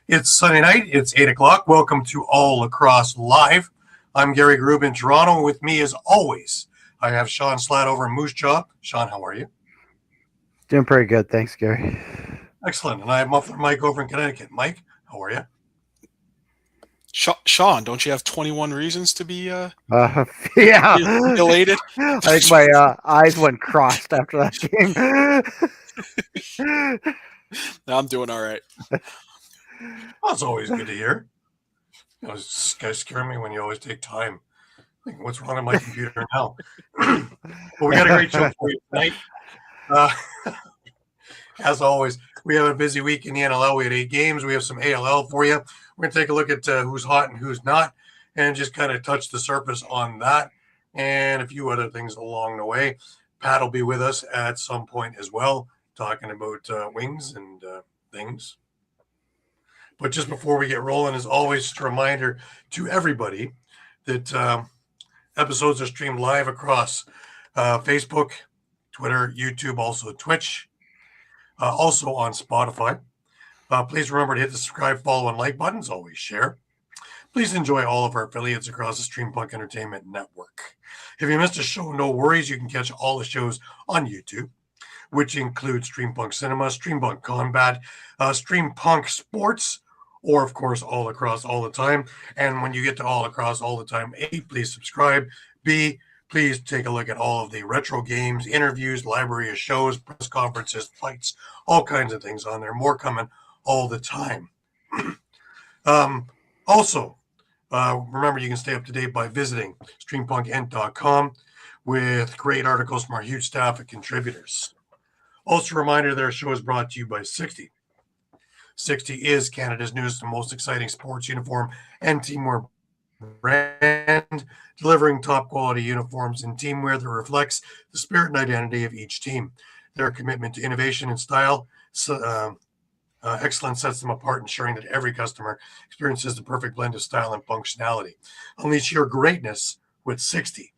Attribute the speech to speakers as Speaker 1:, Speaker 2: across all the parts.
Speaker 1: It's Sunday night. It's 8 o'clock. Welcome to All Lacrosse Live. I'm Gary Groob in Toronto. With me, as always, I have Shawn Slaght over in Moose Jaw. Shawn, how are you?
Speaker 2: Doing pretty good. Thanks, Gary.
Speaker 1: Excellent. And I have Muffler Mike over in Connecticut. Mike, how are you?
Speaker 3: Shawn, don't you have 21 reasons to be
Speaker 2: Yeah.
Speaker 3: elated?
Speaker 2: I think my eyes went crossed after that game.
Speaker 3: I'm doing all right.
Speaker 1: That's always good to hear. You know, this guys scare me when you always take time. Like, what's wrong with my computer now? Well, we got a great show for you tonight. As always, we have a busy week in the NLL. We had 8 games. We have some ALL for you. We're going to take a look at who's hot and who's not, and just kind of touch the surface on that and a few other things along the way. Pat will be with us at some point as well, talking about wings and things. But just before we get rolling, as always, just a reminder to everybody that episodes are streamed live across Facebook, Twitter, YouTube, also Twitch, also on Spotify. Please remember to hit the subscribe, follow, and like buttons. Always share. Please enjoy all of our affiliates across the Streampunk Entertainment Network. If you missed a show, no worries. You can catch all the shows on YouTube, which include Streampunk Cinema, Streampunk Combat, Streampunk Sports, or, of course, All Lacrosse All the Time. And when you get to All Lacrosse All the Time, A, please subscribe. B, please take a look at all of the retro games, interviews, library of shows, press conferences, fights, all kinds of things on there. More coming all the time. Also, remember, you can stay up to date by visiting streampunkentertainment.com with great articles from our huge staff of contributors. Also, a reminder that our show is brought to you by 60. 60 is Canada's newest and most exciting sports uniform and teamwear brand, delivering top quality uniforms and teamwear that reflects the spirit and identity of each team. Their commitment to innovation and style excellence sets them apart, ensuring that every customer experiences the perfect blend of style and functionality. Unleash your greatness with 60.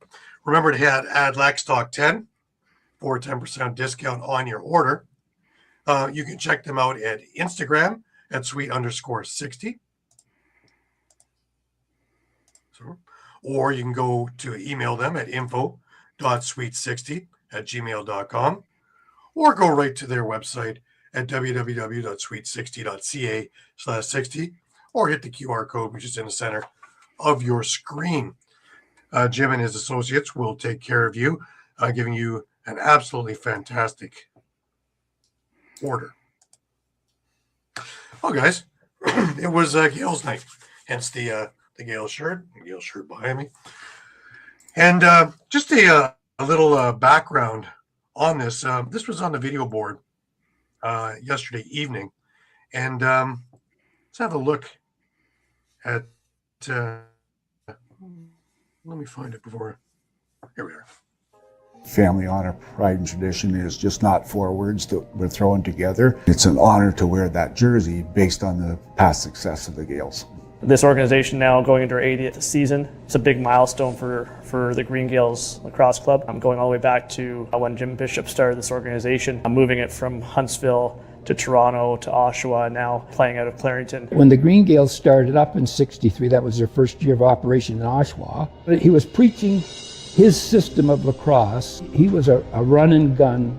Speaker 1: Remember to add LACSTOCK10 for a 10% discount on your order. You can check them out at Instagram at sweet_60. Or you can go to email them at info.sweet60@gmail.com, or go right to their website at www.sweet60.ca/60, or hit the QR code, which is in the center of your screen. Jim and his associates will take care of you, giving you an absolutely fantastic order. Well, guys, it was Gale's night, hence the Gale shirt behind me. And just a little background on this. This was on the video board yesterday evening. And let's have a look at, let me find it before, here we are.
Speaker 4: Family honor, pride, and tradition is just not 4 words that we're throwing together. It's an honor to wear that jersey based on the past success of the Gales.
Speaker 5: This organization now going into our 80th season. It's a big milestone for the Green Gales Lacrosse Club. I'm going all the way back to when Jim Bishop started this organization. I'm moving it from Huntsville to Toronto to Oshawa, now playing out of Clarington.
Speaker 6: When the Green Gales started up in '63, that was their first year of operation in Oshawa. He was preaching his system of lacrosse. He was a run and gun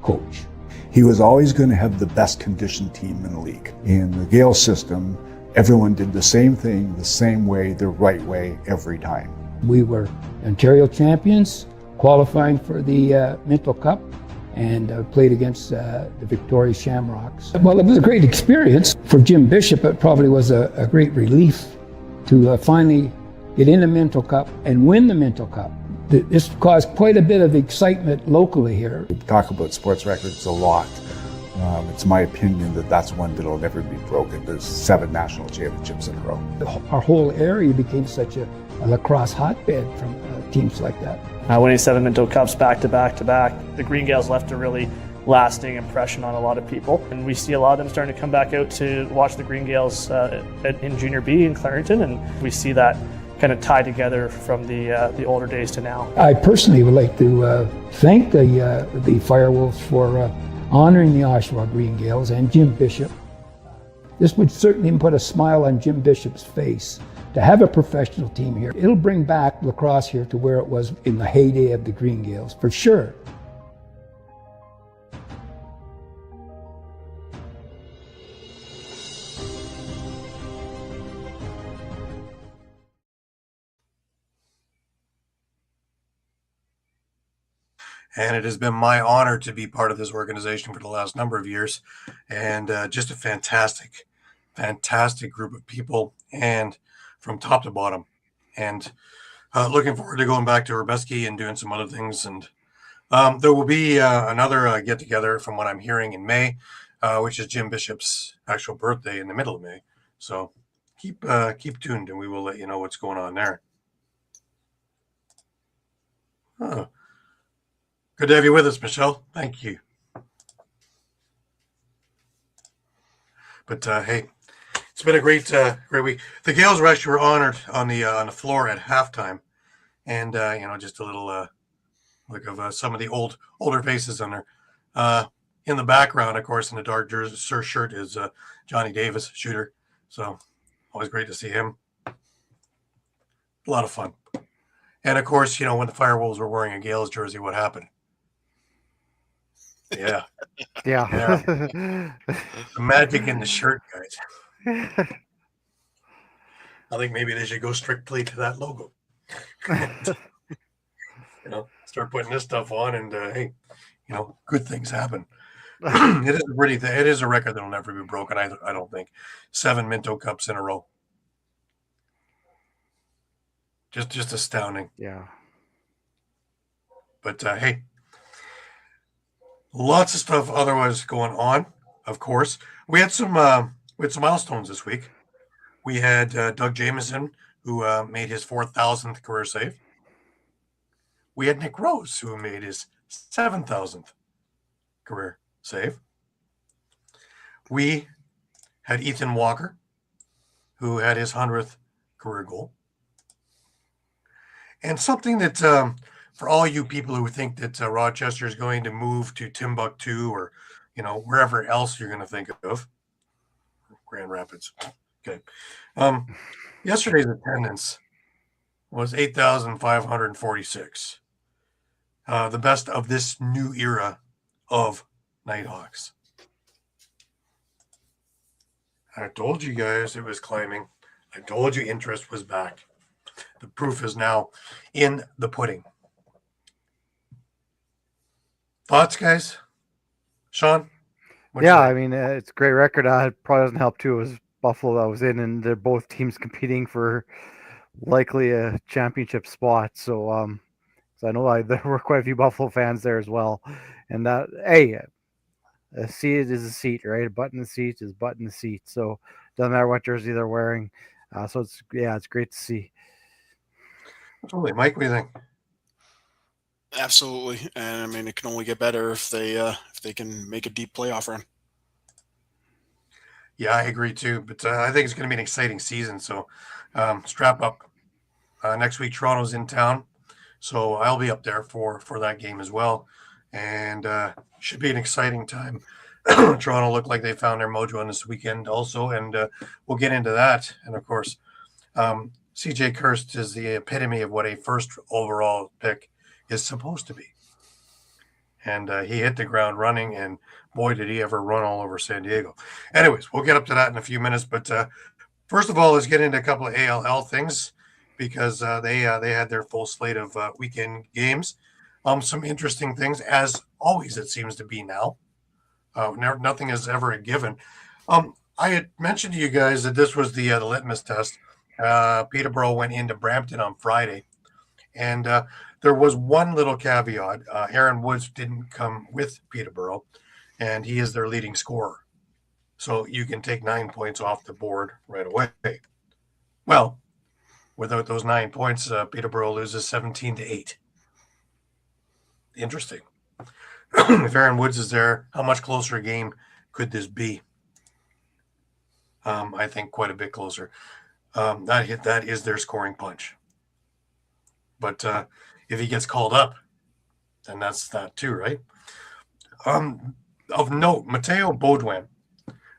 Speaker 6: coach.
Speaker 4: He was always going to have the best conditioned team in the league. In the Gales system, everyone did the same thing, the same way, the right way, every time.
Speaker 6: We were Ontario champions, qualifying for the Minto Cup, and played against the Victoria Shamrocks. Well, it was a great experience. For Jim Bishop, it probably was a great relief to finally get in the Minto Cup and win the Minto Cup. This caused quite a bit of excitement locally here.
Speaker 4: We talk about sports records a lot. It's my opinion that that's one that'll never be broken. There's 7 national championships in a row.
Speaker 6: Our whole area became such a lacrosse hotbed from teams like that.
Speaker 5: Winning 7 Minto Cups back to back to back, the Green Gales left a really lasting impression on a lot of people. And we see a lot of them starting to come back out to watch the Green Gales in Junior B in Clarington, and we see that kind of tied together from the older days to now.
Speaker 6: I personally would like to thank the Firewolves for honoring the Oshawa Green Gales and Jim Bishop. This would certainly put a smile on Jim Bishop's face to have a professional team here. It'll bring back lacrosse here to where it was in the heyday of the Green Gales, for sure.
Speaker 1: And it has been my honor to be part of this organization for the last number of years. And just a fantastic group of people, and from top to bottom. And looking forward to going back to Herbeski and doing some other things. And there will be another get-together from what I'm hearing in May, which is Jim Bishop's actual birthday in the middle of May. So keep tuned, and we will let you know what's going on there. Oh. Good to have you with us, Michelle. Thank you. But hey, it's been a great week. The Gales actually were honored on the floor at halftime, and just a little look of some of the older faces on there. In the background, of course, in the dark jersey shirt is Johnny Davis, shooter. So always great to see him. A lot of fun. And of course, when the Firewolves were wearing a Gales jersey, what happened? Yeah. The magic in the shirt, guys. I think maybe they should go strictly to that logo. Start putting this stuff on, and hey, good things happen. It is a record that'll never be broken. I don't think 7 Minto Cups in a row. Just astounding.
Speaker 2: Yeah.
Speaker 1: But hey. Lots of stuff otherwise going on, of course. We had some milestones this week. We had Doug Jamieson, who made his 4,000th career save. We had Nick Rose, who made his 7,000th career save. We had Ethan Walker, who had his 100th career goal. And something that for all you people who think that Rochester is going to move to Timbuktu or, wherever else you're going to think of, Grand Rapids. Okay. Yesterday's attendance was 8,546. The best of this new era of Nighthawks. I told you guys it was climbing. I told you interest was back. The proof is now in the pudding. Thoughts, guys? Shawn?
Speaker 2: I mean, it's a great record. It probably doesn't help, too. It was Buffalo that was in, and they're both teams competing for likely a championship spot. So, I know there were quite a few Buffalo fans there as well. And a seat is a seat, right? A button in the seat is a button in the seat. So, doesn't matter what jersey they're wearing. So, it's great to see.
Speaker 1: Absolutely. Mike, what do you think?
Speaker 3: Absolutely, and I mean it can only get better if they can make a deep playoff run.
Speaker 1: Yeah, I agree too. But I think it's going to be an exciting season. So strap up. Next week, Toronto's in town, so I'll be up there for that game as well, and should be an exciting time. Toronto looked like they found their mojo on this weekend also, and we'll get into that. And of course, CJ Kirst is the epitome of what a first overall pick is supposed to be. And he hit the ground running, and boy, did he ever run all over San Diego. Anyways, we'll get up to that in a few minutes. But first of all, let's get into a couple of ALL things, because they had their full slate of weekend games. Some interesting things, as always, it seems to be now. Nothing is ever a given. I had mentioned to you guys that this was the litmus test. Peterborough went into Brampton on Friday, and there was one little caveat. Aaron Woods didn't come with Peterborough, and he is their leading scorer. So you can take 9 points off the board right away. Well, without those 9 points, Peterborough loses 17-8. Interesting. If Aaron Woods is there, how much closer a game could this be? I think quite a bit closer. That is their scoring punch. But if he gets called up, then that's that too, right? Of note, Mateo Baudouin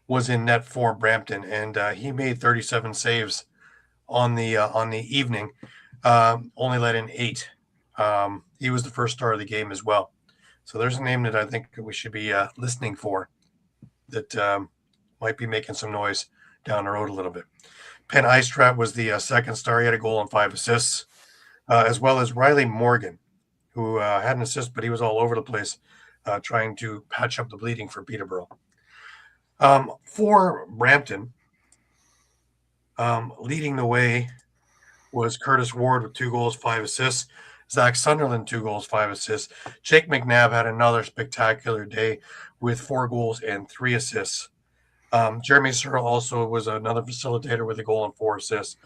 Speaker 1: was in net for Brampton, and he made 37 saves on the evening. Only let in 8. He was the first star of the game as well. So there's a name that I think we should be listening for that might be making some noise down the road a little bit. Penn Istrat was the second star. He had a goal and 5 assists, as well as Riley Morgan, who had an assist, but he was all over the place trying to patch up the bleeding for Peterborough. For Brampton, leading the way was Curtis Ward with 2 goals, 5 assists. Zach Sunderland, 2 goals, 5 assists. Jake McNabb had another spectacular day with 4 goals and 3 assists. Jeremy Searle also was another facilitator with a goal and 4 assists.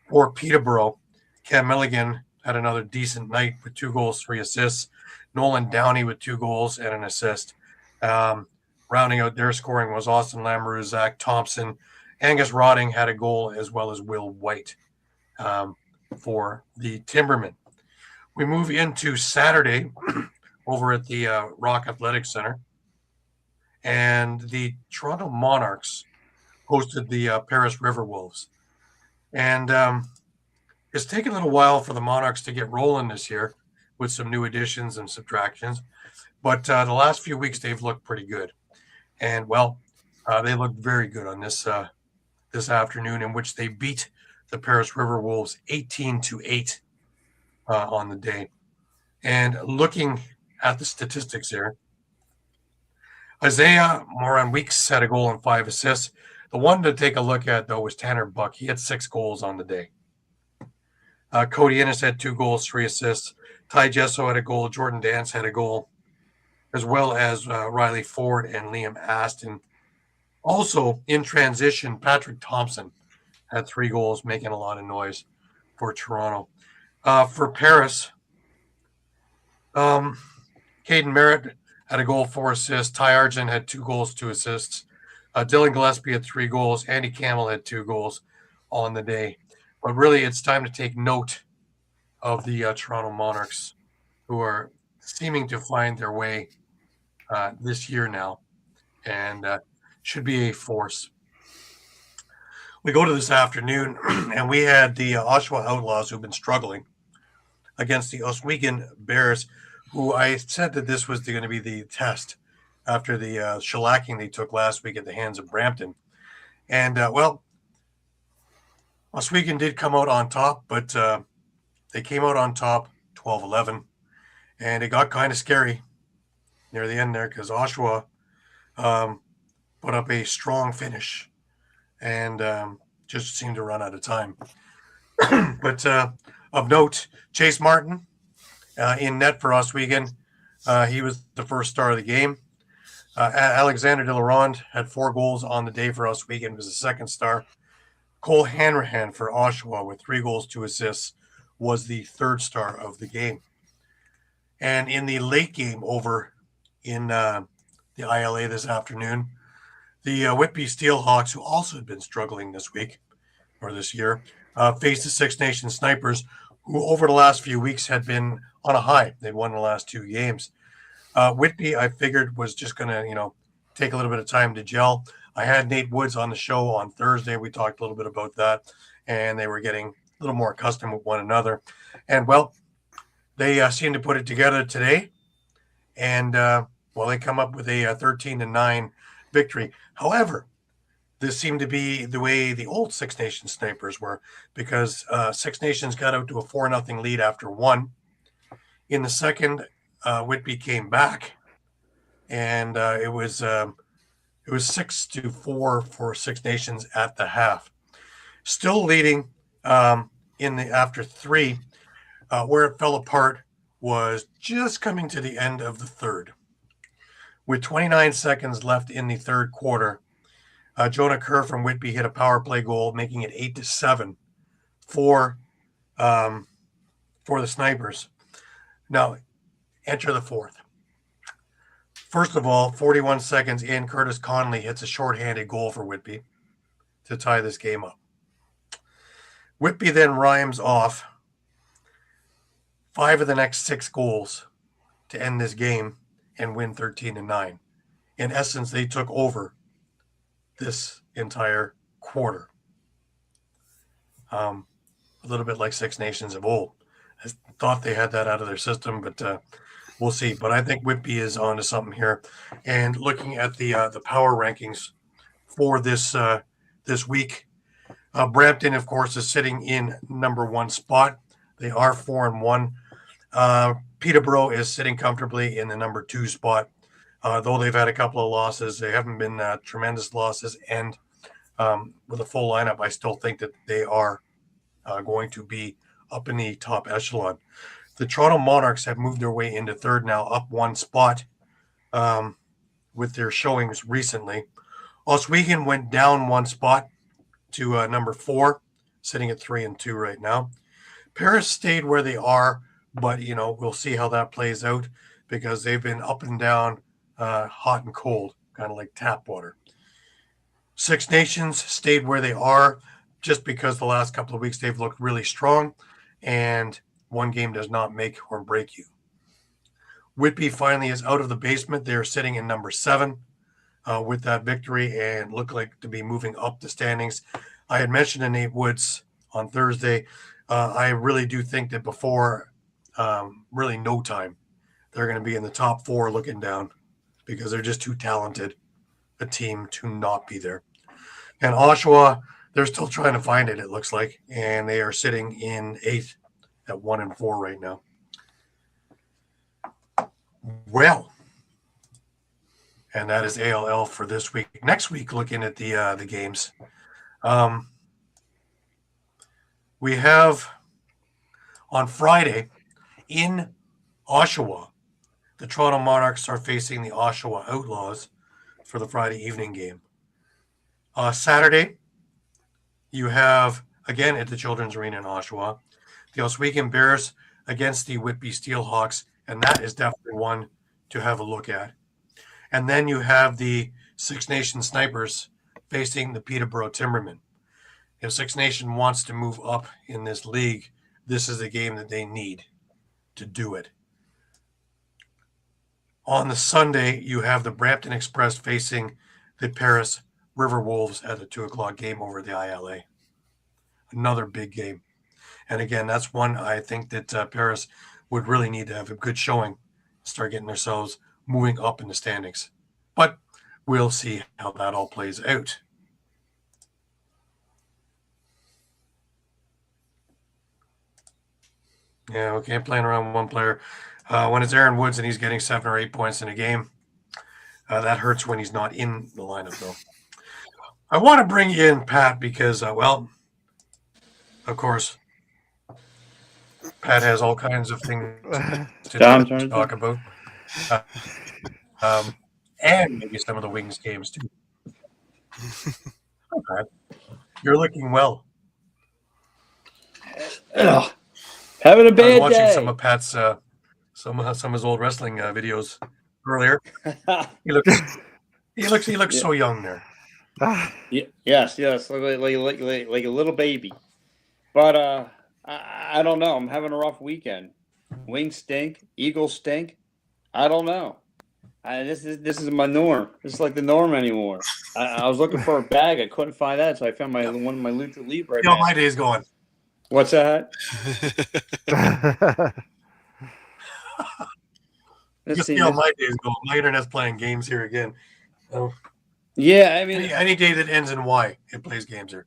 Speaker 1: For Peterborough, Cam Milligan had another decent night with 2 goals, 3 assists. Nolan Downey with 2 goals and an assist. Rounding out their scoring was Austin Lamoureux, Zach Thompson. Angus Rodding had a goal, as well as Will White for the Timbermen. We move into Saturday over at the Rock Athletic Center. And the Toronto Monarchs hosted the Paris River Wolves. And it's taken a little while for the Monarchs to get rolling this year with some new additions and subtractions. But the last few weeks, they've looked pretty good. And, well, they looked very good on this afternoon, in which they beat the Paris River Wolves 18-8 on the day. And looking at the statistics here, Isaiah Moran-Weeks had a goal and 5 assists. The one to take a look at, though, was Tanner Buck. He had 6 goals on the day. Cody Innes had 2 goals, 3 assists. Ty Jesso had a goal. Jordan Dance had a goal, as well as Riley Ford and Liam Aston. Also, in transition, Patrick Thompson had 3 goals, making a lot of noise for Toronto. For Paris, Caden Merritt had a goal, 4 assists. Ty Argent had 2 goals, 2 assists. Dylan Gillespie had 3 goals. Andy Campbell had 2 goals on the day. But really, it's time to take note of the Toronto Monarchs, who are seeming to find their way this year now, and should be a force. We go to this afternoon, and we had the Oshawa Outlaws, who've been struggling, against the Oswego Bears, who I said that this was going to be the test after the shellacking they took last week at the hands of Brampton. And, well, Oswego did come out on top, but they came out on top 12-11, and it got kind of scary near the end there because Oshawa put up a strong finish and just seemed to run out of time. But of note, Chase Martin in net for Oswego. He was the first star of the game. Alexander de la Ronde had 4 goals on the day for Oswego, was the second star. Cole Hanrahan for Oshawa with 3 goals, 2 assists was the third star of the game. And in the late game over in the ILA this afternoon, the Whitby Steelhawks, who also had been struggling this week or this year, faced the Six Nations Snipers, who over the last few weeks had been on a high. They'd won the last 2 games. Whitby, I figured, was just going to, take a little bit of time to gel. I had Nate Woods on the show on Thursday. We talked a little bit about that, and they were getting a little more accustomed with one another. And, well, they seem to put it together today. And, they come up with a 13-9 victory. However, this seemed to be the way the old Six Nations Snipers were, because Six Nations got out to a 4-0 lead after 1. In the second, Whitby came back, and it was 6-4 for Six Nations at the half. Still leading after 3. Where it fell apart was just coming to the end of the third. With 29 seconds left in the third quarter, Jonah Kerr from Whitby hit a power play goal, making it 8-7 for the Snipers. Now, enter the fourth. First of all, 41 seconds in, Curtis Connolly hits a shorthanded goal for Whitby to tie this game up. Whitby then rhymes off 5 of the next 6 goals to end this game and win 13-9. In essence, they took over this entire quarter. A little bit like Six Nations of old. I thought they had that out of their system, but we'll see. But I think Whitby is onto something here. And looking at the power rankings for this week, Brampton, of course, is sitting in number 1 spot. They are 4-1. Peterborough is sitting comfortably in the number 2 spot. Though they've had a couple of losses, they haven't been tremendous losses. And with a full lineup, I still think that they are going to be up in the top echelon. The Toronto Monarchs have moved their way into 3rd now, up 1 spot with their showings recently. Oswego went down 1 spot to number 4, sitting at 3-2 right now. Paris stayed where they are, but we'll see how that plays out because they've been up and down, hot and cold, kind of like tap water. Six Nations stayed where they are just because the last couple of weeks they've looked really strong, and one game does not make or break you. Whitby finally is out of the basement. They're sitting in number 7 with that victory and look like to be moving up the standings. I had mentioned to Nate Woods on Thursday, I really do think that before really no time, they're going to be in the top 4 looking down because they're just too talented a team to not be there. And Oshawa, they're still trying to find it, it looks like, and they are sitting in 8th at 1-4 right now. Well, and that is ALL for this week. Next week, looking at the games, we have on Friday in Oshawa, the Toronto Monarchs are facing the Oshawa Outlaws for the Friday evening game. Saturday, you have, again at the Children's Arena in Oshawa, the Oswego Bears against the Whitby Steelhawks, and that is definitely one to have a look at. And then you have the Six Nation Snipers facing the Peterborough Timbermen. If Six Nation wants to move up in this league, this is a game that they need to do it. On the Sunday, you have the Brampton Express facing the Paris River Wolves at the 2:00 game over the ILA. Another big game. And again, that's one I think that Paris would really need to have a good showing, start getting themselves moving up in the standings. But we'll see how that all plays out. Yeah, we can't play around one player. When it's Aaron Woods and he's getting 7 or 8 points in a game, that hurts when he's not in the lineup, though. I want to bring in Pat because, well, of course, Pat has all kinds of things to talk about. And maybe some of the Wings games, too. Hi, Pat. You're looking well.
Speaker 7: Having a bad day.
Speaker 1: I was watching some of Pat's some of his old wrestling videos earlier. He looks so young there.
Speaker 7: Yes, like a little baby. But I don't know. I'm having a rough weekend. Wings stink. Eagles stink. I don't know. This is my norm. This is like the norm anymore. I was looking for a bag. I couldn't find that, so I found one of my Lucha Libre.
Speaker 1: You know, my day's going.
Speaker 7: What's that?
Speaker 1: You see how my day's going. My internet's playing games here again. Oh.
Speaker 7: Yeah, I mean,
Speaker 1: any day that ends in Y, it plays games here.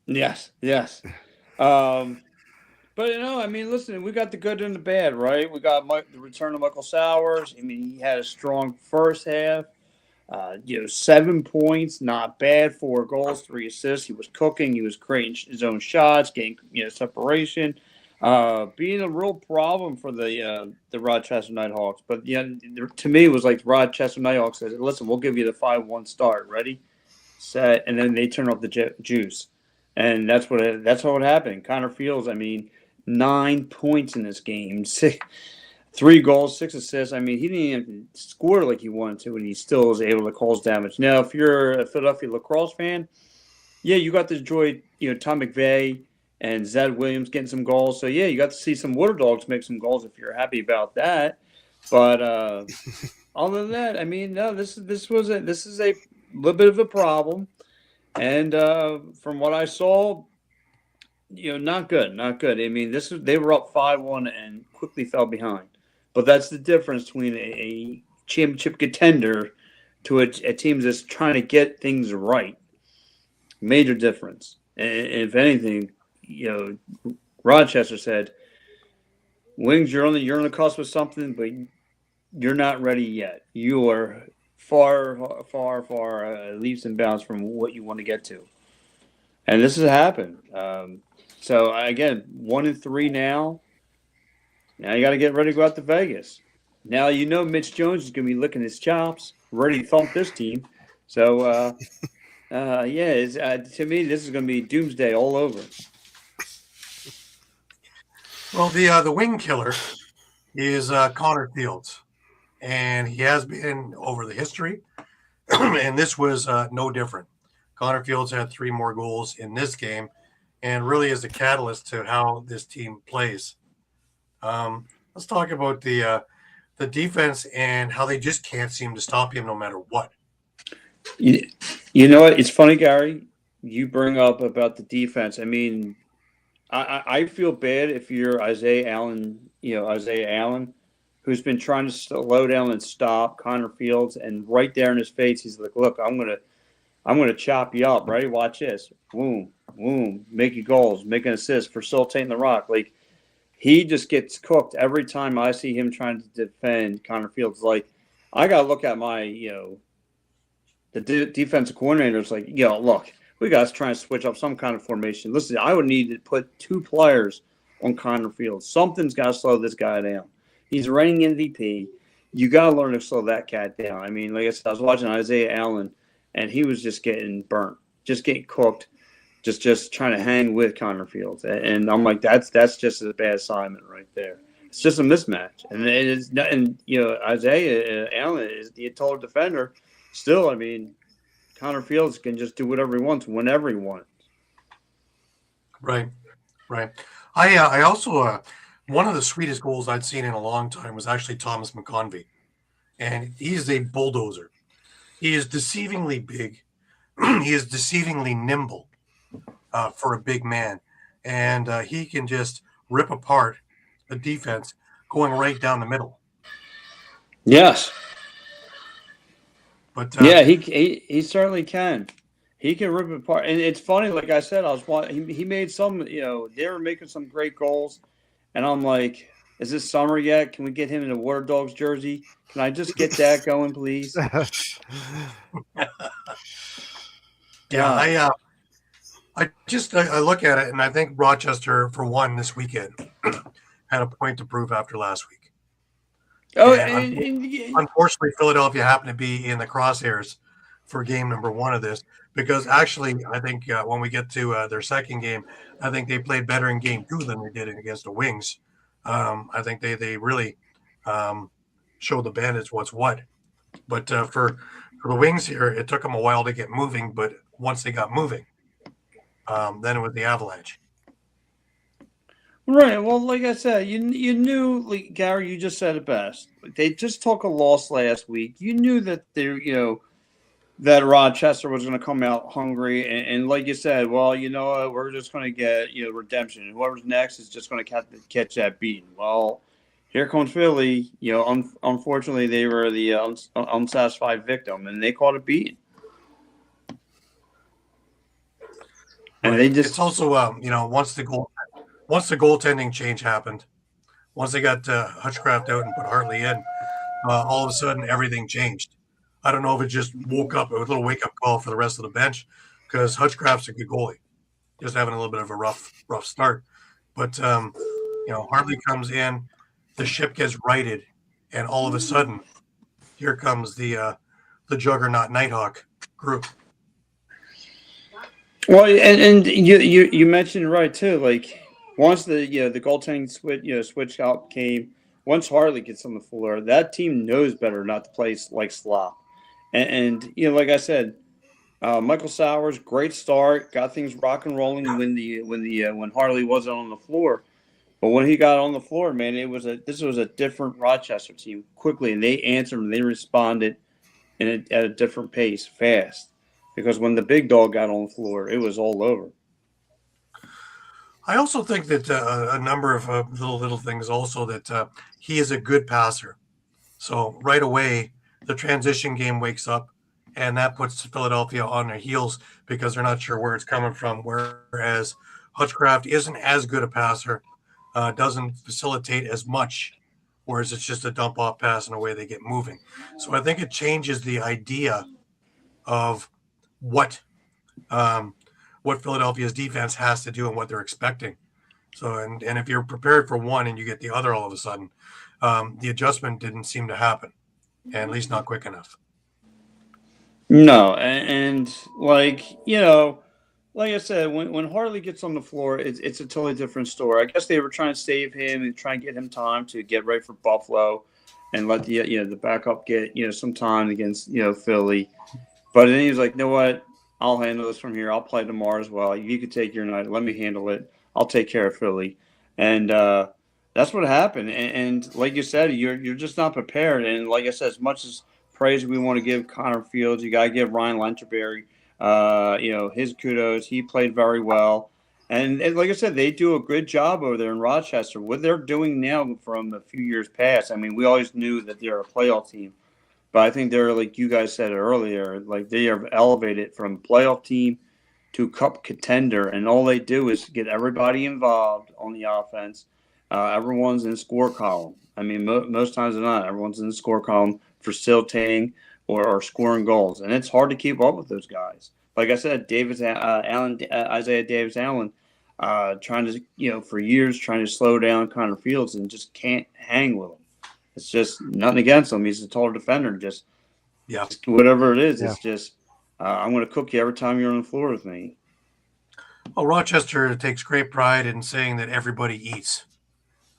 Speaker 7: Yes. But I mean, listen, we got the good and the bad, right? We got the return of Michael Sowers. I mean, he had a strong first half. 7 points, not bad. 4 goals, 3 assists. He was cooking. He was creating his own shots, getting separation. Being a real problem for the Rochester Nighthawks. But to me, it was like Rochester Nighthawks said, "Listen, we'll give you the 5-1 start. Ready, set," and then they turn off the juice, and that's how it happened. Connor Fields, I mean, 9 points in this game, 3 goals, 6 assists. I mean, he didn't even score like he wanted to, and he still was able to cause damage. Now, if you're a Philadelphia Lacrosse fan, yeah, you got to enjoy Tom McVeigh and Zed Williams getting some goals. So, yeah, you got to see some Water Dogs make some goals if you're happy about that. But other than that, I mean, no, this is a little bit of a problem. And from what I saw, not good, not good. I mean, they were up 5-1 and quickly fell behind. But that's the difference between a championship contender to a team that's trying to get things right. Major difference. And if anything, Rochester said, Wings, you're on the cusp of something, but you're not ready yet. You are far, far, far leaps and bounds from what you want to get to. And this has happened. So again, 1-3 now. Now you got to get ready to go out to Vegas. Now Mitch Jones is going to be licking his chops, ready to thump this team. So to me, this is going to be doomsday all over.
Speaker 1: Well, the wing killer is Connor Fields, and he has been over the history, and this was no different. Connor Fields had 3 more goals in this game, and really is the catalyst to how this team plays. Let's talk about the defense and how they just can't seem to stop him no matter what.
Speaker 7: You know what? It's funny, Gary. You bring up about the defense. I mean, I feel bad if you're Isaiah Allen, who's been trying to slow down and stop Connor Fields, and right there in his face, he's like, "Look, I'm gonna chop you up. Ready? Watch this. Boom, boom, making goals, making assists, facilitating the rock." Like, he just gets cooked every time I see him trying to defend Connor Fields. Like, I gotta look at my, the defensive coordinator's like, look, we got to try and switch up some kind of formation. Listen, I would need to put 2 players on Connor Fields. Something's got to slow this guy down. He's reigning MVP. You got to learn to slow that cat down. I mean, like I said, I was watching Isaiah Allen, and he was just getting burnt, just getting cooked, just trying to hang with Connor Fields. And I'm like, that's just a bad assignment right there. It's just a mismatch. And Isaiah Allen is the taller defender. Still, I mean, Connor Fields can just do whatever he wants, whenever he wants.
Speaker 1: Right. I also one of the sweetest goals I'd seen in a long time was actually Thomas McConvey, and he's a bulldozer. He is deceivingly big. He is deceivingly nimble for a big man, and he can just rip apart a defense going right down the middle.
Speaker 7: Yes.
Speaker 1: But
Speaker 7: he certainly can. He can rip it apart. And it's funny, like I said, I was watching. He made some. They were making some great goals, and I'm like, is this summer yet? Can we get him in a Water Dogs jersey? Can I just get that going, please?
Speaker 1: Yeah, I look at it and I think Rochester, for one, this weekend had a point to prove after last week.
Speaker 7: Oh,
Speaker 1: Unfortunately, Philadelphia happened to be in the crosshairs for game number 1 of this, because actually, I think when we get to their second game, I think they played better in game 2 than they did against the Wings. I think they really showed the Bandits what's what. But for the Wings here, it took them a while to get moving, but once they got moving, then it was the Avalanche.
Speaker 7: Right. Well, like I said, you knew, like, Gary, you just said it best. They just took a loss last week. You knew that that Rochester was going to come out hungry, and like you said, well, we're just going to get redemption. Whoever's next is just going to catch that beating. Well, here comes Philly. Unfortunately, they were the unsatisfied victim, and they caught a beating. And they just.
Speaker 1: It's also once the goaltending change happened, once they got Hutchcraft out and put Hartley in, all of a sudden everything changed. I don't know if it just woke up, a little wake-up call for the rest of the bench, because Hutchcraft's a good goalie, just having a little bit of a rough start. But Hartley comes in, the ship gets righted, and all of a sudden, here comes the juggernaut Nighthawk Groob.
Speaker 7: Well, and you mentioned right too, like. Once the goaltending switch out came, once Hartley gets on the floor, that team knows better not to play like slop. And like I said, Michael Sowers, great start, got things rock and rolling when Hartley wasn't on the floor. But when he got on the floor, man, this was a different Rochester team quickly, and they answered and they responded at a different pace, fast. because when the big dog got on the floor, it was all over.
Speaker 1: I also think that a number of little things also that he is a good passer. So right away, the transition game wakes up, and that puts Philadelphia on their heels because they're not sure where it's coming from. Whereas Hutchcraft isn't as good a passer, doesn't facilitate as much, whereas it's just a dump off pass and away they get moving. So I think it changes the idea of what Philadelphia's defense has to do and what they're expecting. So, and if you're prepared for one and you get the other all of a sudden, the adjustment didn't seem to happen, and at least not quick enough.
Speaker 7: No, and like, like I said, when Hartley gets on the floor, it's a totally different story. I guess they were trying to save him and try and get him time to get ready for Buffalo and let the backup get some time against Philly. But then he was like, you know what? I'll handle this from here. I'll play tomorrow as well. You can take your night. Let me handle it. I'll take care of Philly. And that's what happened. And like you said, you're just not prepared. And like I said, as much as praise we want to give Connor Fields, you got to give Ryan Lenterberry, his kudos. He played very well. And like I said, they do a good job over there in Rochester. What they're doing now from a few years past, I mean, we always knew that they're a playoff team. But I think they're, like you guys said earlier, like they are elevated from playoff team to cup contender. And all they do is get everybody involved on the offense. Everyone's in the score column. I mean, most times than not, everyone's in the score column facilitating or scoring goals. And it's hard to keep up with those guys. Like I said, Isaiah Davis-Allen, trying to, for years, trying to slow down Connor Fields and just can't hang with him. It's just nothing against him. He's a taller defender. Just whatever it is, it's just I'm going to cook you every time you're on the floor with me.
Speaker 1: Well, Rochester takes great pride in saying that everybody eats.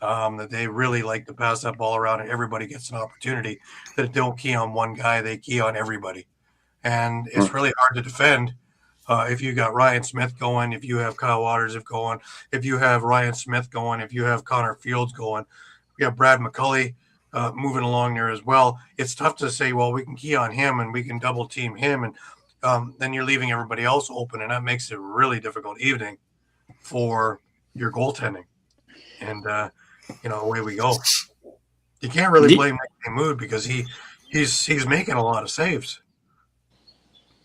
Speaker 1: That they really like to pass that ball around and everybody gets an opportunity. That don't key on one guy, they key on everybody. And it's really hard to defend if you got Ryan Smith going, if you have Kyle Waters going, if you have Ryan Smith going, if you have Connor Fields going. We have Brad McCulley moving along there as well. It's tough to say, well, we can key on him and we can double team him. And then you're leaving everybody else open. And that makes it a really difficult evening for your goaltending. And, away we go. You can't really blame Nick Mood because he's making a lot of saves.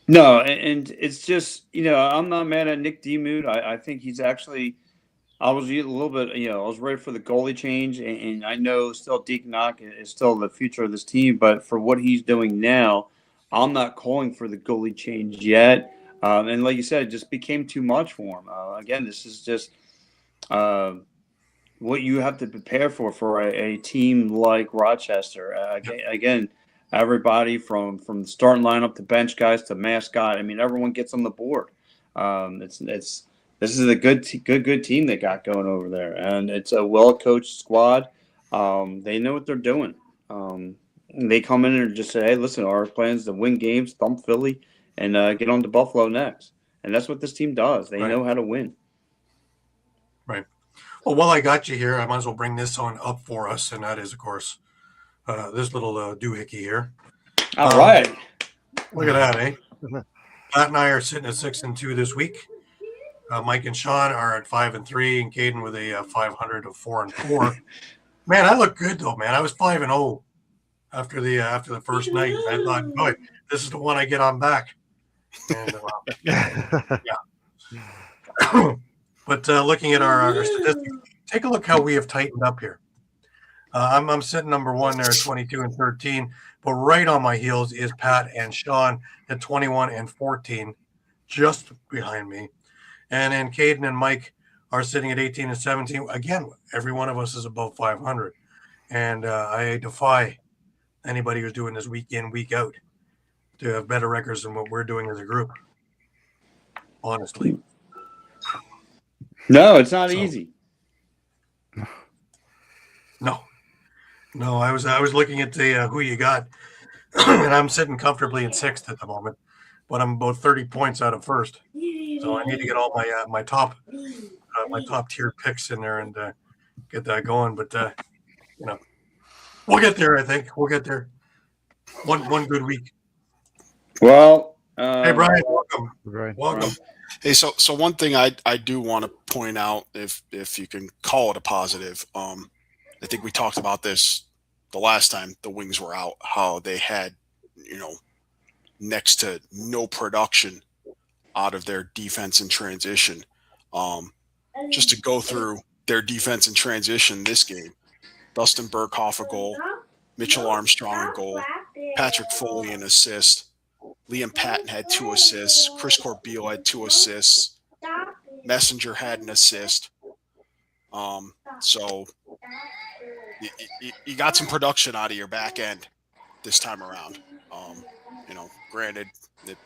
Speaker 7: No, and it's just, I'm not mad at Nick Demuth. I think he's actually – I was a little bit, I was ready for the goalie change, and I know still Deke Knock is still the future of this team, but for what he's doing now, I'm not calling for the goalie change yet. And like you said, it just became too much for him. Again, this is just what you have to prepare for a team like Rochester. Again, everybody from the starting lineup to bench guys to mascot, I mean, everyone gets on the board. This is a good team they got going over there, and it's a well-coached squad. They know what they're doing. They come in and just say, hey, listen, our plan is to win games, thump Philly, and get on to Buffalo next. And that's what this team does. They know how to win.
Speaker 1: Right. Well, while I got you here, I might as well bring this on up for us, and that is, of course, this little doohickey here.
Speaker 7: All right.
Speaker 1: Look at that, eh? Pat and I are sitting at 6-2 this week. Mike and Shawn are at 5-3, and Caden with a 500 of 4-4. Man, I look good though, man. I was 5-0 after the first night. I thought, boy, this is the one I get on back. And, But looking at our statistics, take a look how we have tightened up here. I'm sitting number one there at 22-13, but right on my heels is Pat and Shawn at 21-14, just behind me. And then Caden and Mike are sitting at 18-17. Again, every one of us is above 500. And I defy anybody who's doing this week in, week out to have better records than what we're doing as a group. Honestly.
Speaker 7: No, it's not easy.
Speaker 1: No, I was looking at the who you got, and I'm sitting comfortably in sixth at the moment, but I'm about 30 points out of first. So I need to get all my top tier picks in there and get that going. But we'll get there. I think we'll get there. One good week.
Speaker 7: Well,
Speaker 1: Hey, Brian, welcome.
Speaker 2: Right.
Speaker 1: Welcome.
Speaker 3: Hey, so one thing I do want to point out, if you can call it a positive, I think we talked about this the last time the Wings were out, how they had, next to no production out of their defense in transition. Just to go through their defense in transition this game: Dustin Burkhoff a goal, Mitchell Armstrong a goal, Patrick Foley an assist, Liam Patton had 2 assists, Chris Corbeil had 2 assists, Messenger had an assist. So you got some production out of your back end this time around. Granted, it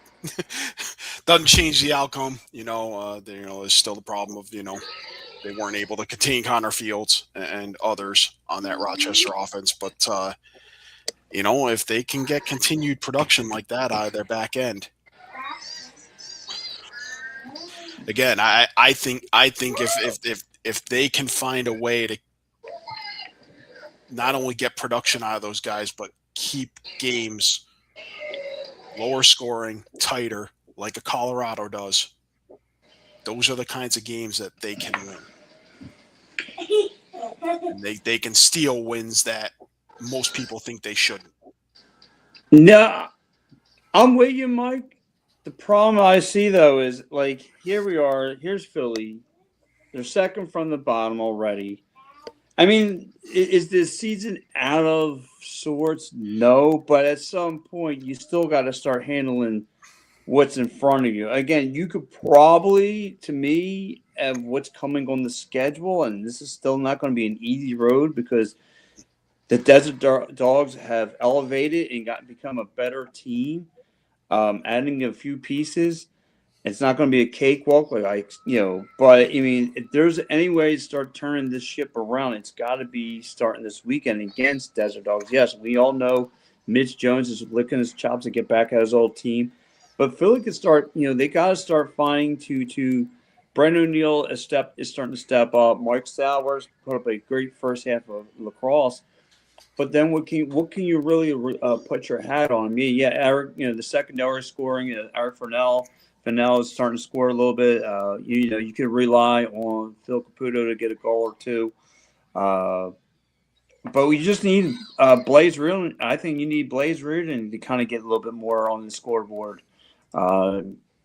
Speaker 3: doesn't change the outcome. There's still the problem of, they weren't able to contain Connor Fields and others on that Rochester offense. But, if they can get continued production like that out of their back end, again, I think if they can find a way to not only get production out of those guys, but keep games lower scoring, tighter, like a Colorado does, those are the kinds of games that they can win. And they can steal wins that most people think they shouldn't.
Speaker 7: No, I'm with you, Mike. The problem I see, though, is like, here we are. Here's Philly. They're second from the bottom already. I mean, is this season out of sorts? No, but at some point, you still got to start handling what's in front of you. Again, you could probably, to me, of what's coming on the schedule, and this is still not going to be an easy road because the Desert Dogs have elevated and become a better team. Adding a few pieces, it's not going to be a cakewalk, but I mean, if there's any way to start turning this ship around, it's got to be starting this weekend against Desert Dogs. Yes, we all know Mitch Jones is licking his chops to get back at his old team, but Philly can start. They got to start finding to. Brendan O'Neill is starting to step up. Mike Sowers put up a great first half of Lacrosse. But then what can you really put your hat on? Eric, the secondary scoring, Eric Fennell is starting to score a little bit. You could rely on Phil Caputo to get a goal or two. But we just need Blaze Reardon. I think you need Blaze Reardon to kind of get a little bit more on the scoreboard.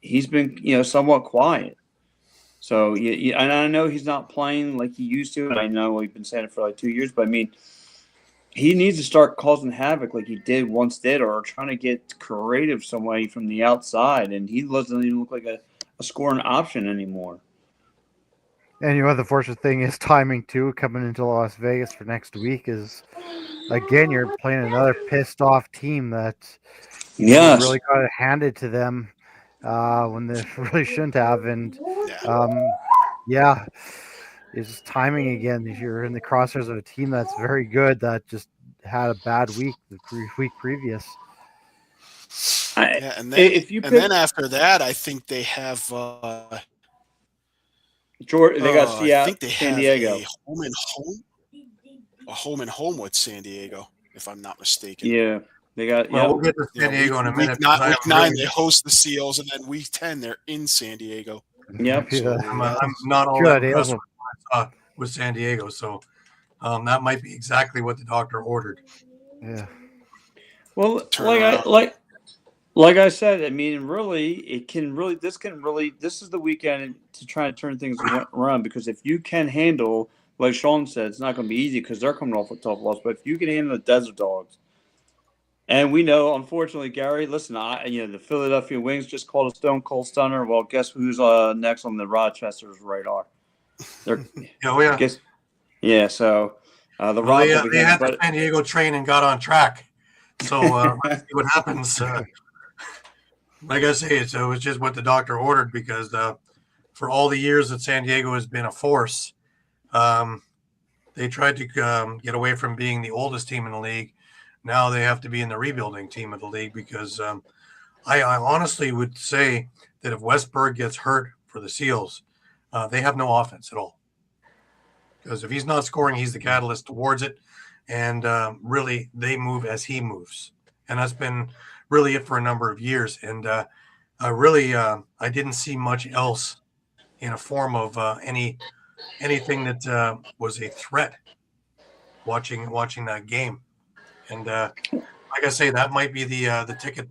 Speaker 7: He's been, somewhat quiet. So, and I know he's not playing like he used to, and I know we've been saying it for like 2 years, but I mean, he needs to start causing havoc like he once did, or trying to get creative some way from the outside. And he doesn't even look like a scoring option anymore.
Speaker 2: And the fortunate thing is timing too. Coming into Las Vegas for next week is, again, you're playing another pissed off team that really got it handed to them when they really shouldn't have. And it's just timing again. You're in the crosshairs of a team that's very good that just had a bad week the week previous.
Speaker 3: And then after that, I think they have
Speaker 7: Jordan. They got Seattle.
Speaker 3: I think they
Speaker 7: San
Speaker 3: have
Speaker 7: Diego.
Speaker 3: A home and home with San Diego, if I'm not mistaken.
Speaker 7: Yeah, they got.
Speaker 1: Well, we'll get to San Diego in a minute.
Speaker 3: Week 9, they host the Seals, and then week 10, they're in San Diego.
Speaker 7: Yep.
Speaker 1: So, I'm not all that impressed with San Diego, so that might be exactly what the doctor ordered.
Speaker 2: Yeah.
Speaker 7: Well, like I said, I mean, really, this is the weekend to try to turn things around, because if you can handle, like Shawn said, it's not going to be easy because they're coming off a tough loss, but if you can handle the Desert Dogs, and we know, unfortunately, Gary, listen, the Philadelphia Wings just called a Stone Cold Stunner. Well, guess who's next on the Rochester's radar? So they had the San Diego train and got on track. So let's see what happens. Like I say, it was just what the doctor ordered, because for all the years that San Diego has been a force, they tried to get away from being the oldest team in the league. Now they have to be in the rebuilding team of the league, because I honestly would say that if Westberg gets hurt for the Seals, they have no offense at all. Because if he's not scoring, he's the catalyst towards it. And really, they move as he moves. And that's been really it for a number of years. And
Speaker 1: I didn't see much else in a form of anything that was a threat watching that game. And like I say, that might be the ticket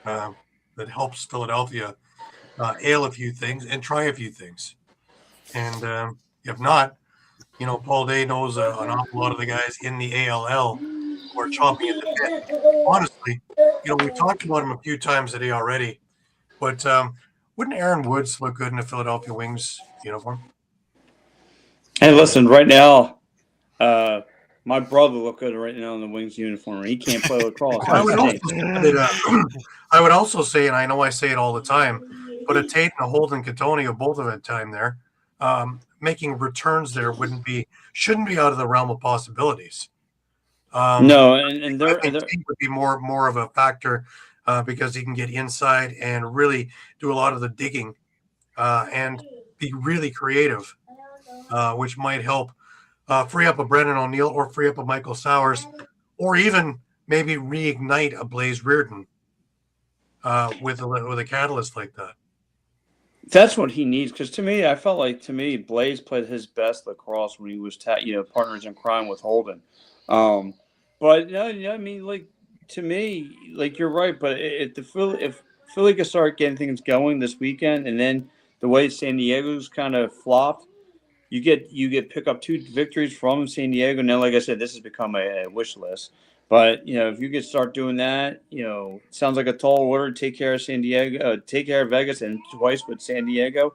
Speaker 1: that helps Philadelphia ail a few things and try a few things. And if not, Paul Day knows an awful lot of the guys in the ALL who are chomping at the bit. Honestly, we talked about him a few times today already, but wouldn't Aaron Woods look good in a Philadelphia Wings uniform?
Speaker 7: Hey, listen, right now, my brother look good right now in the Wings uniform. He can't play lacrosse.
Speaker 1: I would also say, and I know I say it all the time, but a Tate and a Holden Catonio, both of at time there, making returns there shouldn't be out of the realm of possibilities.
Speaker 7: No, and
Speaker 1: I think Tate would be more of a factor because he can get inside and really do a lot of the digging and be really creative, which might help free up a Brendan O'Neill or free up a Michael Sowers, or even maybe reignite a Blaze Reardon with a catalyst like that.
Speaker 7: That's what he needs, because I felt like Blaze played his best lacrosse when he was partners in crime with Holden. But I mean, like, to me, like, you're right. But if Philly can start getting things going this weekend, and then the way San Diego's kind of flopped, you get pick up 2 victories from San Diego. Now, like I said, this has become a wish list. But if you could start doing that, sounds like a tall order. Take care of San Diego, take care of Vegas, and twice with San Diego.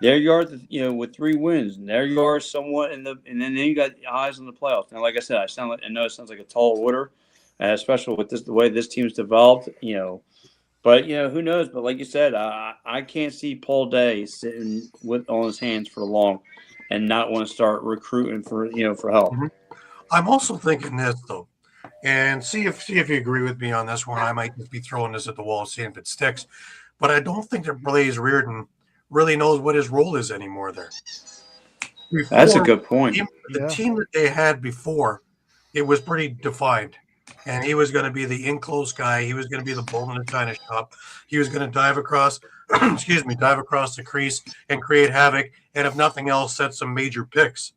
Speaker 7: There you are, with 3 wins, and there you are, somewhat and then you got eyes on the playoffs. Now, like I said, I know it sounds like a tall order, especially with the way this team's developed. But who knows? But like you said, I can't see Paul Day sitting on his hands for long, and not want to start recruiting for help.
Speaker 1: Mm-hmm. I'm also thinking this though. And see if you agree with me on this one. I might just be throwing this at the wall, seeing if it sticks. But I don't think that Blaze Reardon really knows what his role is anymore there.
Speaker 7: That's a good point.
Speaker 1: The team that they had before, it was pretty defined. And he was going to be the in-close guy. He was going to be the bull in the china shop. He was going to dive across the crease and create havoc. And if nothing else, set some major picks.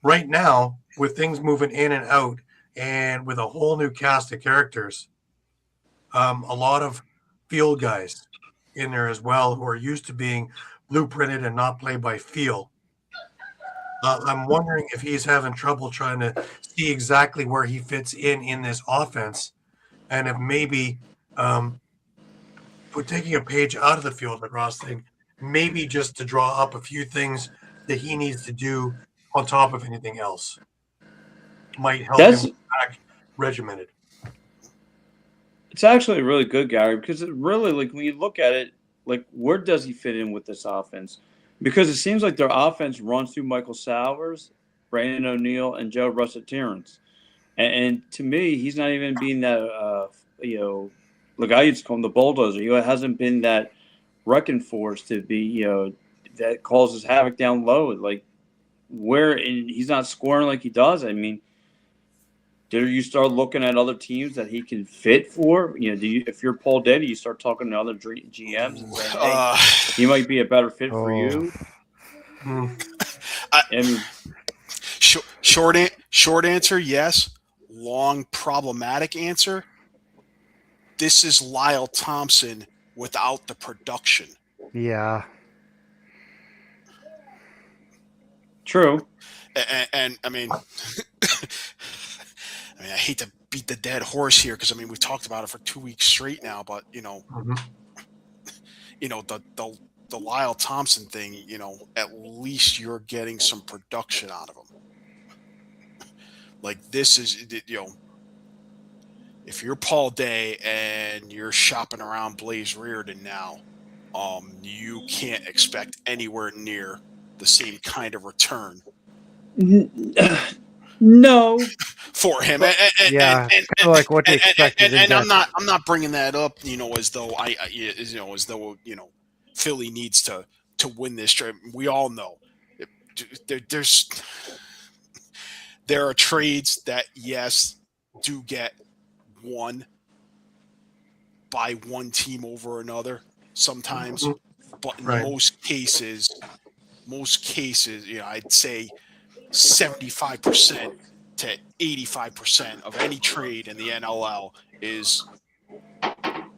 Speaker 1: Right now, with things moving in and out, and with a whole new cast of characters, a lot of field guys in there as well who are used to being blueprinted and not played by feel. I'm wondering if he's having trouble trying to see exactly where he fits in this offense, and if maybe taking a page out of the field lacrosse thing, maybe just to draw up a few things that he needs to do on top of anything else might help him back regimented.
Speaker 7: It's actually really good, Gary, because it really, like, when you look at it, like, where does he fit in with this offense? Because it seems like their offense runs through Michael Sowers, Brandon O'Neill, and Joe Russett-Terrence. And to me, he's not even being that, like I used to call him the bulldozer. He hasn't been that wrecking force to be, that causes havoc down low. Like, he's not scoring like he does. I mean, do you start looking at other teams that he can fit for? If you're Paul Day, you start talking to other GMs and saying, hey, he might be a better fit for you?
Speaker 3: Short answer, yes. Long problematic answer. This is Lyle Thompson without the production.
Speaker 2: Yeah.
Speaker 3: True. And I mean, I hate to beat the dead horse here because we've talked about it for 2 weeks straight now. But the Lyle Thompson thing, at least you're getting some production out of him. Like this is, if you're Paul Day and you're shopping around Blaze Reardon now, you can't expect anywhere near the same kind of return.
Speaker 7: No,
Speaker 3: for him,
Speaker 2: kind of like what they expected.
Speaker 3: And I'm not bringing that up, as though Philly needs to win this trip. We all know there are trades that do get won, by one team over another sometimes, but in
Speaker 1: Right.
Speaker 3: most cases, I'd say 75% to 85% of any trade in the NLL is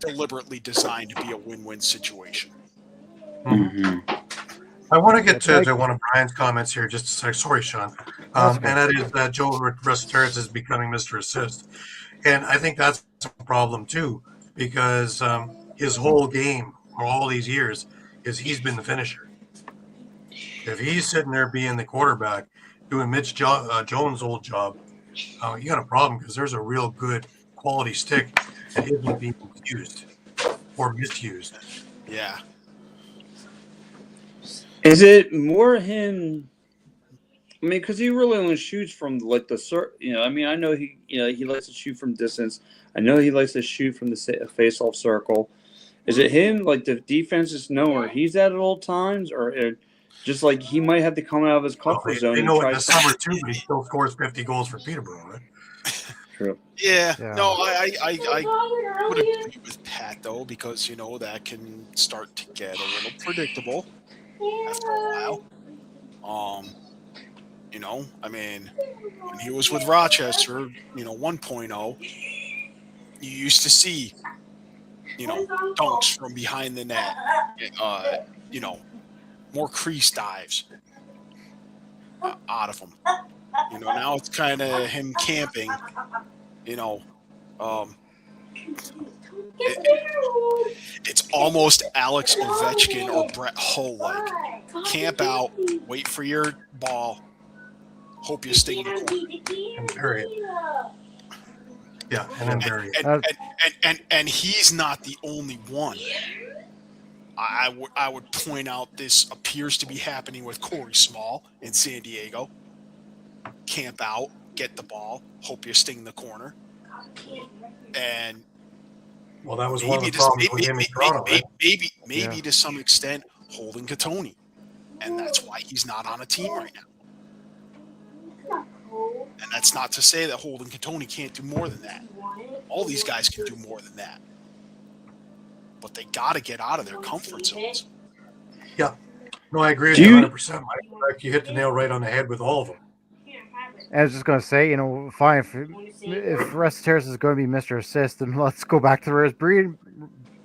Speaker 3: deliberately designed to be a win-win situation.
Speaker 1: I want to get
Speaker 2: It's
Speaker 1: to,
Speaker 2: like-
Speaker 1: to one of Brian's comments here just a sec. Sorry, Sean.
Speaker 2: That's
Speaker 1: And
Speaker 2: good.
Speaker 1: that is that Joe Restaurants is becoming Mr. Assist. And I think that's a problem too, because his whole game for all these years is he's been the finisher. If he's sitting there being the quarterback, doing Mitch Jones' old job, you got a problem because there's a real good quality stick that isn't being used or misused.
Speaker 3: Yeah.
Speaker 7: Is it more him? I mean, because he really only shoots from like the I mean, I know he likes to shoot from distance. I know he likes to shoot from the face-off circle. Is it him? Like the defense is know where he's at all times, or just like he might have to come out of his comfort zone
Speaker 1: They
Speaker 7: and
Speaker 1: know
Speaker 7: try
Speaker 1: it this summer too, but he still scores 50 goals for Peterborough, right?
Speaker 7: True.
Speaker 3: Yeah.
Speaker 2: Yeah.
Speaker 3: No, I would agree with Pat though, because that can start to get a little predictable after a while. I mean, when he was with Rochester, 1.0, you used to see, dunks from behind the net, more crease dives out of him. Now it's kind of him camping, it's almost Alex Ovechkin or Brett Hull like. Camp out, wait for your ball, hope you sting the corner.
Speaker 1: And bury it. Yeah, and then bury it.
Speaker 3: And he's not the only one. I would point out this appears to be happening with Corey Small in San Diego. Camp out, get the ball, hope you sting the corner. And
Speaker 1: Well, that was one of the problems with him in Toronto, right?
Speaker 3: Maybe to some extent holding Katoni. And that's why he's not on a team right now. And that's not to say that Holden Katoni can't do more than that. All these guys can do more than that. But they got to get out of their comfort zones.
Speaker 1: Yeah. No, I agree with you 100%. Mike. You hit the nail right on the head with all of them.
Speaker 2: I was just going to say, fine, if Russ Terrace is going to be Mr. Assist, then let's go back to the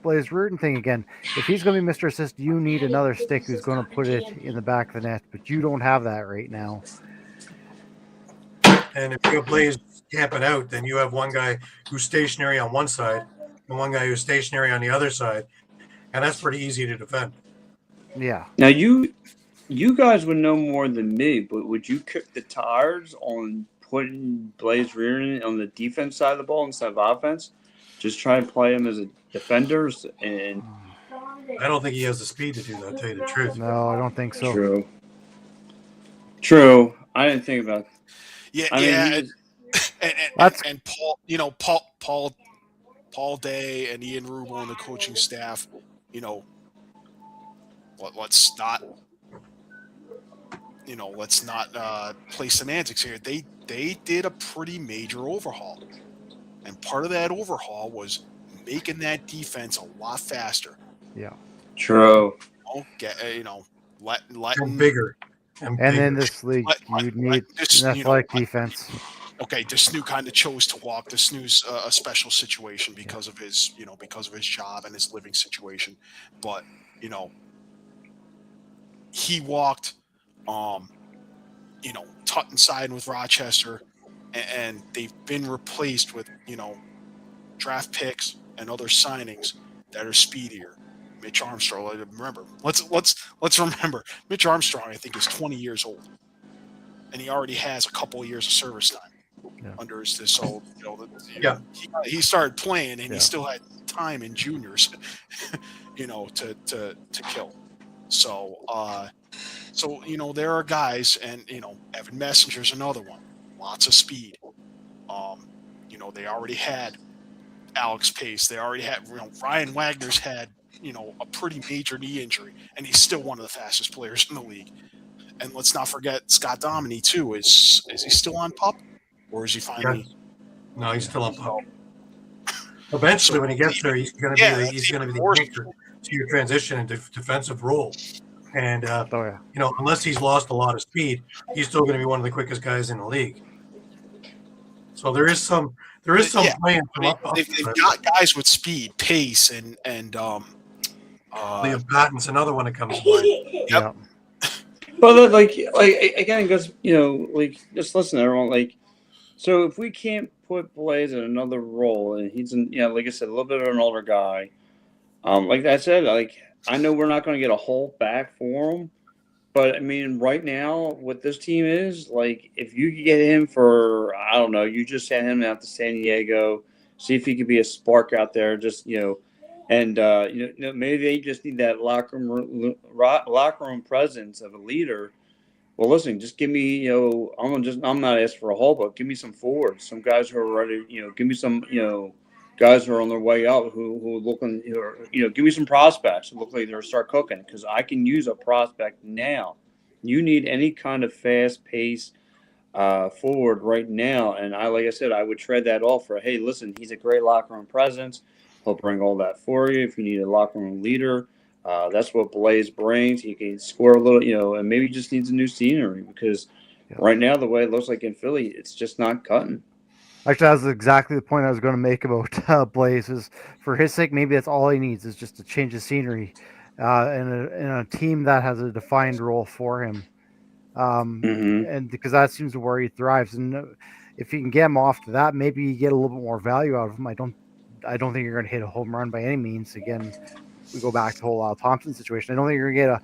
Speaker 2: Blaze Rutan thing again. If he's going to be Mr. Assist, you need another stick who's going to put it in the back of the net, but you don't have that right now.
Speaker 1: And if you have Blaze camping out, then you have one guy who's stationary on one side and one guy who's stationary on the other side, and that's pretty easy to defend.
Speaker 2: Yeah.
Speaker 7: Now you guys would know more than me, but would you kick the tires on putting Blaze Reardon on the defense side of the ball instead of offense? Just try and play him as a defender, and
Speaker 1: I don't think he has the speed to do that, to tell you the truth.
Speaker 2: No, I don't think so.
Speaker 7: True. I didn't think about.
Speaker 3: And Paul, Paul Day and Ian Rubel on the coaching staff, let's not play semantics here. They did a pretty major overhaul, and part of that overhaul was making that defense a lot faster.
Speaker 2: Yeah,
Speaker 7: true.
Speaker 1: Letting bigger.
Speaker 2: And in this league, you need an athletic defense.
Speaker 3: Okay, Desnu kind of chose to walk. Desnu's a special situation because of his, because of his job and his living situation. But he walked, Tutton siding with Rochester, and they've been replaced with, draft picks and other signings that are speedier. Mitch Armstrong, remember, let's remember, Mitch Armstrong, I think, is 20 years old, and he already has a couple of years of service time under his old, he started playing, and he still had time in juniors, to kill. So there are guys, and Evan Messenger's another one, lots of speed. They already had Alex Pace. They already had, Ryan Wagner's had, a pretty major knee injury, and he's still one of the fastest players in the league. And let's not forget Scott Dominy too. Is he still on PUP, or is he finally?
Speaker 1: No, he's still on PUP. Eventually, when he gets there, he's going to be
Speaker 3: that's
Speaker 1: he's going to be
Speaker 3: even
Speaker 1: the
Speaker 3: worse.
Speaker 1: anchor to your transition and defensive role. And
Speaker 2: Oh yeah.
Speaker 1: you know, unless he's lost a lot of speed, he's still going to be one of the quickest guys in the league. So there is some plan
Speaker 3: I mean, they've got guys with speed, pace, and
Speaker 1: Liam Patton's another one that comes to mind.
Speaker 2: Yeah.
Speaker 7: But like again, because like just listen, everyone. Like, so if we can't put Blaze in another role, and he's like I said, a little bit of an older guy. Like I said, like I know we're not going to get a whole back for him, but I mean, right now, what this team is like, if you could get him for I don't know, you just send him out to San Diego, see if he could be a spark out there, just and maybe they just need that locker room presence of a leader. Well, listen, just give me I'm not asking for a whole, but give me some forwards, some guys who are ready. Give me some guys who are on their way up who looking give me some prospects who look like they're start cooking because I can use a prospect now. You need any kind of fast pace forward right now, and like I said, I would tread that off for hey, listen, he's a great locker room presence. He'll bring all that for you. If you need a locker room leader, that's what Blaze brings. He can score a little, and maybe just needs a new scenery because right now the way it looks like in Philly, it's just not cutting.
Speaker 2: Actually, that was exactly the point I was going to make about Blaze. Is for his sake, maybe that's all he needs is just to change the scenery, in a team that has a defined role for him, and because that seems to where he thrives. And if you can get him off to that, maybe you get a little bit more value out of him. I don't think you're going to hit a home run by any means. Again, we go back to the whole Al Thompson situation. I don't think you're going to get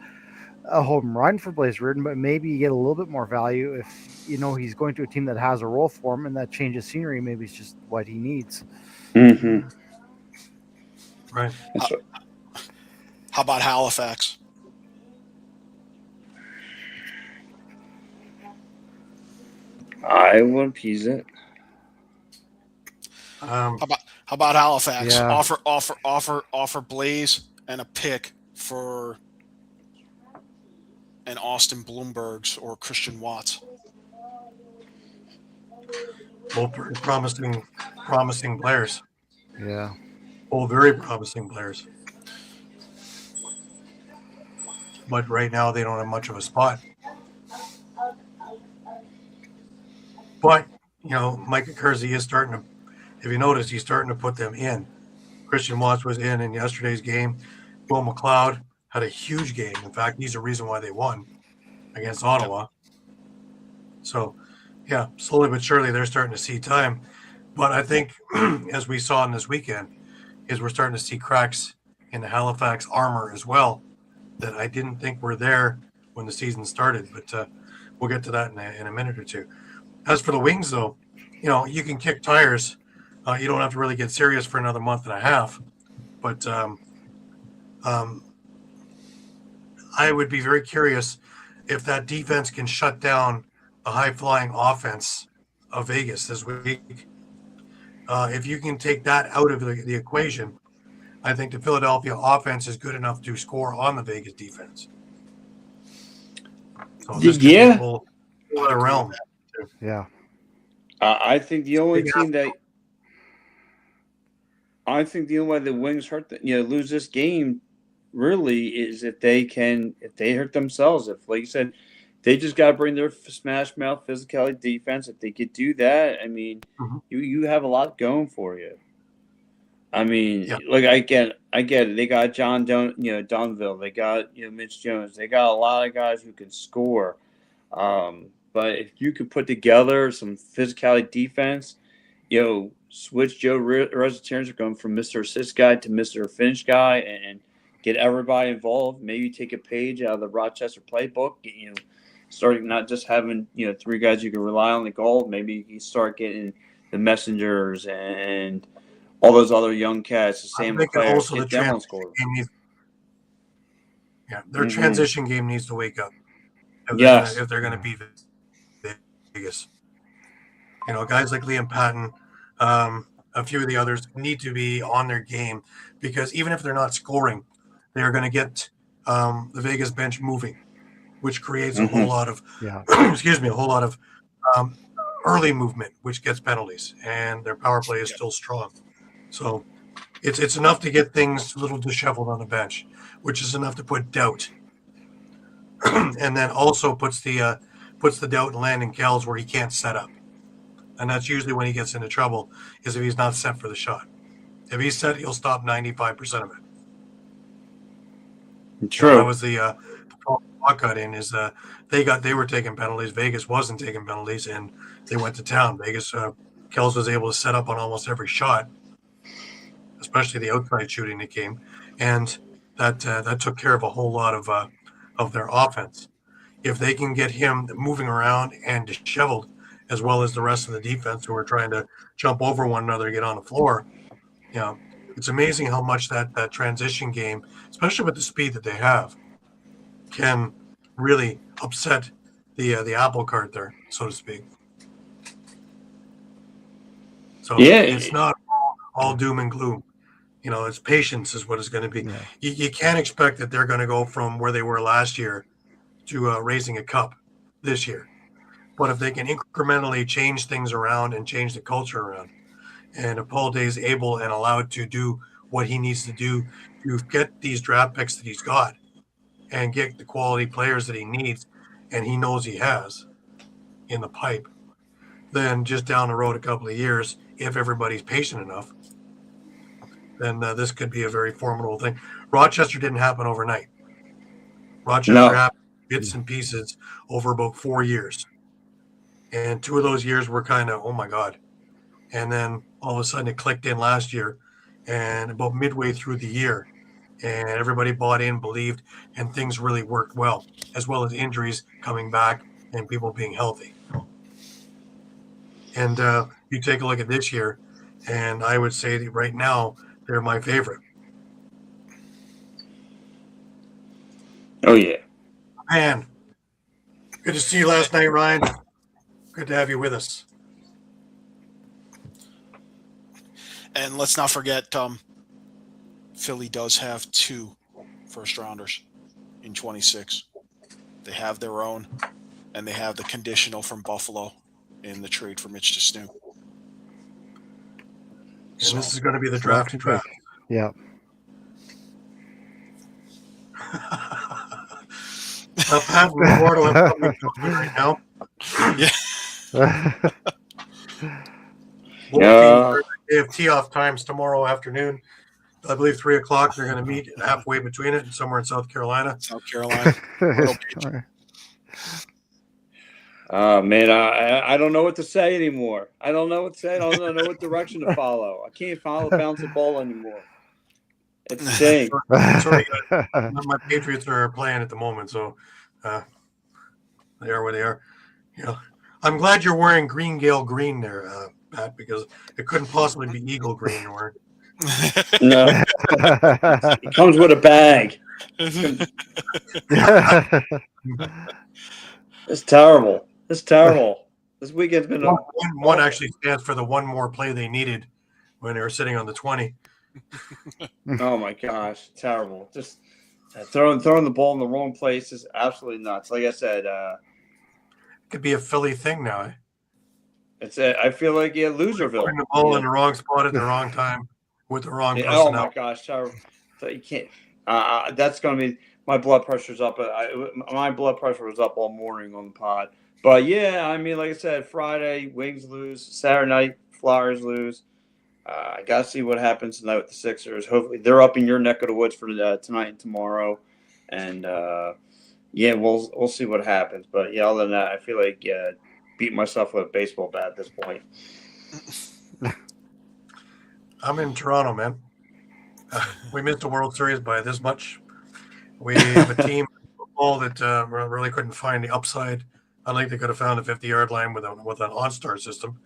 Speaker 2: a home run for Blaze Reardon, but maybe you get a little bit more value if he's going to a team that has a role for him and that change of scenery. Maybe it's just what he needs.
Speaker 1: Right.
Speaker 3: How about Halifax?
Speaker 7: I would appease it.
Speaker 3: How about Halifax?
Speaker 2: Yeah.
Speaker 3: Offer Blaze and a pick for an Austin Bloomberg's or Christian Watts.
Speaker 1: Both promising players.
Speaker 2: Yeah.
Speaker 1: Both very promising players. But right now they don't have much of a spot. But, Micah Kersey is starting to, if you notice, he's starting to put them in. Christian Watts was in yesterday's game. Will McLeod had a huge game. In fact, he's the reason why they won against Ottawa. So, yeah, slowly but surely they're starting to see time. But I think, as we saw in this weekend, is we're starting to see cracks in the Halifax armor as well that I didn't think were there when the season started. But we'll get to that in a minute or two. As for the Wings, though, you can kick tires. You don't have to really get serious for another month and a half. But I would be very curious if that defense can shut down the high-flying offense of Vegas this week. If you can take that out of the equation, I think the Philadelphia offense is good enough to score on the Vegas defense. So this could be a whole other realm.
Speaker 2: Yeah.
Speaker 7: I think the only team that I think the only way the Wings lose this game really is if they hurt themselves. If, like you said, they just got to bring their smash mouth physicality defense. If they could do that, I mean, you have a lot going for you. I mean, like I get it. They got John Donville. They got Mitch Jones. They got a lot of guys who can score. But if you could put together some physicality defense, switch Joe Resetier's going from Mr. Assist guy to Mr. Finish guy and get everybody involved. Maybe take a page out of the Rochester playbook. Starting not just having three guys you can rely on the goal. Maybe you start getting the messengers and all those other young cats. The same players
Speaker 1: also
Speaker 7: get
Speaker 1: the
Speaker 7: them on score.
Speaker 1: Their transition game needs to wake up. If they're going to beat Vegas, guys like Liam Patton, a few of the others need to be on their game because even if they're not scoring, they are going to get the Vegas bench moving, which creates a whole lot of, early movement, which gets penalties, and their power play is still strong. So It's enough to get things a little disheveled on the bench, which is enough to put doubt, and then also puts the doubt in Landon Kells where he can't set up, and that's usually when he gets into trouble, is if he's not set for the shot. If he's set, he'll stop 95% of it.
Speaker 7: True.
Speaker 1: That was the Walk got in is they were taking penalties. Vegas wasn't taking penalties, and they went to town. Vegas Kells was able to set up on almost every shot, especially the outside shooting that came, and that took care of a whole lot of their offense. If they can get him moving around and disheveled, as well as the rest of the defense who are trying to jump over one another to get on the floor, it's amazing how much that transition game, especially with the speed that they have, can really upset the apple cart there, so to speak. So it's not all doom and gloom. It's patience is what it's going to be.
Speaker 2: Yeah.
Speaker 1: You can't expect that they're going to go from where they were last year to raising a cup this year. But if they can incrementally change things around and change the culture around, and if Paul Day is able and allowed to do what he needs to do to get these draft picks that he's got and get the quality players that he needs and he knows he has in the pipe, then just down the road a couple of years, if everybody's patient enough, then this could be a very formidable thing. Rochester didn't happen overnight. Rochester happened bits and pieces over about 4 years. And 2 of those years were kind of, oh my God. And then all of a sudden it clicked in last year, and about midway through the year, and everybody bought in, believed, and things really worked well as injuries coming back and people being healthy. And you take a look at this year, and I would say that right now they're my favorite.
Speaker 7: Oh, yeah.
Speaker 1: Man, good to see you last night, Ryan. Good to have you with us.
Speaker 3: And let's not forget, Philly does have 2 first-rounders in 26. They have their own, and they have the conditional from Buffalo in the trade for Mitch DeSnew.
Speaker 1: And this is going to be the draft.
Speaker 2: Yeah.
Speaker 1: Pat and Eduardo have something to tell me right now. They have tee-off times tomorrow afternoon. I believe 3 o'clock. They're going to meet halfway between it, somewhere in South Carolina.
Speaker 7: Man, I don't know what to say anymore. I don't know what to say. I don't know what direction to follow. I can't follow bounce the ball anymore. It's insane.
Speaker 1: Sorry, my Patriots are playing at the moment, so they are where they are. I'm glad you're wearing green Gale green there, Pat, because it couldn't possibly be Eagle green you're wearing.
Speaker 7: No, it comes with a bag. It's terrible. It's terrible. This weekend's been
Speaker 1: one actually stands for the one more play they needed when they were sitting on the 20.
Speaker 7: Oh my gosh, terrible! Just throwing the ball in the wrong place is absolutely nuts. Like I said,
Speaker 1: could be a Philly thing now. Eh?
Speaker 7: It's I feel like Loserville.
Speaker 1: Putting the ball in the wrong spot at the wrong time with the wrong person.
Speaker 7: Oh my gosh, terrible! So you can't. That's going to be my blood pressure's up. My blood pressure was up all morning on the pod. But yeah, I mean, like I said, Friday Wings lose, Saturday night Flyers lose. I got to see what happens tonight with the Sixers. Hopefully, they're up in your neck of the woods for tonight and tomorrow, and we'll see what happens. But yeah, other than that, I feel like beat myself with a baseball bat at this point.
Speaker 1: I'm in Toronto, man. We missed the World Series by this much. We have a team football that really couldn't find the upside. I think they could have found a 50-yard line with an OnStar system.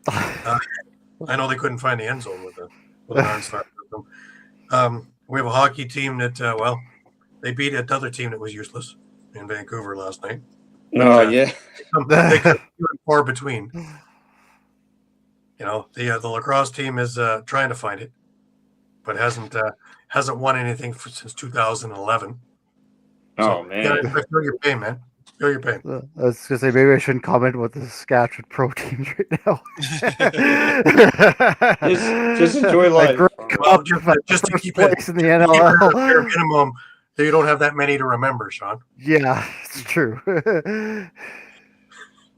Speaker 1: I know they couldn't find the end zone with an OnStar system. We have a hockey team that, they beat another team that was useless in Vancouver last night.
Speaker 7: Yeah.
Speaker 1: They come far between. The lacrosse team is trying to find it, but hasn't won anything since 2011.
Speaker 7: Oh, man.
Speaker 1: Feel your pain, man. Feel your pain.
Speaker 2: I was going to say, maybe I shouldn't comment about the Saskatchewan pro teams right now.
Speaker 7: Just enjoy life.
Speaker 2: Greg
Speaker 1: Well, just to
Speaker 2: first
Speaker 1: keep
Speaker 2: place in the
Speaker 1: bare
Speaker 2: NLL.
Speaker 1: minimum, you don't have that many to remember, Sean.
Speaker 2: Yeah, it's true.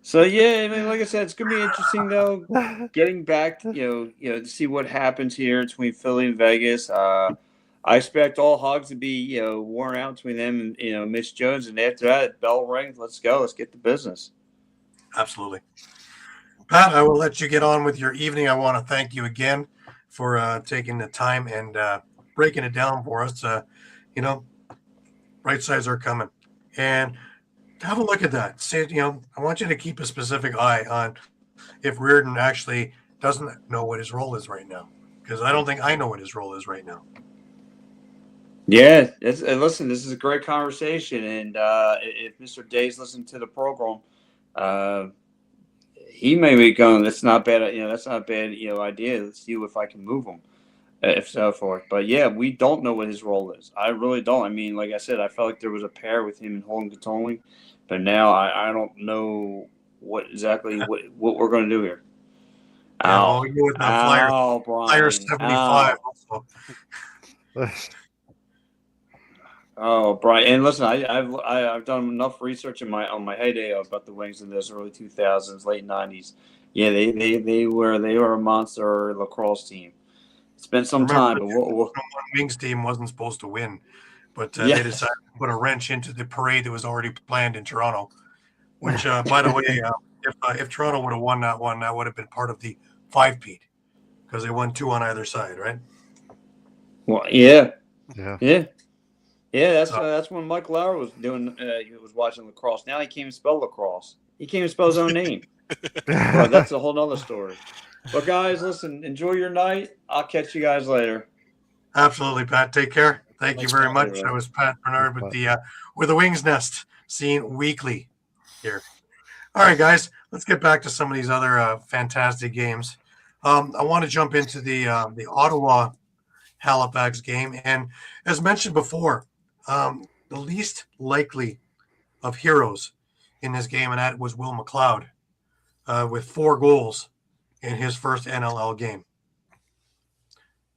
Speaker 7: So yeah, I mean, like I said, it's gonna be interesting though. Getting back, to see what happens here between Philly and Vegas. I expect all hogs to be, worn out between them and Mitch Jones, and after that, bell rings. Let's go. Let's get to business.
Speaker 1: Absolutely. Pat, I will let you get on with your evening. I want to thank you again for taking the time and breaking it down for us. Right sides are coming. And have a look at that. Say, I want you to keep a specific eye on if Reardon actually doesn't know what his role is right now. Because I don't think I know what his role is right now.
Speaker 7: Yeah, listen, this is a great conversation. And if Mr. Day's listening to the program, he may be going, that's not bad. That's not a bad, idea. Let's see if I can move him, if so forth. But yeah, we don't know what his role is. I really don't. I mean, like I said, I felt like there was a pair with him and Holden Katoli, but now I don't know what we're going to do here.
Speaker 1: Yeah, well, we go with the Flyer,
Speaker 7: Brian.
Speaker 1: Flyer 75 also.
Speaker 7: Oh, Brian, and listen, I've done enough research on my heyday about the Wings in those early 2000s, late 90s. Yeah, they were a monster lacrosse team. It's been some time, but
Speaker 1: one Wings team wasn't supposed to win, but they decided to put a wrench into the parade that was already planned in Toronto. Which, by the way, if Toronto would have won that one, that would have been part of the 5-peat because they won 2 on either side, right?
Speaker 7: Well, yeah.
Speaker 1: Yeah,
Speaker 7: that's when Mike Lauer was doing. He was watching lacrosse. Now he can't even spell lacrosse. He can't even spell his own name. But that's a whole nother story. But guys, listen. Enjoy your night. I'll catch you guys later.
Speaker 1: Absolutely, Pat. Take care. Thank you very much. That was Pat Bernard with the Wings Nest, seen weekly here. All right, guys. Let's get back to some of these other fantastic games. I want to jump into the Ottawa Halifax game, and as mentioned before. The least likely of heroes in this game, and that was Will McLeod with 4 goals in his first NLL game.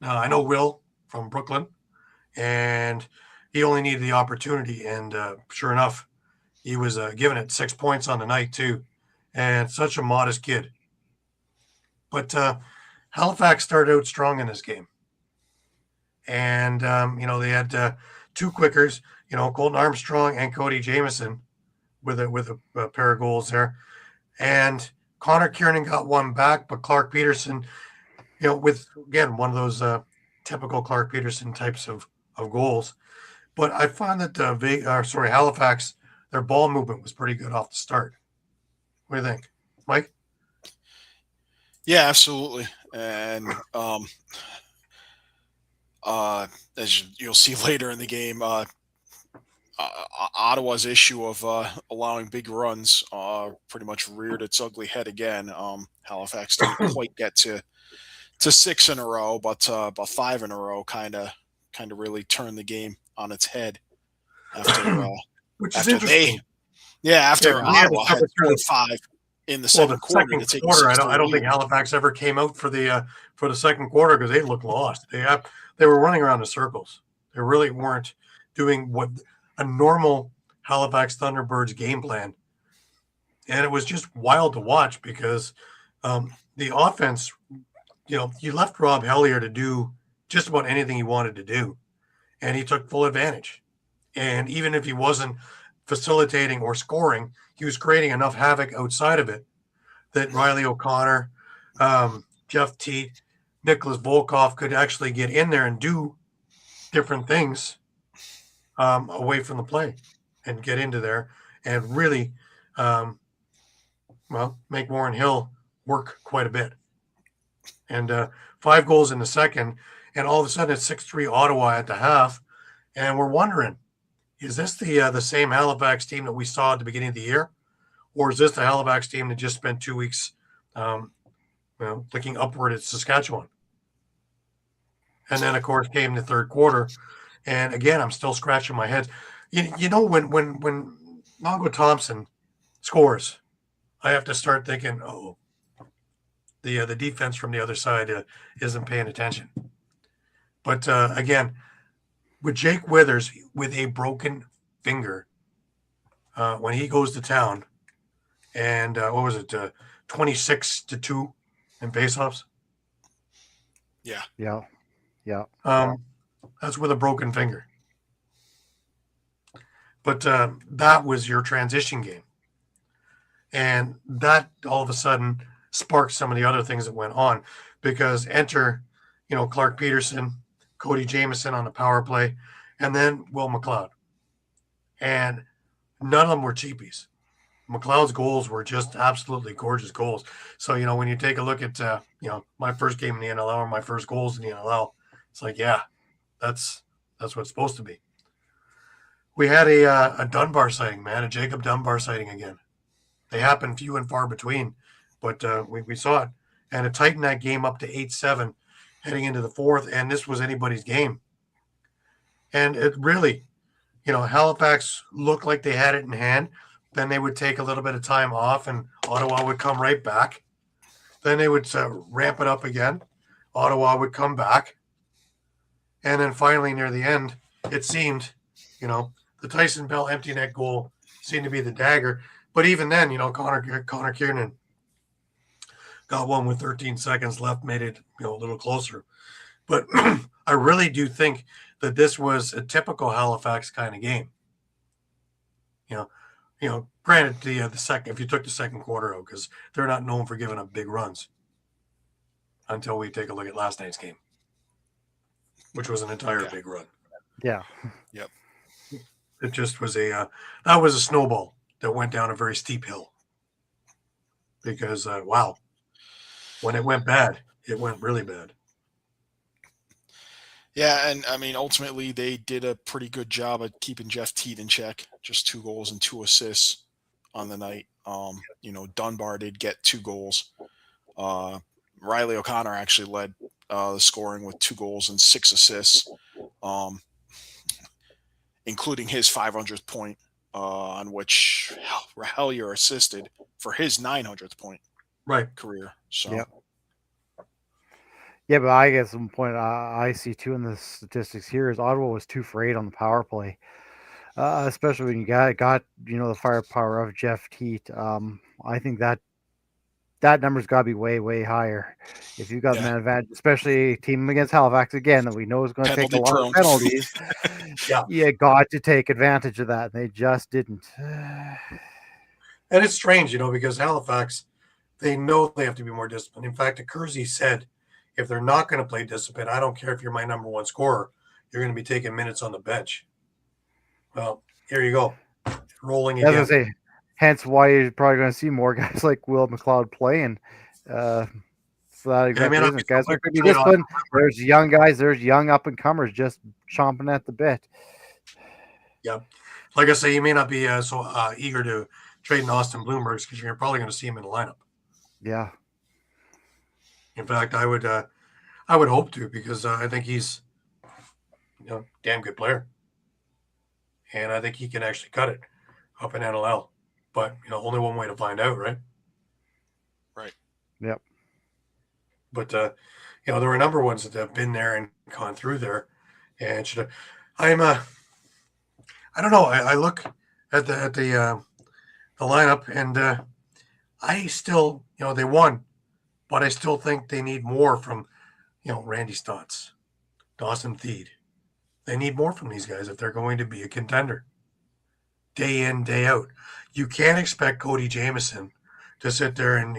Speaker 1: Now, I know Will from Brooklyn, and he only needed the opportunity, and sure enough, he was given it 6 points on the night, too, and such a modest kid. But Halifax started out strong in this game, and, they had 2 quickers, Colton Armstrong and Cody Jamieson with a pair of goals there. And Connor Kiernan got one back, but Clark Peterson, with, again, one of those typical Clark Peterson types of goals. But I found that Halifax, their ball movement was pretty good off the start. What do you think, Mike?
Speaker 3: Yeah, absolutely. And as you'll see later in the game, Ottawa's issue of allowing big runs pretty much reared its ugly head again. Halifax didn't quite get to 6 in a row, but 5 in a row kind of really turned the game on its head after
Speaker 1: which is interesting.
Speaker 3: After Ottawa had 5 in the second quarter.
Speaker 1: I don't think Halifax ever came out for the second quarter because they looked lost. They were running around in circles. They really weren't doing what a normal Halifax Thunderbirds game plan. And it was just wild to watch because the offense, you left Rob Hellier to do just about anything he wanted to do. And he took full advantage. And even if he wasn't facilitating or scoring, he was creating enough havoc outside of it that Riley O'Connor, Jeff Teat, Nicholas Volkov could actually get in there and do different things away from the play and get into there and really, make Warren Hill work quite a bit. And 5 goals in the second, and all of a sudden it's 6-3 Ottawa at the half. And we're wondering, is this the same Halifax team that we saw at the beginning of the year? Or is this the Halifax team that just spent 2 weeks looking upward at Saskatchewan? And then, of course, came the third quarter. And again, I'm still scratching my head. When Mongo Thompson scores, I have to start thinking, the defense from the other side isn't paying attention. But again, with Jake Withers with a broken finger, when he goes to town, and what was it, 26-2 in faceoffs?
Speaker 3: Yeah.
Speaker 2: Yeah.
Speaker 1: That's with a broken finger. But that was your transition game. And that all of a sudden sparked some of the other things that went on, because enter, Clark Peterson, Cody Jamieson on the power play, and then Will McLeod. And none of them were cheapies. McLeod's goals were just absolutely gorgeous goals. So, when you take a look at, my first game in the NLL or my first goals in the NLL, it's like, yeah, that's what it's supposed to be. We had a Dunbar sighting, man, a Jacob Dunbar sighting again. They happen few and far between, but we saw it. And it tightened that game up to 8-7 heading into the fourth, and this was anybody's game. And it really, Halifax looked like they had it in hand. Then they would take a little bit of time off, and Ottawa would come right back. Then they would ramp it up again. Ottawa would come back. And then finally, near the end, it seemed, the Tyson Bell empty net goal seemed to be the dagger. But even then, Connor Kiernan got one with 13 seconds left, made it, a little closer. But I really do think that this was a typical Halifax kind of game. Granted, the second, if you took the second quarter out, because they're not known for giving up big runs until we take a look at last night's game, which was an entire big run.
Speaker 2: Yeah.
Speaker 3: Yep.
Speaker 1: It just was that was a snowball that went down a very steep hill, because, wow, when it went bad, it went really bad.
Speaker 3: Yeah, and I mean, ultimately, they did a pretty good job at keeping Jeff Teat in check. Just 2 goals and 2 assists on the night. Dunbar did get 2 goals. Riley O'Connor actually led the scoring with 2 goals and 6 assists, including his 500th point, on which Hellier assisted for his 900th point career. So.
Speaker 2: Yep. Yeah, but I guess one point I see too in the statistics here is Ottawa was 2 for 8 on the power play, especially when you got the firepower of Jeff Teat. I think that number's got to be way, way higher. If you've got man advantage, especially a team against Halifax again that we know is going to take a lot of penalties, you got to take advantage of that. And they just didn't.
Speaker 1: And it's strange, because Halifax, they know they have to be more disciplined. In fact, Kersey said, if they're not going to play discipline, I don't care if you're my number 1 scorer, you're going to be taking minutes on the bench. Well, here you go. Rolling again.
Speaker 2: As I say, hence why you're probably going to see more guys like Will McLeod playing. For that exact reason. Guys are going to be disciplined. There's young guys, there's young up-and-comers just chomping at the bit.
Speaker 1: Yeah. Like I say, you may not be so eager to trade in Austin Bloomberg's, because you're probably going to see him in the lineup.
Speaker 2: Yeah.
Speaker 1: In fact, I would hope to, because I think he's damn good player, and I think he can actually cut it up in NLL. But only one way to find out, right?
Speaker 3: Right.
Speaker 2: Yep.
Speaker 1: But there are a number of ones that have been there and gone through there, and I don't know. I look at the lineup, and I still they won. But I still think they need more from, Randy Stotts, Dawson Theed. They need more from these guys if they're going to be a contender. Day in, day out. You can't expect Cody Jamieson to sit there and,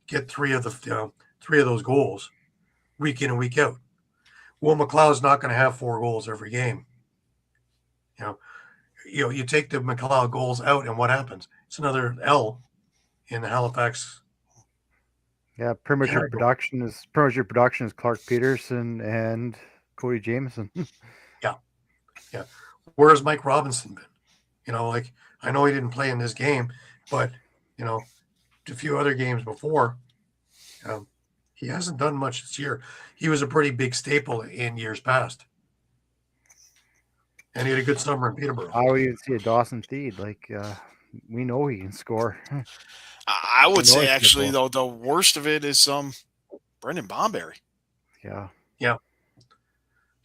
Speaker 1: get 3 of those goals week in and week out. Will McLeod's not going to have 4 goals every game. You take the McLeod goals out, and what happens? It's another L in the Halifax.
Speaker 2: Yeah, pretty much your production is Clark Peterson and Cody Jamieson.
Speaker 1: Yeah. Where's Mike Robinson been? I know he didn't play in this game, but a few other games before, he hasn't done much this year. He was a pretty big staple in years past, and he had a good summer in Peterborough.
Speaker 2: I would even see a Dawson Theed. We know he can score.
Speaker 3: I would say, actually, though, the worst of it is Brendan Bomberry.
Speaker 2: Yeah.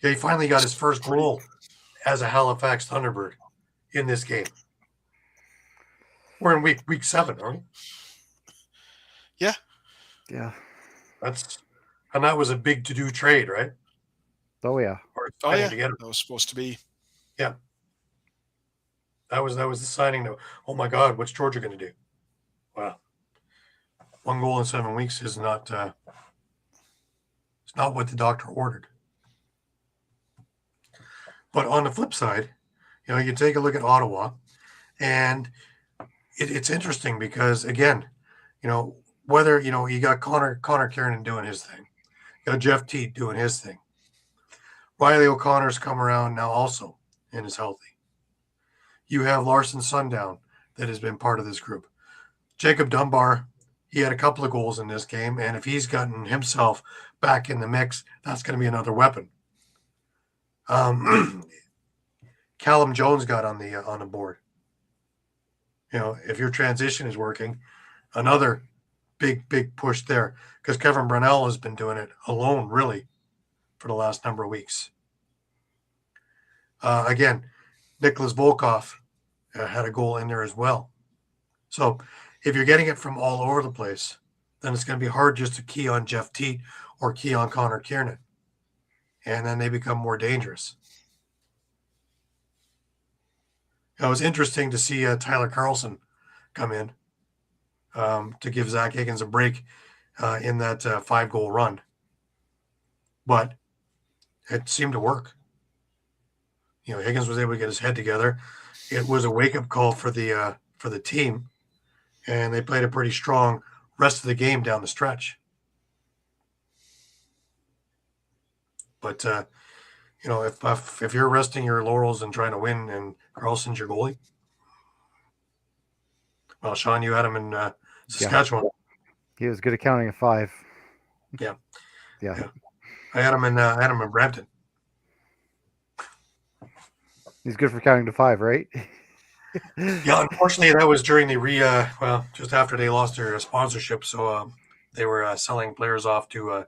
Speaker 1: Yeah, he finally got his first goal as a Halifax Thunderbird in this game. We're in week 7, aren't we?
Speaker 3: Yeah.
Speaker 2: Yeah.
Speaker 1: And that was a big to-do trade, right?
Speaker 2: Oh yeah.
Speaker 1: Or
Speaker 3: Oh
Speaker 1: signing
Speaker 3: yeah,
Speaker 1: to get him.
Speaker 3: that was supposed to be.
Speaker 1: Yeah. That was the signing. Oh my God, what's Georgia going to do? Wow. 1 goal in 7 weeks is not. It's not what the doctor ordered. But on the flip side, you take a look at Ottawa, and it's interesting because again, whether you got Connor Kiernan doing his thing, you got Jeff Teat doing his thing. Riley O'Connor's come around now also and is healthy. You have Larson Sundown that has been part of this group. Jacob Dunbar, he had a couple of goals in this game, and if he's gotten himself back in the mix, that's going to be another weapon. Callum Jones got on the board. If your transition is working, another big push there, because Kevin Brunell has been doing it alone really for the last number of weeks. Again, Nicholas Volkov had a goal in there as well. So if you're getting it from all over the place, then it's going to be hard just to key on Jeff Teat or key on Connor Kiernan. And then they become more dangerous. It was interesting to see Tyler Carlson come in to give Zach Higgins a break in that 5-goal run. But it seemed to work. Higgins was able to get his head together. It was a wake-up call for the team, and they played a pretty strong rest of the game down the stretch. But if you're resting your laurels and trying to win, and Carlson's your goalie, well, Shawn, you had him in Saskatchewan.
Speaker 2: He was good at counting a 5.
Speaker 1: Yeah.
Speaker 2: Yeah.
Speaker 1: I had him in Brampton.
Speaker 2: He's good for counting to 5, right?
Speaker 1: Yeah, unfortunately, that was during the just after they lost their sponsorship, so they were selling players off to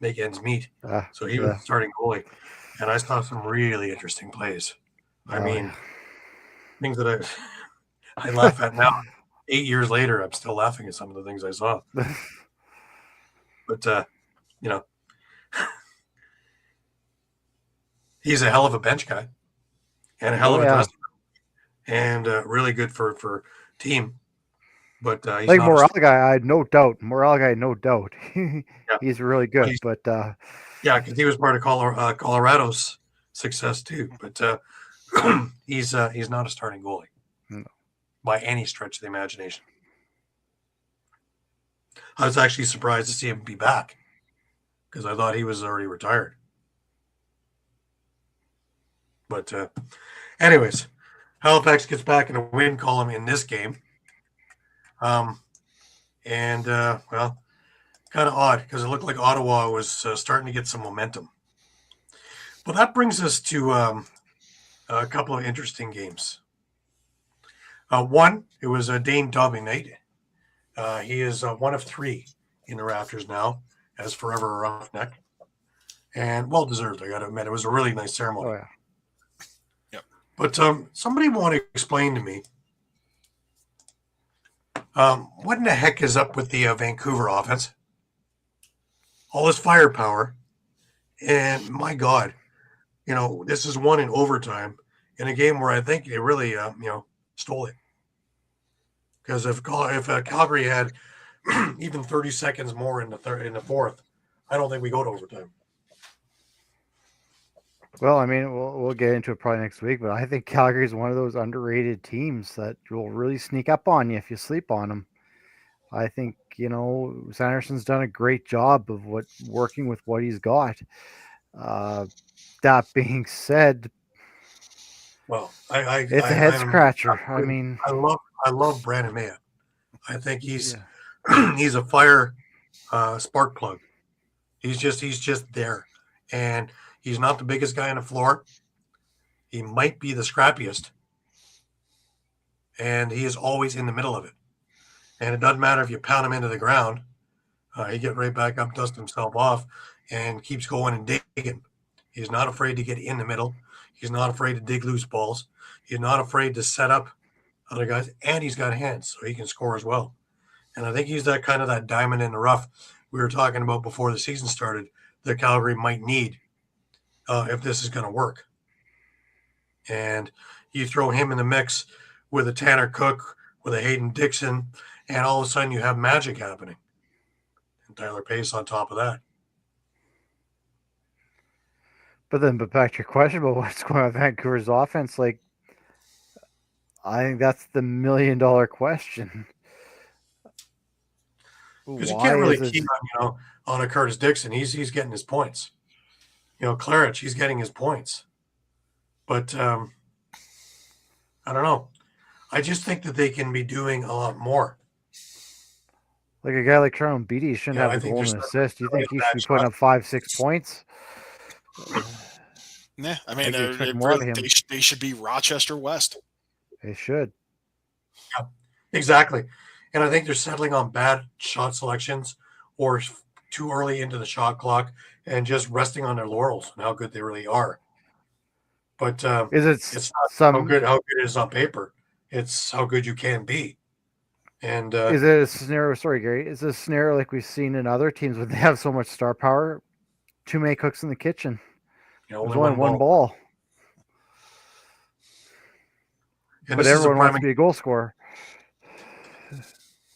Speaker 1: make ends meet. So he was starting goalie, and I saw some really interesting plays. I mean, things that I laugh at now. 8 years later, I'm still laughing at some of the things I saw. But he's a hell of a bench guy, and a hell of a dressing room, and really good for team. But he's
Speaker 2: like
Speaker 1: not
Speaker 2: Morale guy, I had no doubt. Morale guy, no doubt. He's really good, but
Speaker 1: yeah, because he was part of Colorado's success too. But he's not a starting goalie by any stretch of the imagination. I was actually surprised to see him be back because I thought he was already retired. But anyways, Halifax gets back in the win column in this game. Kind of odd because it looked like Ottawa was starting to get some momentum. Well, that brings us to a couple of interesting games. One, it was Dane Dobbing night. He is 1 of 3 in the rafters now, as forever a roughneck, and well deserved. I got to admit, it was a really nice ceremony.
Speaker 2: Oh yeah.
Speaker 1: But somebody want to explain to me what in the heck is up with the Vancouver offense? All this firepower, and my God, this is won in overtime in a game where I think they really, stole it. Because if Calgary had even 30 seconds more in the fourth, I don't think we go to overtime.
Speaker 2: Well, I mean, we'll get into it probably next week, but I think Calgary is one of those underrated teams that will really sneak up on you if you sleep on them. I think, Sanderson's done a great job of working with what he's got. That being said,
Speaker 1: well,
Speaker 2: it's a head scratcher.
Speaker 1: I love Brandon Maya. I think he's he's a fire spark plug. He's just there, and he's not the biggest guy on the floor. He might be the scrappiest, and he is always in the middle of it. And it doesn't matter if you pound him into the ground; he get right back up, dust himself off, and keeps going and digging. He's not afraid to get in the middle. He's not afraid to dig loose balls. He's not afraid to set up other guys, and he's got hands, so he can score as well. And I think he's that kind of that diamond in the rough we were talking about before the season started that Calgary might need if this is going to work. And you throw him in the mix with a Tanner Cook, with a Hayden Dixon, and all of a sudden you have magic happening. And Tyler Pace on top of that.
Speaker 2: But back to your question about what's going on with Vancouver's offense, like, I think that's the $1 million question.
Speaker 1: Because you can't really keep on a Curtis Dixon. He's getting his points. Claridge, he's getting his points. But I don't know. I just think that they can be doing a lot more.
Speaker 2: Like a guy like Shawn Beatty shouldn't have a goal and assist. Do you think he should be putting up 5-6 points?
Speaker 3: Yeah, I mean, they should be Rochester West.
Speaker 2: They should.
Speaker 1: Yeah, exactly. And I think they're settling on bad shot selections or too early into the shot clock and just resting on their laurels and how good they really are. But it's not how good it is on paper. It's how good you can be. And
Speaker 2: is it a scenario? Sorry, Gary. Is it a scenario like we've seen in other teams where they have so much star power? Too many cooks in the kitchen. There's only one ball.
Speaker 1: And
Speaker 2: but everyone wants to be a goal scorer.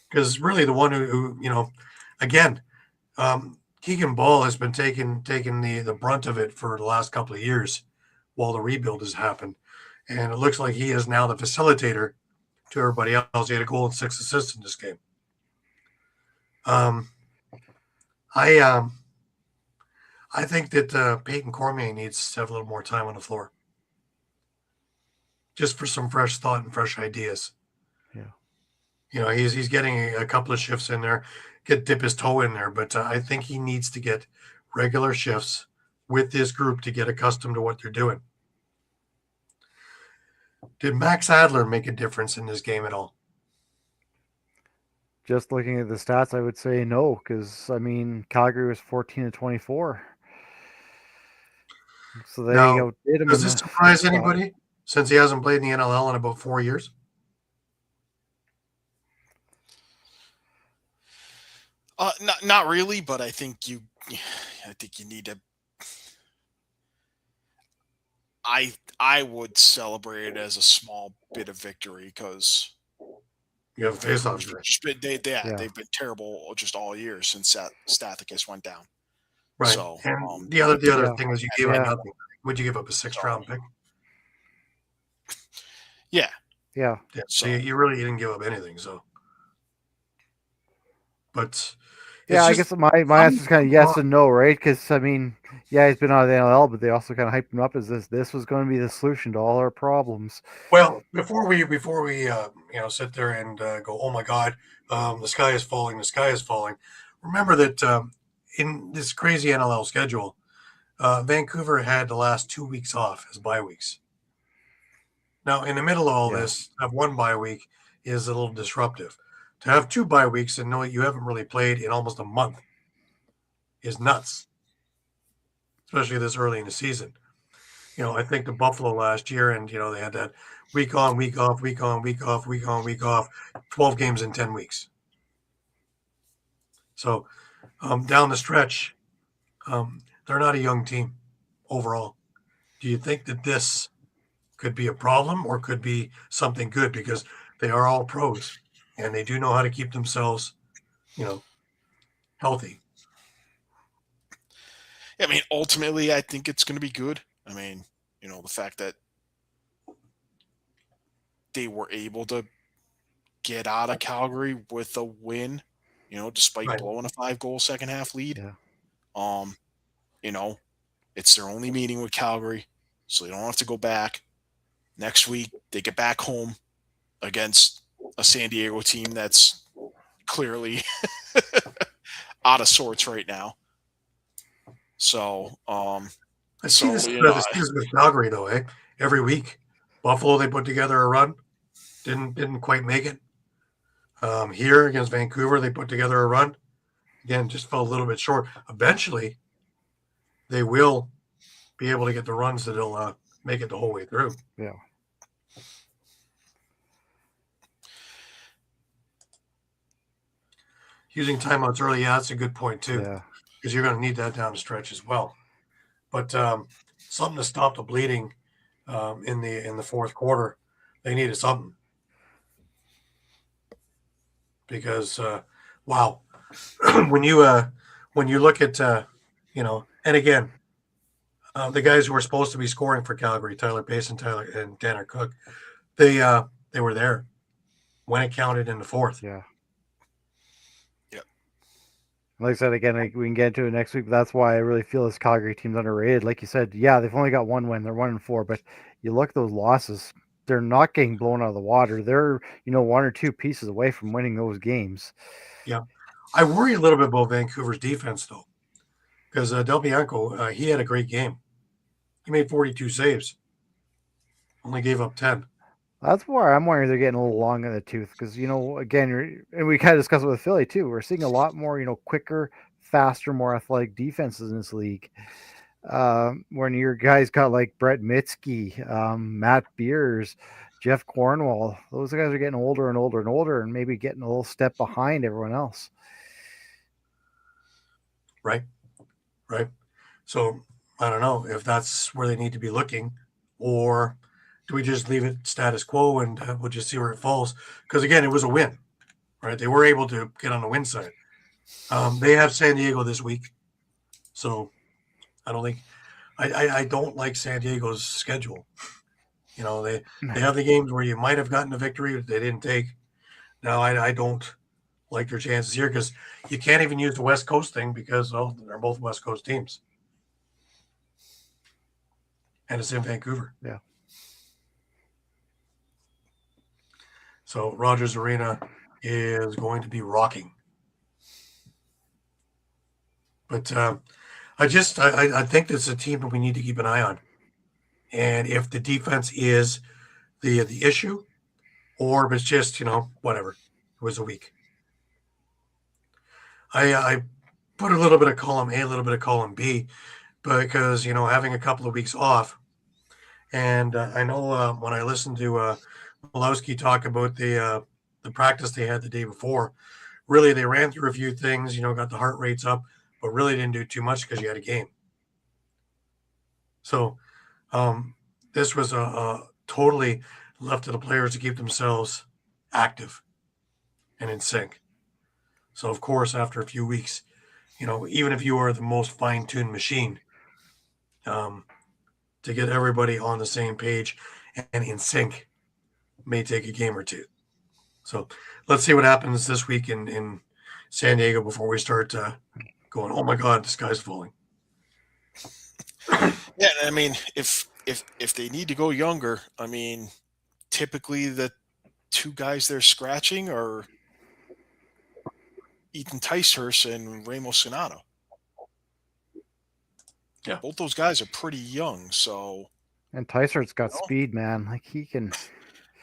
Speaker 1: Because really the one who again, Keegan Ball has been taking the brunt of it for the last couple of years while the rebuild has happened. And it looks like he is now the facilitator to everybody else. He had a goal and 6 assists in this game. I think that Peyton Cormier needs to have a little more time on the floor. Just for some fresh thought and fresh ideas.
Speaker 2: Yeah.
Speaker 1: He's getting a couple of shifts in there, dip his toe in there, but I think he needs to get regular shifts with this group to get accustomed to what they're doing. Did Max Adler make a difference in this game at all?
Speaker 2: Just looking at the stats, I would say no, because Calgary was 14-24. So they outdid him.
Speaker 1: Does this surprise anybody since he hasn't played in the NLL in about 4 years?
Speaker 3: Not really, but I think you need to. I would celebrate it as a small bit of victory because
Speaker 1: you have a face-off.
Speaker 3: They've been terrible just all year since Stathakis went down.
Speaker 1: Right.
Speaker 3: So,
Speaker 1: and the other thing is you gave up nothing. Would you give up a 6th-round pick?
Speaker 3: Yeah.
Speaker 2: Yeah.
Speaker 1: So you really didn't give up anything. So, but
Speaker 2: I guess my answer is kind of yes and no, right? Because he's been out of the NLL, but they also kind of hyped him up as this was going to be the solution to all our problems.
Speaker 1: Well, before we sit there and go, oh my God, the sky is falling, the sky is falling. Remember that in this crazy NLL schedule, Vancouver had the last 2 weeks off as bye weeks. Now, in the middle of all this, to have 1 bye week is a little disruptive. To have 2 bye weeks and know you haven't really played in almost a month is nuts, especially this early in the season. I think the Buffalo last year, and they had that week on, week off, week on, week off, week on, week off, 12 games in 10 weeks. So down the stretch, they're not a young team overall. Do you think that this could be a problem or could be something good because they are all pros and they do know how to keep themselves, healthy?
Speaker 3: Ultimately, I think it's going to be good. The fact that they were able to get out of Calgary with a win, despite blowing a 5-goal second half lead.
Speaker 2: Yeah.
Speaker 3: It's their only meeting with Calgary, so they don't have to go back. Next week, they get back home against a San Diego team that's clearly out of sorts right now. So,
Speaker 1: I see this with Calgary though, eh? Every week, Buffalo they put together a run, didn't quite make it. Here against Vancouver they put together a run, again just fell a little bit short. Eventually, they will be able to get the runs that'll make it the whole way through.
Speaker 2: Yeah.
Speaker 1: Using timeouts early, yeah, that's a good point too,
Speaker 2: Yeah.
Speaker 1: because you're going to need that down the stretch as well. But something to stop the bleeding in the fourth quarter, they needed something. Because wow, when you look at and again, the guys who were supposed to be scoring for Calgary, Tyler Pace and Tanner Cook, they were there when it counted in the fourth.
Speaker 2: Yeah.
Speaker 3: Yep.
Speaker 2: Like I said, again, we can get into it next week, but that's why I really feel this Calgary team's underrated. Like you said, yeah, they've only got one win. They're 1-4, but you look at those losses, they're not getting blown out of the water. They're, one or two pieces away from winning those games.
Speaker 1: Yeah. I worry a little bit about Vancouver's defense, though, because Del Bianco, he had a great game. He made 42 saves, only gave up 10.
Speaker 2: That's why I'm wondering they're getting a little long in the tooth because, again, and we kind of discussed it with Philly too. We're seeing a lot more, quicker, faster, more athletic defenses in this league. When your guys got like Brett Mitski, Matt Beers, Jeff Cornwall, those guys are getting older and older and older and maybe getting a little step behind everyone else.
Speaker 1: Right. So I don't know if that's where they need to be looking, or do we just leave it status quo and we'll just see where it falls? Because again, it was a win, right? They were able to get on the win side. They have San Diego this week, so I don't think I don't like San Diego's schedule. They have the games where you might have gotten a victory that they didn't take. Now I don't like their chances here because you can't even use the West Coast thing because they're both West Coast teams. And it's in Vancouver.
Speaker 2: Yeah.
Speaker 1: So Rogers Arena is going to be rocking. But I think that's a team that we need to keep an eye on. And if the defense is the issue, or if it's just, whatever, it was a week. I put a little bit of column A, a little bit of column B, because, having a couple of weeks off. And I know when I listened to Malowski talk about the practice they had the day before, really they ran through a few things, got the heart rates up, but really didn't do too much because you had a game. So this was a totally left to the players to keep themselves active and in sync. So, of course, after a few weeks, even if you are the most fine-tuned machine, to get everybody on the same page and in sync may take a game or two. So let's see what happens this week in San Diego before we start going, oh, my God, the sky's falling.
Speaker 3: Yeah, I mean, if they need to go younger, I mean, typically the two guys they're scratching are Ethan Ticehurst and Ramos Sonato.
Speaker 1: Yeah.
Speaker 3: Both those guys are pretty young, so.
Speaker 2: And Ticehurst's got speed, man. Like he can.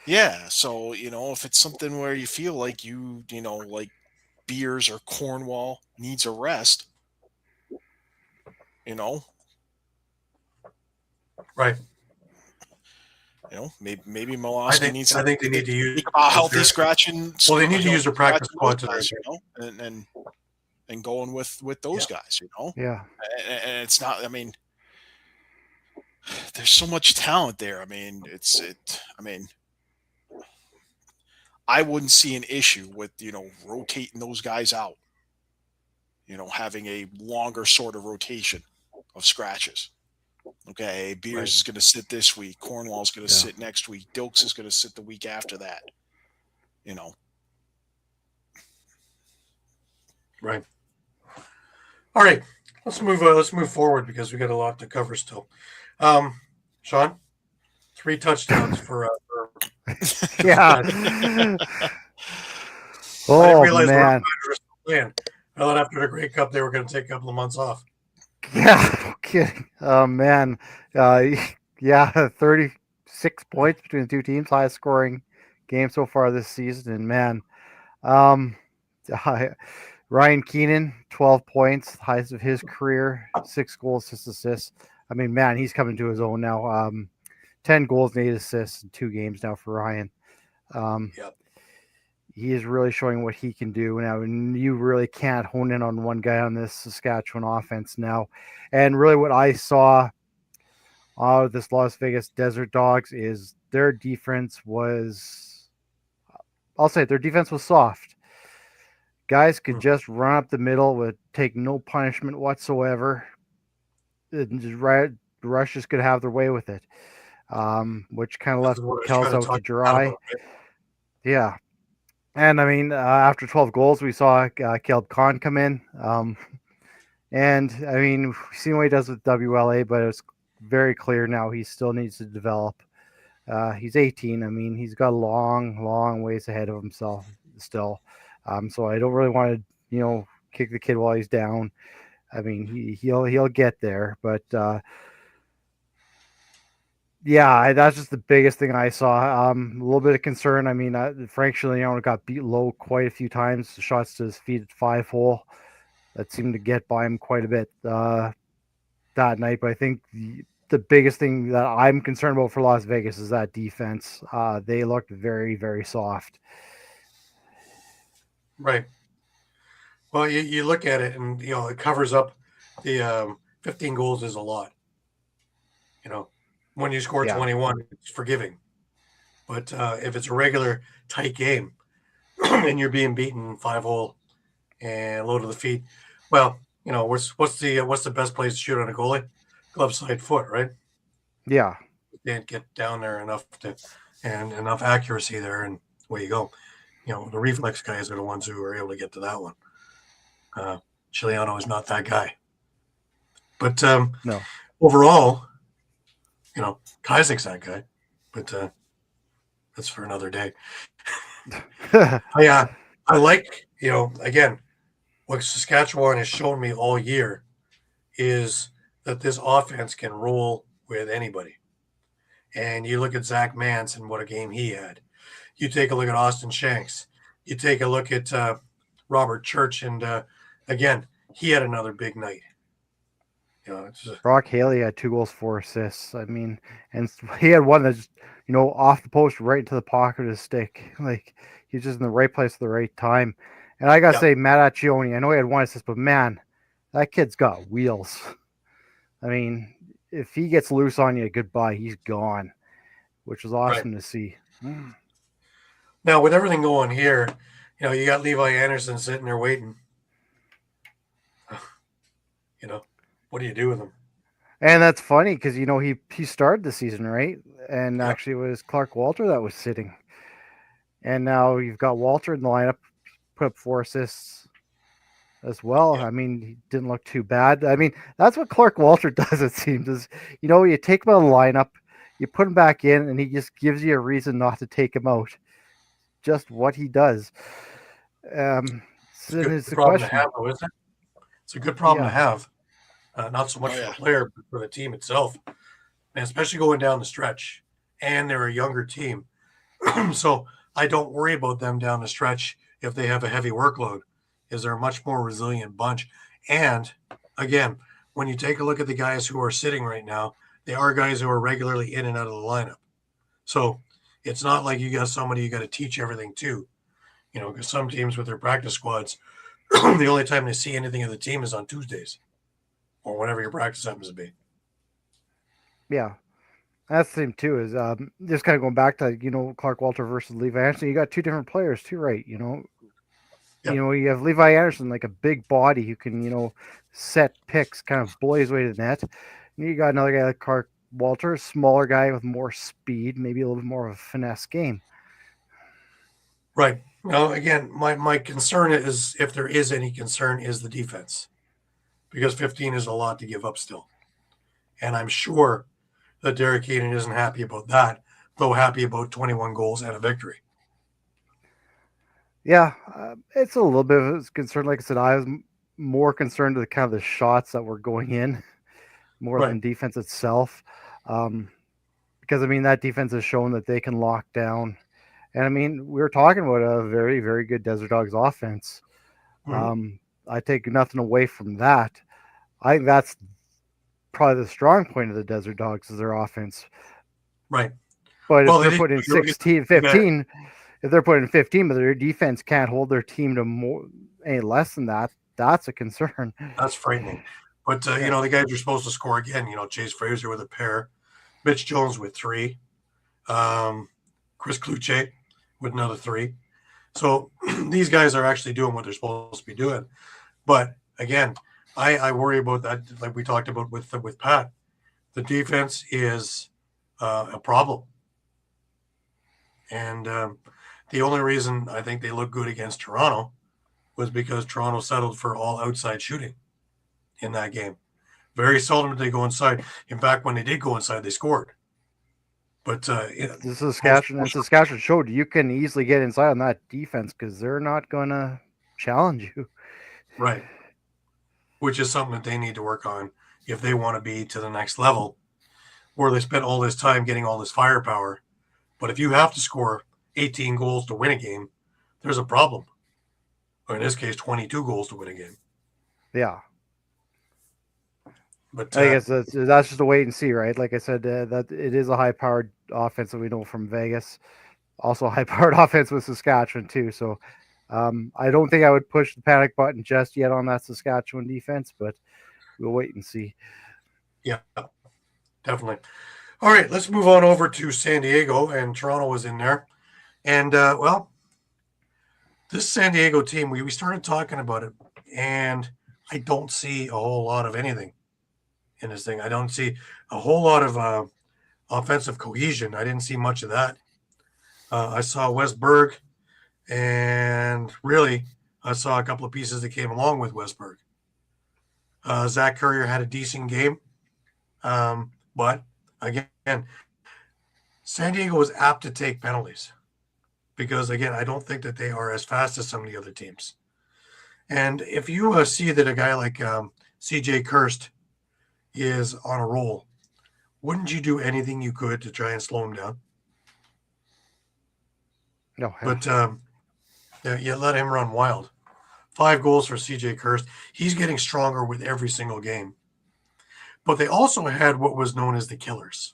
Speaker 3: Yeah, so, if it's something where you feel like like Beers or Cornwall needs a rest,
Speaker 1: Right.
Speaker 3: Maybe Malowski needs.
Speaker 1: I think they need to use
Speaker 3: healthy scratching.
Speaker 1: Well, they need to use their practice squad
Speaker 3: guys, and going with those guys,
Speaker 2: Yeah.
Speaker 3: And it's not. I mean, there's so much talent there. I mean, I wouldn't see an issue with rotating those guys out. Having a longer sort of rotation of scratches. Okay, Beers is going to sit this week. Cornwall's going to sit next week. Dilks is going to sit the week after that.
Speaker 1: Right. All right. Let's move forward because we got a lot to cover still. Shawn, 3 touchdowns for
Speaker 2: yeah.
Speaker 1: Oh, I didn't realize
Speaker 2: man.
Speaker 1: I thought after the Grey Cup they were going to take a couple of months off.
Speaker 2: Yeah, no kidding. Oh man, 36 points between the two teams, highest scoring game so far this season. And man, Ryan Keenan, 12 points, highest of his career, 6 goals, 6 assists. I mean, man, he's coming to his own now. 10 goals and 8 assists in 2 games now for Ryan.
Speaker 1: Yep.
Speaker 2: He is really showing what he can do now, and you really can't hone in on one guy on this Saskatchewan offense now. And really what I saw out of this Las Vegas Desert Dogs is their defense was, I'll say their defense was soft. Guys could just run up the middle with take no punishment whatsoever. And just Rush just could have their way with it, which kind of left Kells out to dry.
Speaker 1: About, right?
Speaker 2: Yeah. And I mean, after 12 goals, we saw Caleb Kahn come in. And I mean, we've seen what he does with WLA, but it's very clear now he still needs to develop. He's 18. I mean, he's got a long, long ways ahead of himself still. So I don't really want to, kick the kid while he's down. I mean, he'll get there, but yeah, that's just the biggest thing I saw. A little bit of concern. I mean, Frank Chiliano got beat low quite a few times. Shots to his feet at 5-hole. That seemed to get by him quite a bit that night. But I think the biggest thing that I'm concerned about for Las Vegas is that defense. They looked very, very soft.
Speaker 1: Right. Well, you look at it and, it covers up the 15 goals is a lot. When you score 21, it's forgiving. But if it's a regular tight game and you're being beaten 5-hole and low to the feet, well, what's the best place to shoot on a goalie? Glove side foot, right?
Speaker 2: Yeah.
Speaker 1: You can't get down there enough and enough accuracy there, and away you go. The reflex guys are the ones who are able to get to that one. Chiliano is not that guy. But
Speaker 2: no.
Speaker 1: Overall, Kostiuk's that guy. But that's for another day. I like, again, what Saskatchewan has shown me all year is that this offense can roll with anybody. And you look at Zach Mance and what a game he had. You take a look at Austin Shanks. You take a look at Robert Church, and again, he had another big night.
Speaker 2: Brock Haley had 2 goals, 4 assists. I mean, and he had one that's off the post right into the pocket of his stick. Like, he's just in the right place at the right time. And I gotta say, Matt Accioni, I know he had 1 assist, but man, that kid's got wheels. I mean, if he gets loose on you, goodbye, he's gone, which was awesome to see.
Speaker 1: Now, with everything going here, you got Levi Anderson sitting there waiting. What do you do with him?
Speaker 2: And that's funny because, he started the season, right? And actually it was Clark Walter that was sitting. And now you've got Walter in the lineup, put up 4 assists as well. I mean, he didn't look too bad. I mean, that's what Clark Walter does, it seems, is, you take him out of the lineup, you put him back in, and he just gives you a reason not to take him out. Just what he does.
Speaker 1: It's a good problem to have, though, isn't it? It's a good problem to have. Not so much for the player, but for the team itself. And especially going down the stretch. And they're a younger team. So I don't worry about them down the stretch if they have a heavy workload, is they're a much more resilient bunch. And, again, when you take a look at the guys who are sitting right now, they are guys who are regularly in and out of the lineup. So it's not like you got somebody you got to teach everything to. Because some teams with their practice squads, the only time they see anything of the team is on Tuesdays. Or whatever your practice happens to be.
Speaker 2: Yeah. That's the thing, too, is just kind of going back to, Clark Walter versus Levi Anderson. You got 2 different players, too, right? You have Levi Anderson, like a big body who can, set picks, kind of bully his way to the net. And you got another guy like Clark Walter, a smaller guy with more speed, maybe a little bit more of a finesse game.
Speaker 1: Right. Now, again, my concern is, if there is any concern, is the defense. Because 15 is a lot to give up still. And I'm sure that Derek Caden isn't happy about that, though happy about 21 goals and a victory.
Speaker 2: Yeah, it's a little bit of a concern. Like I said, I was more concerned with kind of the shots that were going in more than defense itself. Because, I mean, that defense has shown that they can lock down. And, I mean, we were talking about a very, very good Desert Dogs offense. I take nothing away from that. I think that's probably the strong point of the Desert Dogs is their offense.
Speaker 1: Right.
Speaker 2: But
Speaker 1: Well,
Speaker 2: if
Speaker 1: they
Speaker 2: they're putting
Speaker 1: didn't-
Speaker 2: 16, 15, if they're putting 15, but their defense can't hold their team to more any less than that, that's a concern.
Speaker 1: That's frightening. But, you know, the guys are supposed to score again. You know, Chase Fraser with a pair, Mitch Jones with 3, Chris Kluche with another 3. So these guys are actually doing what they're supposed to be doing. But, again, I worry about that, like we talked about with Pat. The defense is a problem. And the only reason I think they look good against Toronto was because Toronto settled for all outside shooting in that game. Very seldom did they go inside. In fact, when they did go inside, they scored. But
Speaker 2: the Saskatchewan showed you can easily get inside on that defense because they're not going to challenge you.
Speaker 1: Right. Which is something that they need to work on if they want to be to the next level, where they spent all this time getting all this firepower. But if you have to score 18 goals to win a game, there's a problem. Or in this case, 22 goals to win a game.
Speaker 2: Yeah.
Speaker 1: But
Speaker 2: I guess that's just a wait and see, right? Like I said, that it is a high-powered offense that we know from Vegas. Also, a high-powered offense with Saskatchewan too. So, I don't think I would push the panic button just yet on that Saskatchewan defense, but we'll wait and see.
Speaker 1: Yeah, definitely. All right, let's move on over to San Diego, and Toronto was in there. And, well, this San Diego team, we started talking about it, and I don't see a whole lot of anything in this thing. I don't see a whole lot of offensive cohesion. I didn't see much of that. I saw Westberg, and really, I saw a couple of pieces that came along with Westberg. Zach Currier had a decent game, but again, San Diego was apt to take penalties because, again, I don't think that they are as fast as some of the other teams. And if you see that a guy like CJ Kirst is on a roll, wouldn't you do anything you could to try and slow him down?
Speaker 2: No,
Speaker 1: but you let him run wild. 5 goals for CJ Kirst. He's getting stronger with every single game. But they also had what was known as the killers.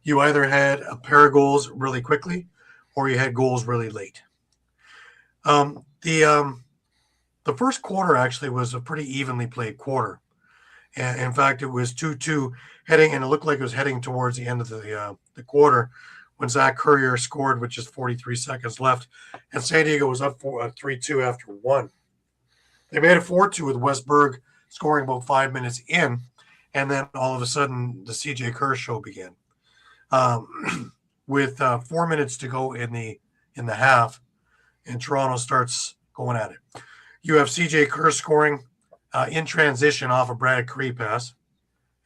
Speaker 1: You either had a pair of goals really quickly or you had goals really late. The first quarter actually was a pretty evenly played quarter. And in fact, it was 2-2 heading, and it looked like it was heading towards the end of the quarter when Zach Currier scored with just 43 seconds left, and San Diego was up 3-2 after 1. They made it 4-2 with Westberg scoring about 5 minutes in, and then all of a sudden the CJ Kirst show began. With 4 minutes to go in the half, and Toronto starts going at it. You have CJ Kirst scoring in transition off a Brad Curry pass.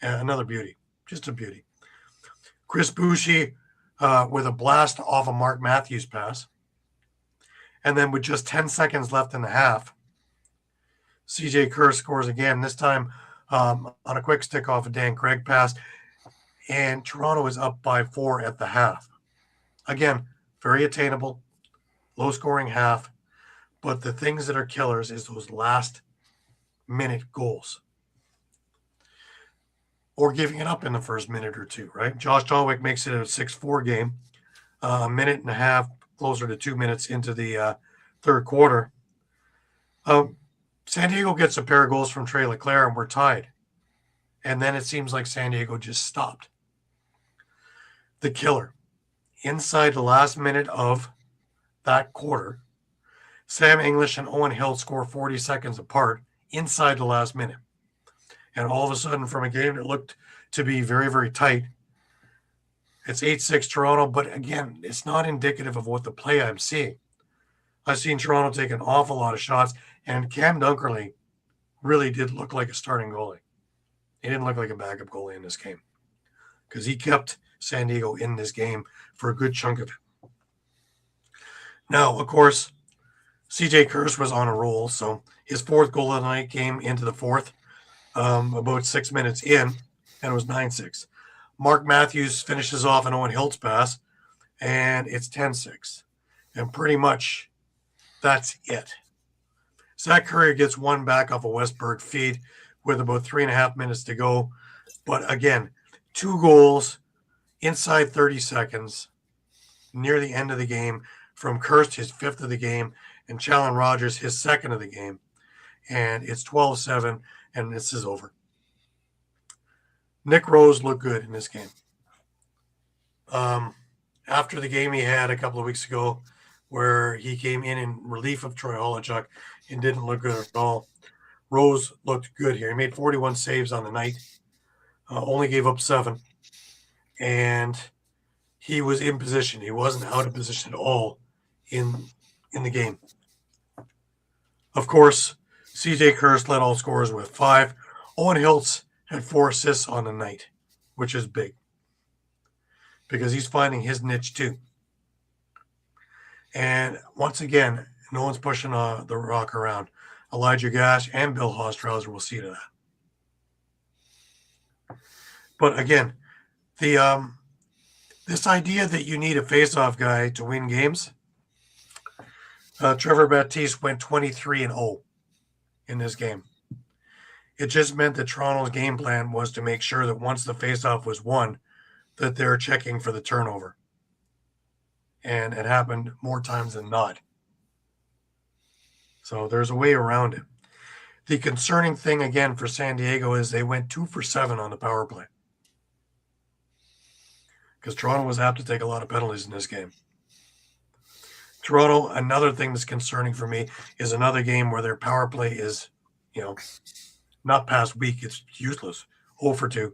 Speaker 1: Another beauty. Just a beauty. Chris Boucher with a blast off a Mark Matthews pass. And then with just 10 seconds left in the half, CJ Kirst scores again, this time on a quick stick off a Dan Craig pass. And Toronto is up by 4 at the half. Again, very attainable, low-scoring half. But the things that are killers is those last-minute goals. Or giving it up in the first minute or two, right? Josh Dahlwick makes it a 6-4 game. A minute and a half, closer to 2 minutes into the third quarter. San Diego gets a pair of goals from Trey Leclerc, and we're tied. And then it seems like San Diego just stopped. The killer. Inside the last minute of that quarter, Sam English and Owen Hill score 40 seconds apart inside the last minute. And all of a sudden, from a game that looked to be very, very tight, it's 8-6 Toronto. But again, it's not indicative of what the play I'm seeing. I've seen Toronto take an awful lot of shots, and Cam Dunkerley really did look like a starting goalie. He didn't look like a backup goalie in this game because he kept San Diego in this game for a good chunk of it. Now, of course, CJ Kirst was on a roll, so his 4th goal of the night came into the 4th. About 6 minutes in, and it was 9-6. Mark Matthews finishes off an Owen Hiltz pass, and it's 10-6. And pretty much that's it. Zach Currier gets one back off a Westberg feed, with about 3.5 minutes to go. But again, 2 goals inside 30 seconds near the end of the game from Kirst, his 5th of the game, and Challen Rogers, his 2nd of the game. And it's 12-7, and this is over. Nick Rose looked good in this game. After the game he had a couple of weeks ago where he came in relief of Troy Holochuk and didn't look good at all, Rose looked good here. He made 41 saves on the night, only gave up 7, and he was in position. He wasn't out of position at all in the game. Of course, CJ Kirst led all scorers with 5. Owen Hiltz had 4 assists on the night, which is big because he's finding his niche too. And once again, no one's pushing the rock around. Elijah Gash and Bill Hostrauser will see to that. But again, the this idea that you need a face-off guy to win games, Trevor Baptiste went 23-0 in this game. It just meant that Toronto's game plan was to make sure that once the face-off was won, that they're checking for the turnover. And it happened more times than not. So there's a way around it. The concerning thing, again, for San Diego is they went 2 for 7 on the power play. Because Toronto was apt to take a lot of penalties in this game. Toronto, another thing that's concerning for me is another game where their power play is, not past weak. It's useless. 0 for 2.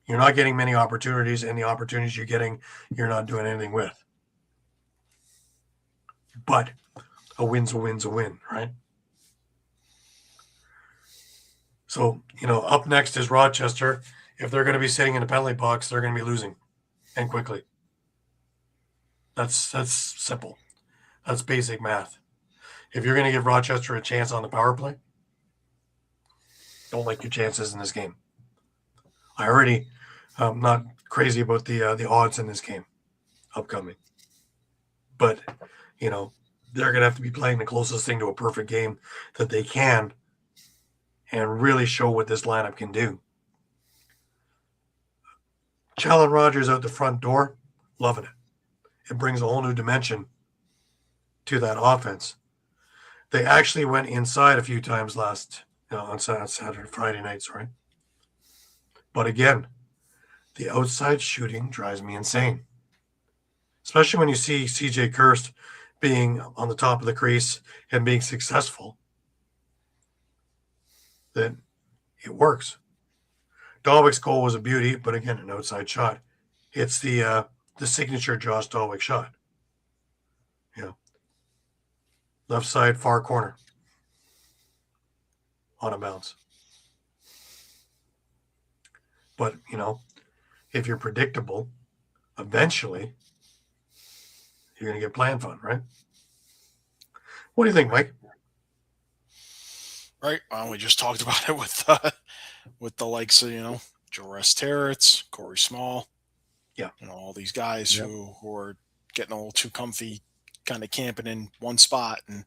Speaker 1: You're not getting many opportunities, and the opportunities you're getting, you're not doing anything with. But a win's a win's a win, right? So, up next is Rochester. If they're going to be sitting in the penalty box, they're going to be losing, and quickly. That's simple. That's basic math. If you're going to give Rochester a chance on the power play, don't like your chances in this game. I already not crazy about the odds in this game upcoming. But, they're going to have to be playing the closest thing to a perfect game that they can and really show what this lineup can do. Challen Rogers out the front door, loving it. It brings a whole new dimension to that offense. They actually went inside a few times on Saturday, Friday night, sorry. But again, the outside shooting drives me insane. Especially when you see CJ Kirst being on the top of the crease and being successful. That it works. Dalwick's goal was a beauty, but again, an outside shot. It's the signature Josh Dalwick shot. Left side, far corner. On a bounce. But, if you're predictable, eventually you're going to get playing fun, right? What do you think, Mike?
Speaker 3: Right. Well, we just talked about it with the likes of, Jarrest Territz, Corey Small.
Speaker 1: Yeah.
Speaker 3: All these guys who are getting a little too comfy, kind of camping in one spot. And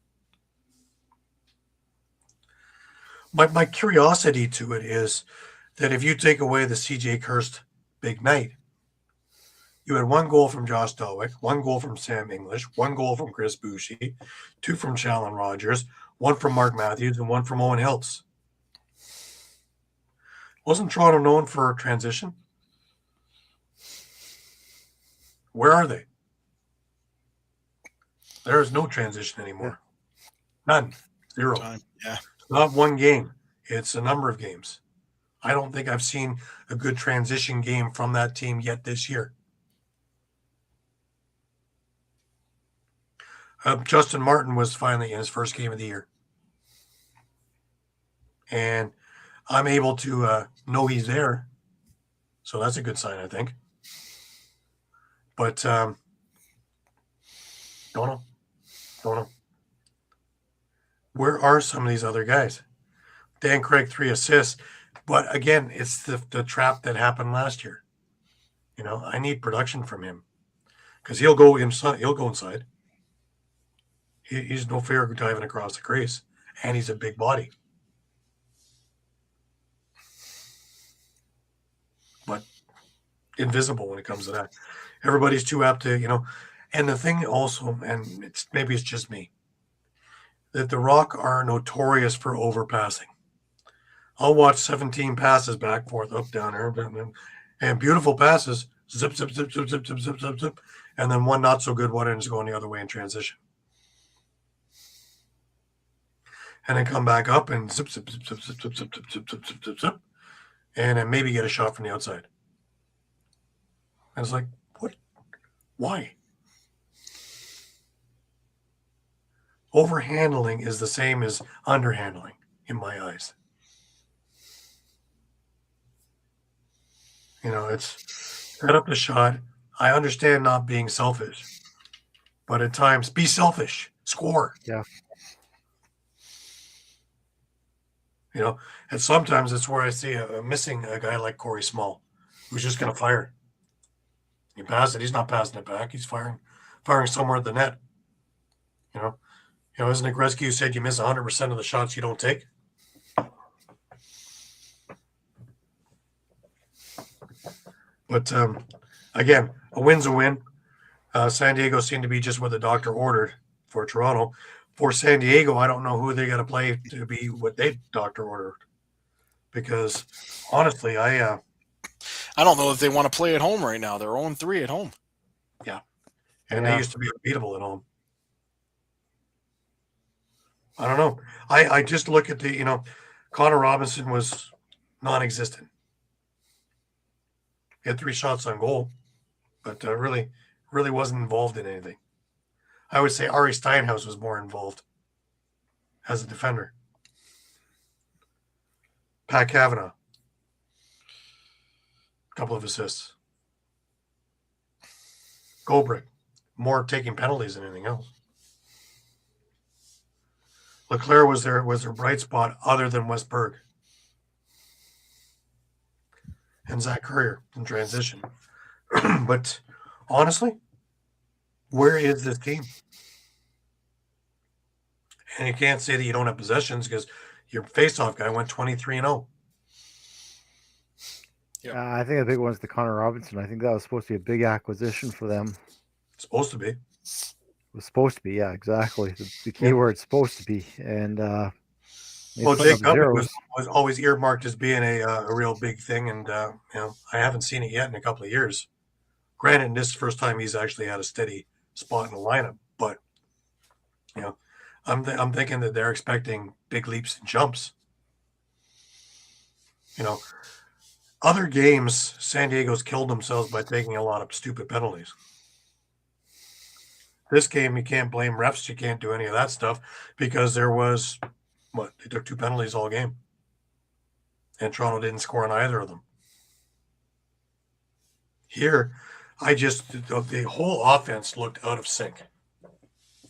Speaker 1: my curiosity to it is that if you take away the CJ Kirst big night, you had 1 goal from Josh Dalwick, 1 goal from Sam English, 1 goal from Chris Boucher, 2 from Challen Rogers, 1 from Mark Matthews, and 1 from Owen Hiltz. Wasn't Toronto known for transition? Where are they? There is no transition anymore. None. 0.
Speaker 3: time. Yeah.
Speaker 1: Not 1 game. It's a number of games. I don't think I've seen a good transition game from that team yet this year. Justin Martin was finally in his first game of the year. And I'm able to know he's there. So that's a good sign, I think. But don't know. Where are some of these other guys? Dan Craig, 3 assists. But again, it's the trap that happened last year. I need production from him. Because he'll go inside. He's no fear of diving across the crease. And he's a big body. but invisible when it comes to that. Everybody's too apt to, and the thing also, and maybe it's just me, that the Rock are notorious for overpassing. I'll watch 17 passes back, forth, up, down, and beautiful passes, zip, zip, zip, zip, zip, zip, zip, zip, zip, and then one not so good one ends going the other way in transition. And then come back up and zip, zip, zip, zip, zip, zip, zip, zip, zip, zip, zip, zip, zip, and then maybe get a shot from the outside. And it's like, what? Why? Overhandling is the same as underhandling in my eyes. It's set up the shot. I understand not being selfish, but at times be selfish. Score.
Speaker 2: Yeah.
Speaker 1: And sometimes it's where I see missing a guy like Corey Small, who's just going to fire. You pass it, he's not passing it back. He's firing somewhere at the net. Isn't it Gretzky who said you miss 100% of the shots you don't take? But again, a win's a win. San Diego seemed to be just what the doctor ordered for Toronto. For San Diego, I don't know who they got to play to be what they doctor ordered. Because honestly, I
Speaker 3: don't know if they want to play at home right now. They're 0-3 at home.
Speaker 1: Yeah. And they used to be unbeatable at home. I don't know. I just look at Connor Robinson was non-existent. He had 3 shots on goal, but really wasn't involved in anything. I would say Ari Steinhaus was more involved as a defender. Pat Cavanaugh, a couple of assists. Goldbrick, more taking penalties than anything else. Leclerc was their bright spot other than Westberg. And Zach Currier in transition. But honestly, where is this team? And you can't say that you don't have possessions because your faceoff guy went 23-0.
Speaker 3: Yeah.
Speaker 2: I think the big one's the Connor Robinson. I think that was supposed to be a big acquisition for them.
Speaker 1: Supposed to be.
Speaker 2: It was supposed to be, yeah, exactly. The key word, supposed to be. And
Speaker 1: Jake Gubbin was always earmarked as being a real big thing, and I haven't seen it yet in a couple of years. Granted, this is the first time he's actually had a steady spot in the lineup, but I'm thinking that they're expecting big leaps and jumps. Other games, San Diego's killed themselves by taking a lot of stupid penalties. This game, you can't blame refs. You can't do any of that stuff because there was, they took 2 penalties all game. And Toronto didn't score on either of them. Here, the whole offense looked out of sync.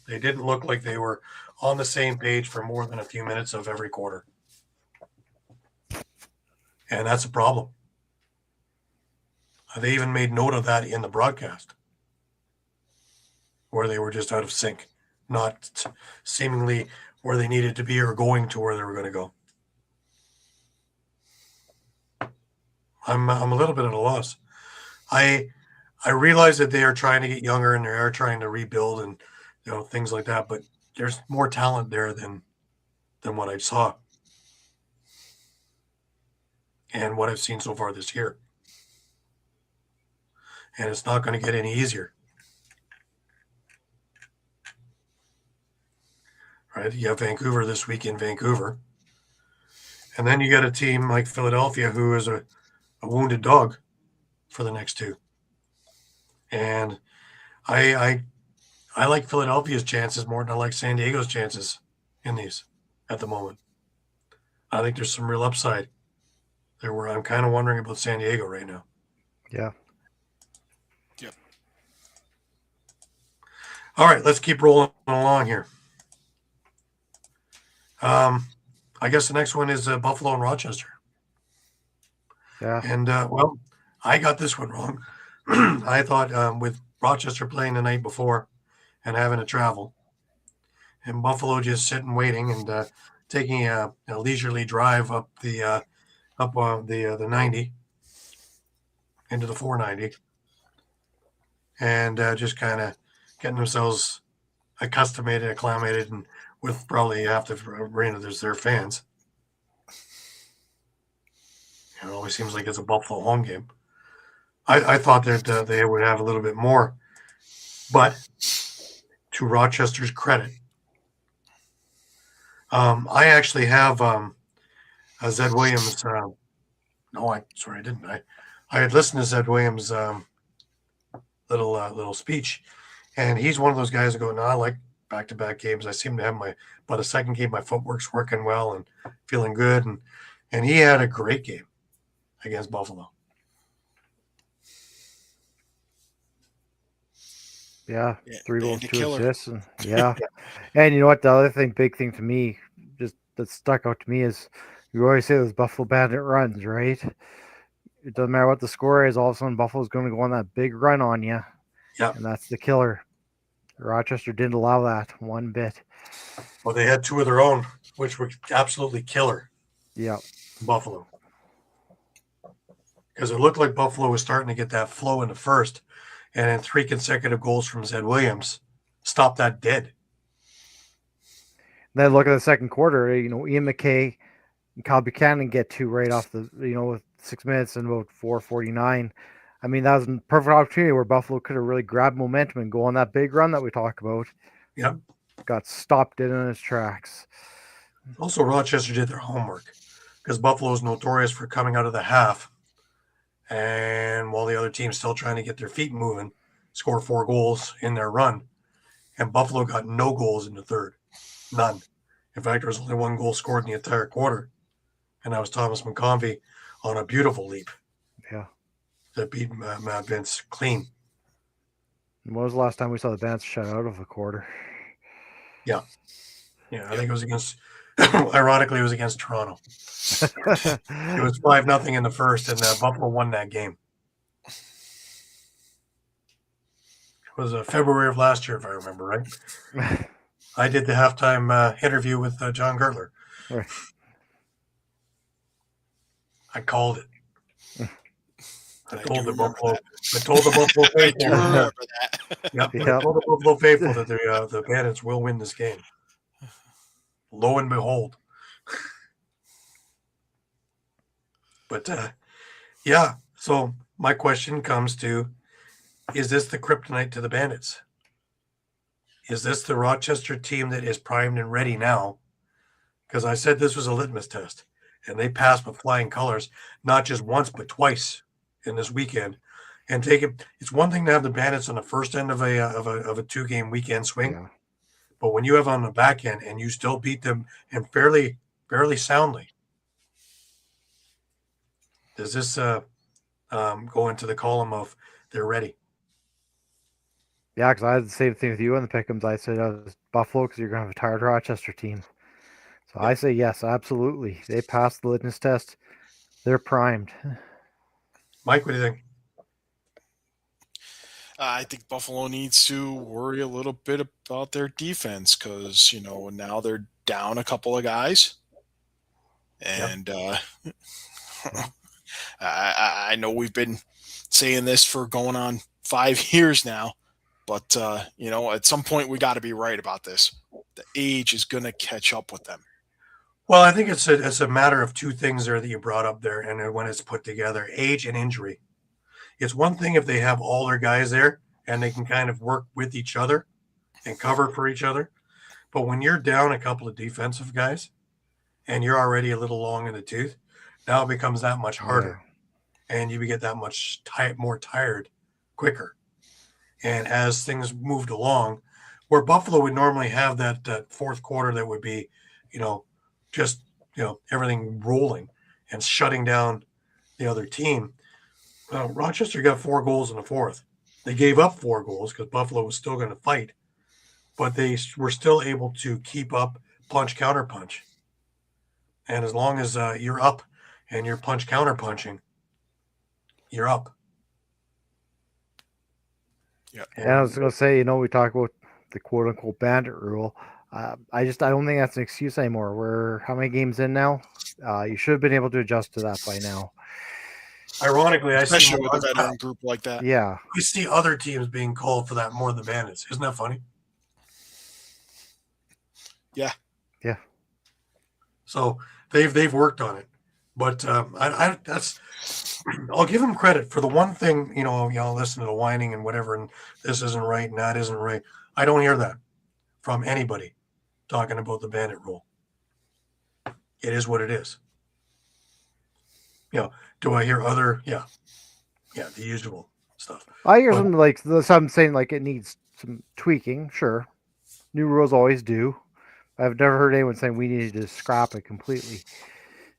Speaker 1: They didn't look like they were on the same page for more than a few minutes of every quarter. And that's a problem. They even made note of that in the broadcast, where they were just out of sync, not seemingly where they needed to be or going to where they were going to go. I'm a little bit at a loss. I realize that they are trying to get younger and they are trying to rebuild and things like that, but there's more talent there than what I saw and what I've seen so far this year. And it's not going to get any easier. Right? You have Vancouver this week in Vancouver. And then you got a team like Philadelphia who is a wounded dog for the next 2. And I like Philadelphia's chances more than I like San Diego's chances in these at the moment. I think there's some real upside there where I'm kind of wondering about San Diego right now.
Speaker 2: Yeah.
Speaker 3: Yep.
Speaker 1: All right, let's keep rolling along here. I guess the next one is Buffalo and Rochester.
Speaker 2: Yeah.
Speaker 1: And, I got this one wrong. I thought with Rochester playing the night before and having to travel, and Buffalo just sitting waiting and taking a leisurely drive up the 90, into the 490 and just kind of getting themselves acclimated, and with probably half the arena, there's their fans. It always seems like it's a Buffalo home game. I thought that they would have a little bit more, but to Rochester's credit, I actually have Zed Williams. No, I didn't. I had listened to Zed Williams' little speech, and he's one of those guys that go, "No, I like back-to-back games. I seem to have by the second game, my footwork's working well and feeling good." And he had a great game against Buffalo.
Speaker 2: Yeah, 3 goals, 2
Speaker 3: killer.
Speaker 2: assists. And you know what? The other big thing to me, just that stuck out to me is you always say those Buffalo Bandit runs, right? It doesn't matter what the score is. All of a sudden, Buffalo's going to go on that big run on you.
Speaker 1: Yeah.
Speaker 2: And that's the killer. Rochester didn't allow that one bit.
Speaker 1: Well, they had 2 of their own, which were absolutely killer.
Speaker 2: Yeah.
Speaker 1: Buffalo. Because it looked like Buffalo was starting to get that flow in the first, and then 3 consecutive goals from Zed Williams stopped that dead.
Speaker 2: And then look at the second quarter. Ian McKay and Kyle Buchanan get 2 right off the, with 6 minutes and about 4:49. I mean, that was a perfect opportunity where Buffalo could have really grabbed momentum and go on that big run that we talked about.
Speaker 1: Yep.
Speaker 2: Got stopped dead in its tracks.
Speaker 1: Also, Rochester did their homework because Buffalo is notorious for coming out of the half, and while the other team's still trying to get their feet moving, score 4 goals in their run. And Buffalo got no goals in the third. None. In fact, there was only 1 goal scored in the entire quarter, and that was Thomas McConvey on a beautiful leap.
Speaker 2: Yeah.
Speaker 1: That beat Matt Vince clean.
Speaker 2: And when was the last time we saw the Bandits shut out of a quarter?
Speaker 1: Yeah. I think it was against, ironically, it was against Toronto. It was 5-0 in the first, and Buffalo won that game. It was February of last year, if I remember right. I did the halftime interview with John Gertler.
Speaker 2: Right.
Speaker 1: I called it. I told the Buffalo
Speaker 3: I
Speaker 1: faithful.
Speaker 3: do remember that.
Speaker 1: Yep. I told the Buffalo faithful that the Bandits will win this game. Lo and behold. But so my question comes to, is this the kryptonite to the Bandits? Is this the Rochester team that is primed and ready now? Because I said this was a litmus test, and they passed with flying colors, not just once but twice in this weekend. And it's one thing to have the Bandits on the first end of a 2-game weekend swing, but when you have on the back end and you still beat them and fairly soundly, does this go into the column of they're ready?
Speaker 2: Yeah, because I had the same thing with you on the pick'ems. I said Buffalo because you're going to have a tired Rochester team. So I say yes, absolutely. They passed the litmus test. They're primed.
Speaker 1: Mike, what do you think?
Speaker 3: I think Buffalo needs to worry a little bit about their defense because, now they're down a couple of guys. And I know we've been saying this for going on 5 years now, but, at some point we got to be right about this. The age is going to catch up with them.
Speaker 1: Well, I think it's a matter of 2 things there that you brought up there, and when it's put together, age and injury. It's one thing if they have all their guys there and they can kind of work with each other and cover for each other. But when you're down a couple of defensive guys and you're already a little long in the tooth, now it becomes that much harder. And you get that much more tired quicker. And as things moved along, where Buffalo would normally have that fourth quarter that would be, just, everything rolling and shutting down the other team. Rochester got 4 goals in the fourth. They gave up 4 goals because Buffalo was still going to fight, but they were still able to keep up punch-counter punch. And as long as you're up and you're punch-counter punching, you're up.
Speaker 2: Yeah. And I was going to say, we talk about the quote-unquote bandit rule. I don't think that's an excuse anymore. We're how many games in now? You should have been able to adjust to that by now.
Speaker 1: Ironically,
Speaker 3: especially with a veteran group like that.
Speaker 2: Yeah.
Speaker 1: I see other teams being called for that more than the Bandits. Isn't that funny?
Speaker 3: Yeah.
Speaker 2: Yeah.
Speaker 1: So they've worked on it, but that's I'll give them credit for the one thing. Y'all listen to the whining and whatever, and this isn't right and that isn't right. I don't hear that from anybody talking about the Bandit rule. It is what it is. Do I hear other? Yeah, the usual stuff.
Speaker 2: I hear some saying like it needs some tweaking. Sure, new rules always do. I've never heard anyone saying we need to scrap it completely.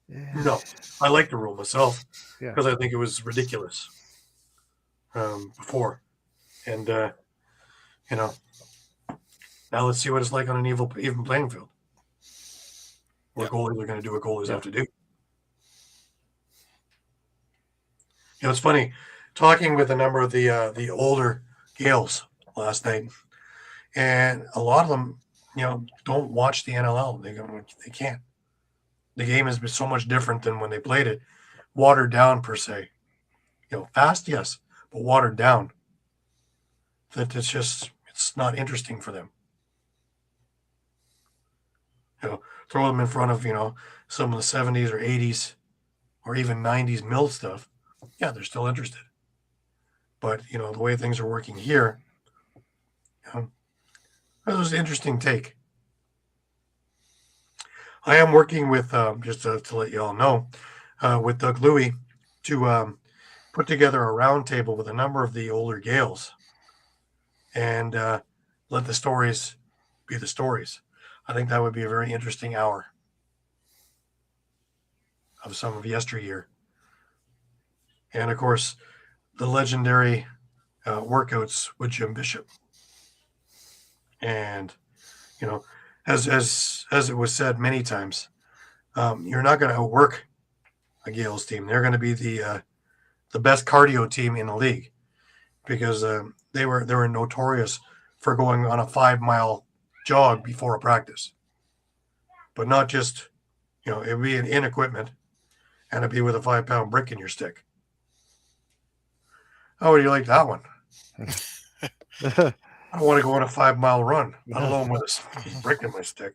Speaker 1: No, I like the rule myself
Speaker 2: Yeah.
Speaker 1: because I think it was ridiculous before, and now let's see what it's like on an even playing field, where goalies are going to do what goalies have to do. It's funny talking with a number of the older Gales last night, and a lot of them, don't watch the NLL. They can't. The game has been so much different than when they played it, watered down per se. Fast, yes, but watered down. That it's not interesting for them. Throw them in front of some of the 70s or 80s or even 90s mill stuff. Yeah, they're still interested. But, the way things are working here, that was an interesting take. I am working with, just to let you all know, with Doug Louie to put together a roundtable with a number of the older Gales and let the stories be the stories. I think that would be a very interesting hour of some of yesteryear. And, of course, the legendary workouts with Jim Bishop. And, as it was said many times, you're not going to outwork a Gales team. They're going to be the best cardio team in the league because they were notorious for going on a 5-mile jog before a practice. But not just, it'd be in equipment and it'd be with a 5-pound brick in your stick. How would you like that one? I don't want to go on a 5-mile run, let alone with a brick in my stick.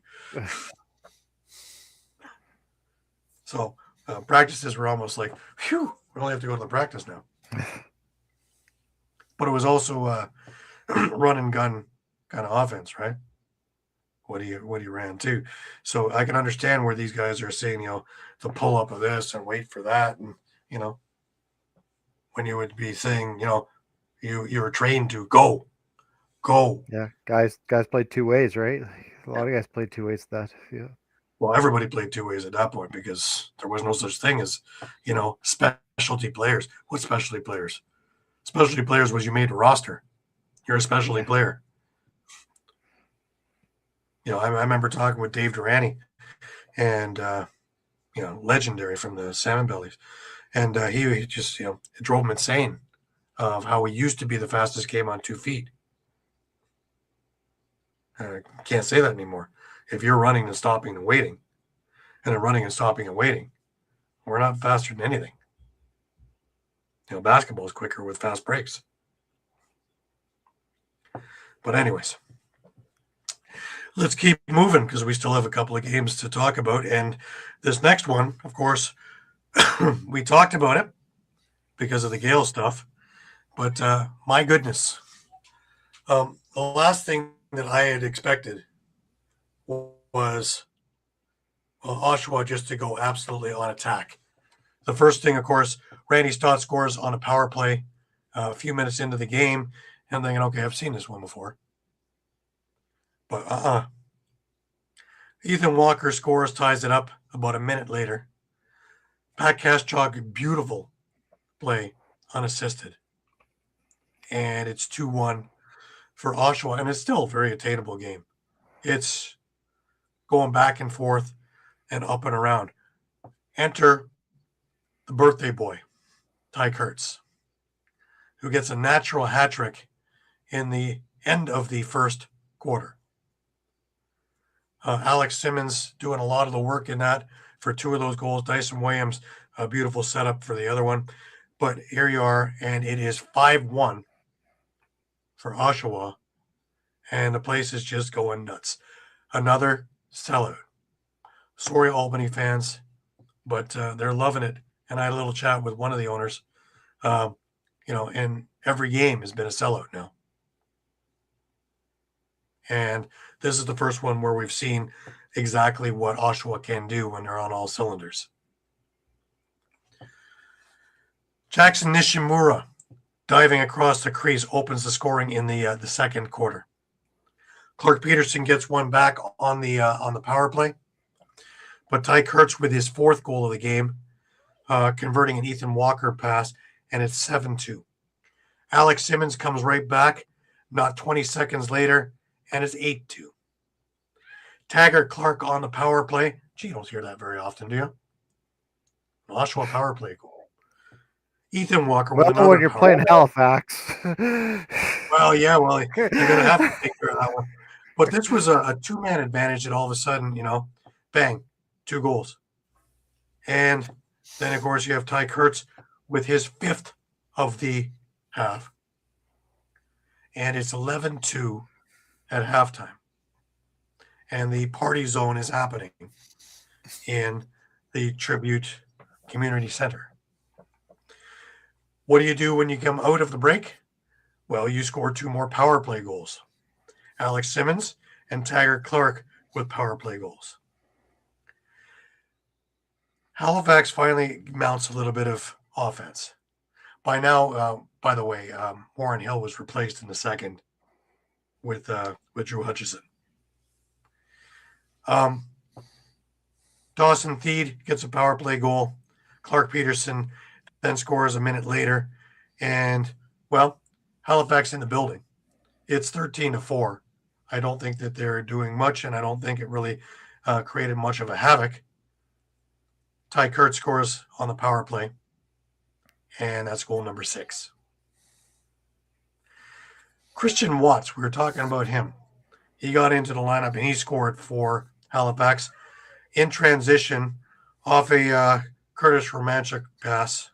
Speaker 1: So practices were almost like, phew, we only have to go to the practice now. But it was also run and gun kind of offense, right? What do you ran to? So I can understand where these guys are saying, the pull up of this and wait for that, and when you would be saying, you were trained to go.
Speaker 2: Yeah, guys played two ways, right? A lot of guys played two ways. That yeah.
Speaker 1: Well, everybody played two ways at that point because there was no such thing as, specialty players. What specialty players? Specialty players was you made a roster. You're a specialty player. I remember talking with Dave Durrani, and legendary from the Salmon Bellies, and he just it drove him insane of how he used to be the fastest game on 2 feet. Can't say that anymore. If you're running and stopping and waiting, and then running and stopping and waiting, we're not faster than anything. Basketball is quicker with fast breaks. But anyways, let's keep moving because we still have a couple of games to talk about. And this next one, of course, we talked about it because of the Gale stuff. But my goodness, the last thing that I had expected was Oshawa just to go absolutely on attack. The first thing, of course, Randy Stott scores on a power play a few minutes into the game. And I'm thinking, okay, I've seen this one before. But Ethan Walker scores, ties it up about a minute later. Pat Kostiuk, beautiful play, unassisted. And it's 2-1 for Oshawa. And it's still a very attainable game. It's going back and forth and up and around. Enter the birthday boy, Ty Kurtz, who gets a natural hat trick in the end of the first quarter. Alex Simmons doing a lot of the work in that for 2 of those goals. Dyson Williams, a beautiful setup for the other one. But here you are, and it is 5-1 for Oshawa, and the place is just going nuts. Another sellout. Sorry, Albany fans, but they're loving it. And I had a little chat with one of the owners. And every game has been a sellout now. And this is the first one where we've seen exactly what Oshawa can do when they're on all cylinders. Jackson Nishimura diving across the crease opens the scoring in the second quarter. Clark Peterson gets one back on the power play, but Ty Kurtz with his fourth goal of the game, converting an Ethan Walker pass, and it's 7-2. Alex Simmons comes right back, not 20 seconds later, and it's 8-2. Taggart Clark on the power play. Gee, you don't hear that very often, do you? Oshawa power play goal. Ethan Walker with another
Speaker 2: when you're playing Halifax.
Speaker 1: Well, yeah, you're going to have to take care of that one. But this was a two-man advantage that all of a sudden, bang, 2 goals. And then, of course, you have Ty Kurtz with his 5th of the half. And it's 11-2 at halftime. And the party zone is happening in the Tribute Community Center. What do you do when you come out of the break? Well, you score 2 more power play goals. Alex Simmons and Taggart Clark with power play goals. Halifax finally mounts a little bit of offense. By now, by the way, Warren Hill was replaced in the second with Drew Hutchison. Dawson Theed gets a power play goal. Clark Peterson then scores a minute later. And, Halifax in the building. It's 13-4. I don't think that they're doing much, and I don't think it really created much of a havoc. Ty Kurtz scores on the power play, and that's goal number 6. Christian Watts, we were talking about him. He got into the lineup, and he scored for Halifax in transition off a Curtis Romanchuk pass.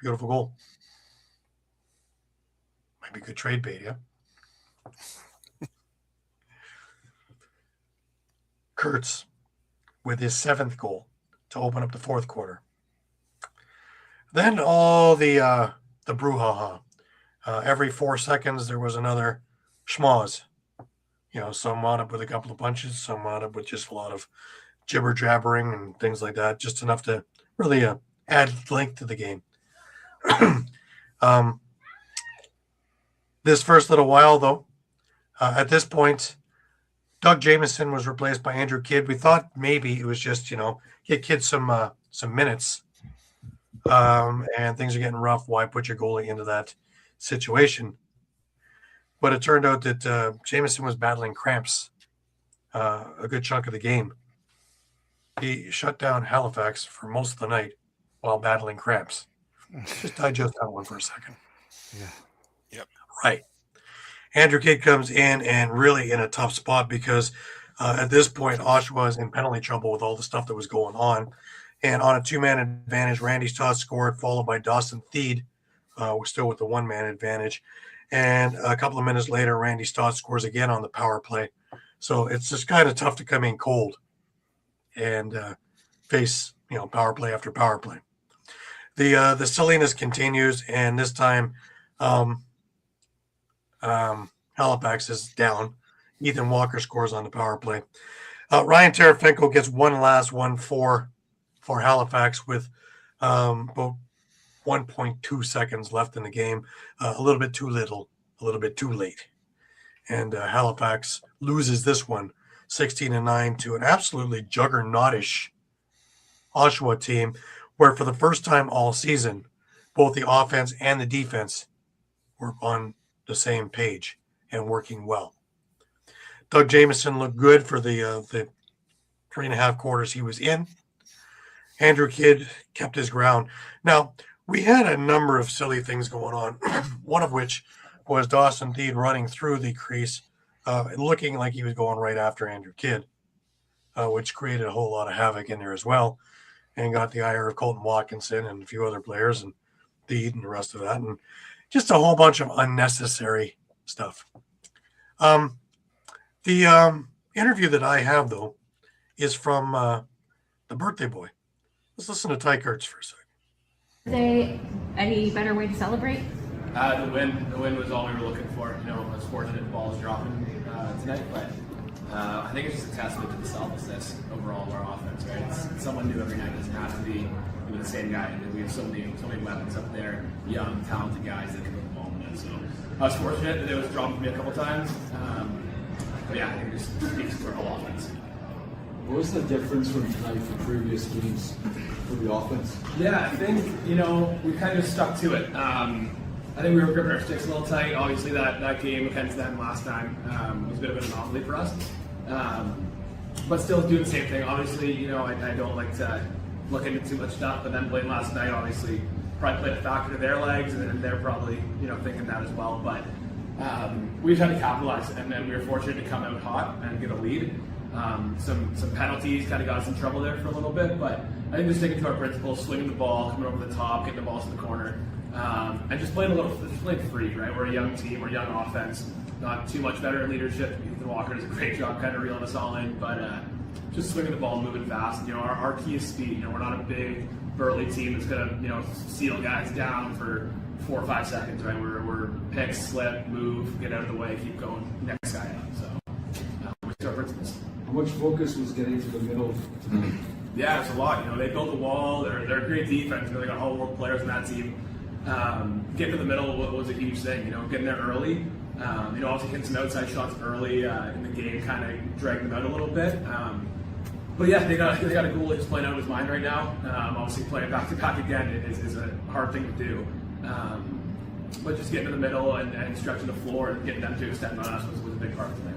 Speaker 1: Beautiful goal. Might be good trade bait, yeah? Kurtz with his 7th goal to open up the fourth quarter. Then all the brouhaha. Every 4 seconds there was another schmoz. Some wound up with a couple of punches, some wound up with just a lot of jibber jabbering and things like that, just enough to really add length to the game. This first little while, though, at this point, Doug Jamieson was replaced by Andrew Kidd. We thought maybe it was just, get Kidd some minutes, and things are getting rough. Why put your goalie into that situation? But it turned out that Jamieson was battling cramps a good chunk of the game. He shut down Halifax for most of the night while battling cramps. Just digest that one for a second.
Speaker 2: Yeah.
Speaker 3: Yep.
Speaker 1: Right. Andrew Kidd comes in and really in a tough spot because at this point, Oshawa is in penalty trouble with all the stuff that was going on. And on a 2-man advantage, Randy Stott scored, followed by Dawson Theed. We're still with the 1-man advantage. And a couple of minutes later, Randy Stott scores again on the power play. So it's just kind of tough to come in cold and face, power play after power play. The silliness continues, and this time Halifax is down. Ethan Walker scores on the power play. Ryan Terefenko gets one last one for Halifax with about 1.2 seconds left in the game. A little bit too little, a little bit too late. And Halifax loses this one 16-9 to an absolutely juggernautish Oshawa team, where for the first time all season, both the offense and the defense were on the same page and working well. Doug Jamieson looked good for the 3.5 quarters he was in. Andrew Kidd kept his ground. Now, we had a number of silly things going on, one of which was Dawson Theed running through the crease, looking like he was going right after Andrew Kidd, which created a whole lot of havoc in there as well. and got the ire of Colton Watkinson and a few other players and Deed and the rest of that, and just a whole bunch of unnecessary stuff. The interview that I have, though, is from the birthday boy. Let's listen to Ty Kurtz for a second.
Speaker 8: Is there any better way to celebrate?
Speaker 9: The win was all we were looking for. You know, I was fortunate the ball was dropping tonight, but I think it's just a testament to the selflessness overall of our offense. Right, it's someone new every night. It doesn't have to be the same guy. And we have so many weapons up there, young, talented guys that can put the ball in the net. So I was fortunate that it was dropped for me a couple times. But yeah, I think it just speaks to our whole offense.
Speaker 10: What was the difference from tonight from previous games for the offense?
Speaker 9: Yeah, I think, we kind of stuck to it. I think we were gripping our sticks a little tight. Obviously, that game against them last time was a bit of an anomaly for us. But still doing the same thing. Obviously, I don't like to look into too much stuff, but then playing last night, obviously, probably played a factor to their legs, and they're probably, thinking that as well. But we just had to capitalize, and then we were fortunate to come out hot and get a lead. Some penalties kind of got us in trouble there for a little bit, but I think just sticking to our principles, swinging the ball, coming over the top, getting the balls to the corner, and just playing free, right? We're a young team, we're a young offense, not too much better in leadership. Ethan Walker does a great job kind of reeling us all in, but just swinging the ball, moving fast. Our key is speed. We're not a big, burly team that's gonna, seal guys down for 4 or 5 seconds, right? We're pick, slip, move, get out of the way, keep going, next guy up. So we start principles.
Speaker 10: How much focus was getting to the middle tonight?
Speaker 9: Yeah, it's a lot. They built a wall. They're a great defense. They got all world players in that team. Getting to the middle was a huge thing. Getting there early. Obviously hitting some outside shots early in the game kind of dragged them out a little bit. But yeah, they got a goal that's playing out of his mind right now. Obviously playing back to back again is a hard thing to do. But just getting in the middle and stretching the floor and getting them to extend on us was a big part of it.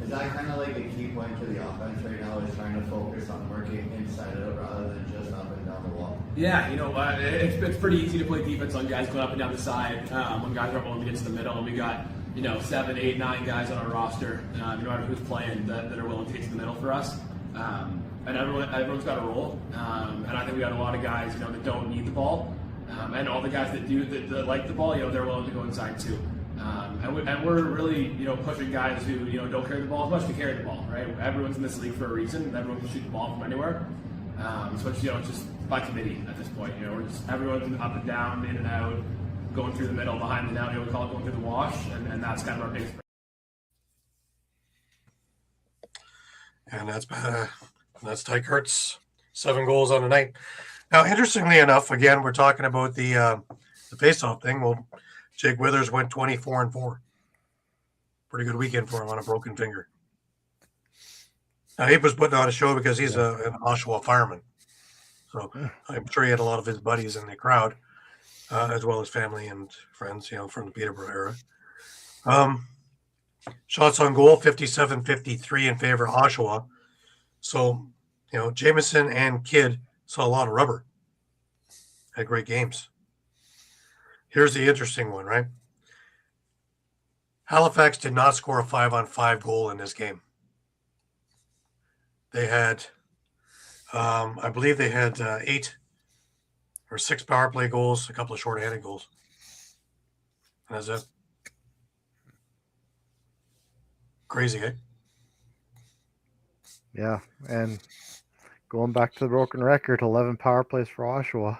Speaker 11: Is that kind of like a key point to the offense right now, is trying to focus on working inside out rather than just up and down the wall?
Speaker 9: Yeah, it's pretty easy to play defense on guys going up and down the side when guys aren't willing to get to the middle, and we got 7, 8, 9 guys on our roster, no matter who's playing, that are willing to get to the middle for us. And everyone's got a role, and I think we got a lot of guys that don't need the ball, and all the guys that do that like the ball, they're willing to go inside too. And we're really, pushing guys who, don't carry the ball as much to carry the ball, right? Everyone's in this league for a reason, and everyone can shoot the ball from anywhere. So it's, it's just by committee at this point. We're just everyone's up and down, in and out, going through the middle, behind the net. We call it going through the wash, and that's kind of our biggest.
Speaker 1: And that's Ty Kurtz, 7 goals on the night. Now, interestingly enough, again, we're talking about the face-off thing. Well, Jake Withers went 24-4. Pretty good weekend for him on a broken finger. Now, he was putting on a show because he's an Oshawa fireman. So I'm sure he had a lot of his buddies in the crowd, as well as family and friends, from the Peterborough era. Shots on goal, 57-53 in favor of Oshawa. So, Jameson and Kidd saw a lot of rubber. Had great games. Here's the interesting one, right? Halifax did not score a 5-on-5 goal in this game. They had, I believe they had 8 or 6 power play goals, a couple of shorthanded goals. And that's it. Crazy, eh?
Speaker 2: Yeah, and going back to the broken record, 11 power plays for Oshawa.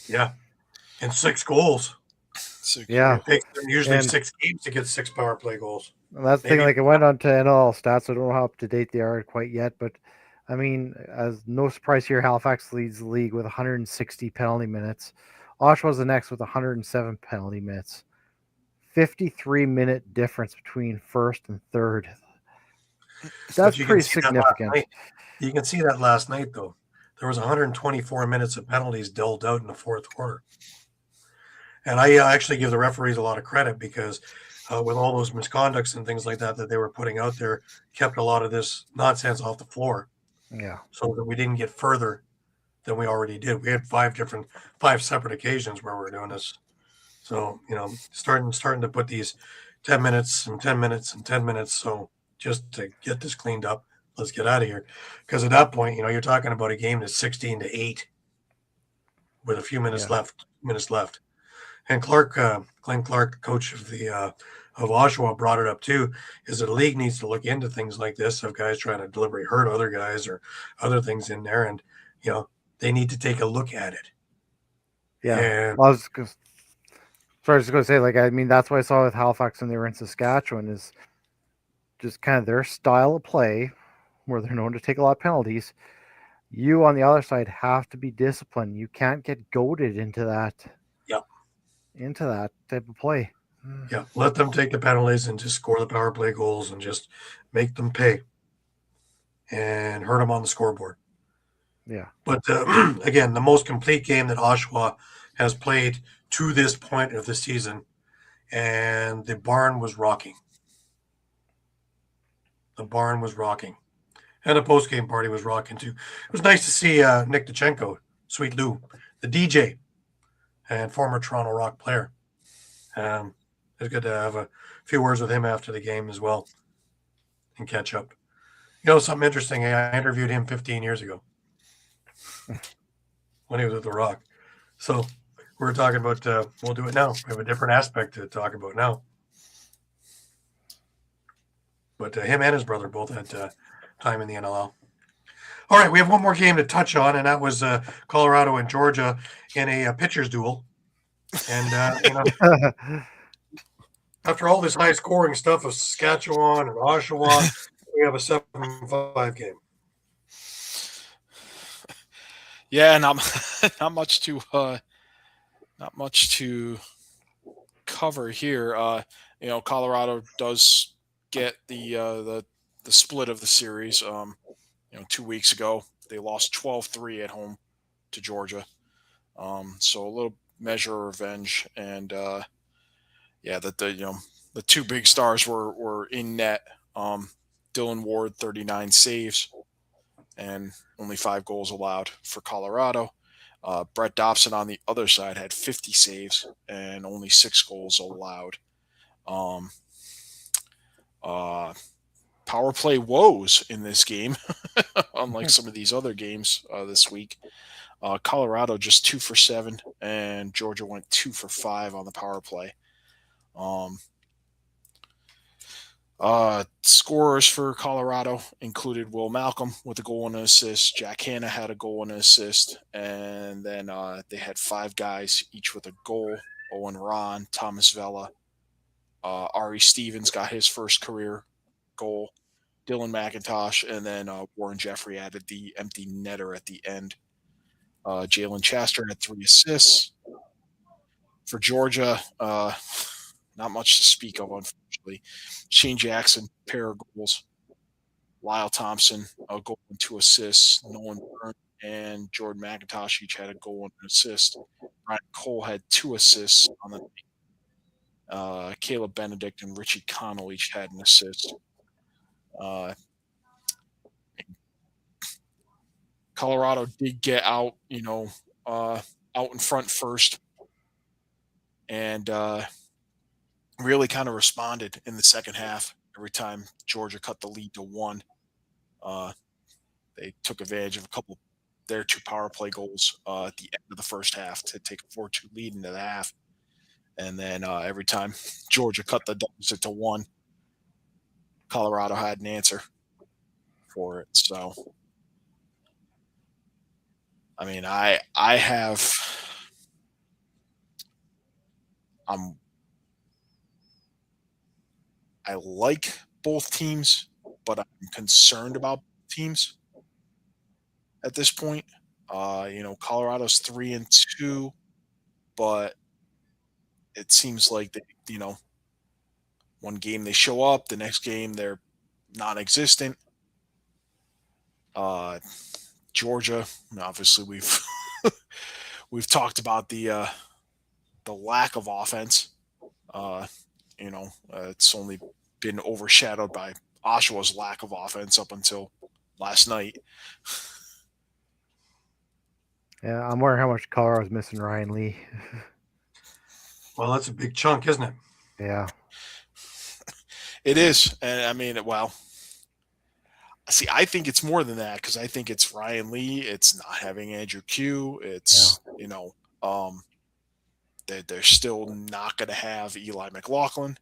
Speaker 1: Yeah, and 6 goals.
Speaker 2: Yeah,
Speaker 1: it takes them usually 6 games to get 6 power play goals.
Speaker 2: And that's the thing. Like, it went on to NLL stats. I don't know how up to date they are quite yet, but I mean, as no surprise here, Halifax leads the league with 160 penalty minutes. Oshawa's the next with 107 penalty minutes. 53-minute difference between first and third. That's pretty significant.
Speaker 1: You can see that last night, though. There was 124 minutes of penalties doled out in the fourth quarter. And I actually give the referees a lot of credit because with all those misconducts and things like that they were putting out there, kept a lot of this nonsense off the floor.
Speaker 2: Yeah. So
Speaker 1: that we didn't get further than we already did. We had 5 separate occasions where we're doing this. So, starting to put these 10 minutes and 10 minutes and 10 minutes. So just to get this cleaned up, let's get out of here. Because at that point, you're talking about a game that's 16-8 with a few minutes left. And Glenn Clark, coach of the of Oshawa, brought it up too. Is that the league needs to look into things like this of guys trying to deliberately hurt other guys or other things in there, and they need to take a look at it.
Speaker 2: Yeah, I was going to say, that's what I saw with Halifax when they were in Saskatchewan is just kind of their style of play, where they're known to take a lot of penalties. You on the other side have to be disciplined. You can't get goaded into that. Into that type of play.
Speaker 1: Yeah, let them take the penalties and just score the power play goals and just make them pay and hurt them on the scoreboard.
Speaker 2: Yeah.
Speaker 1: But again, the most complete game that Oshawa has played to this point of the season, and the barn was rocking. The barn was rocking. And the post-game party was rocking too. It was nice to see Nick Dachenko, Sweet Lou, the DJ, and former Toronto Rock player. It was good to have a few words with him after the game as well and catch up. Something interesting, I interviewed him 15 years ago when he was at the Rock. So we're talking about, we'll do it now. We have a different aspect to talk about now. But him and his brother both had time in the NLL. All right, we have one more game to touch on, and that was Colorado and Georgia in a pitcher's duel. And, after all this high-scoring stuff of Saskatchewan and Oshawa, we have a 7-5 game.
Speaker 3: Yeah, not much to cover here. Colorado does get the split of the series. 2 weeks ago they lost 12-3 at home to Georgia. So a little measure of revenge, and the two big stars were in net. Dylan Ward, 39 saves and only 5 goals allowed for Colorado. Brett Dobson on the other side had 50 saves and only 6 goals allowed. Power play woes in this game, unlike some of these other games this week. Colorado just 2 for 7, and Georgia went 2 for 5 on the power play. Scorers for Colorado included Will Malcolm with a goal and an assist. Jack Hanna had a goal and an assist. And then they had 5 guys, each with a goal. Owen Ron, Thomas Vella, Ari Stevens got his first career goal. Dylan McIntosh, and then Warren Jeffrey added the empty netter at the end. Jalen Chester had 3 assists. For Georgia, not much to speak of, unfortunately. Shane Jackson, pair of goals. Lyle Thompson, a goal and 2 assists. Nolan Byrne and Jordan McIntosh each had a goal and an assist. Brian Cole had 2 assists on the night. Caleb Benedict and Richie Connell each had an assist. Colorado did get out, out in front first, and really kind of responded in the second half. Every time Georgia cut the lead to 1, they took advantage of a couple of their 2 power play goals at the end of the first half to take a 4-2 lead into the half. And then every time Georgia cut the deficit to 1, Colorado had an answer for it. So, I mean, I like both teams, but I'm concerned about teams at this point. Colorado's 3-2, but it seems like they, one game they show up, the next game they're non-existent. Georgia, obviously we've talked about the lack of offense. It's only been overshadowed by Oshawa's lack of offense up until last night.
Speaker 2: Yeah, I'm wondering how much Colorado's missing Ryan Lee.
Speaker 1: Well, that's a big chunk, isn't it?
Speaker 2: Yeah.
Speaker 3: It is. And I mean, well, See, I think it's more than that because I think it's Ryan Lee. It's not having Andrew Q. It's, they're still not going to have Eli McLaughlin.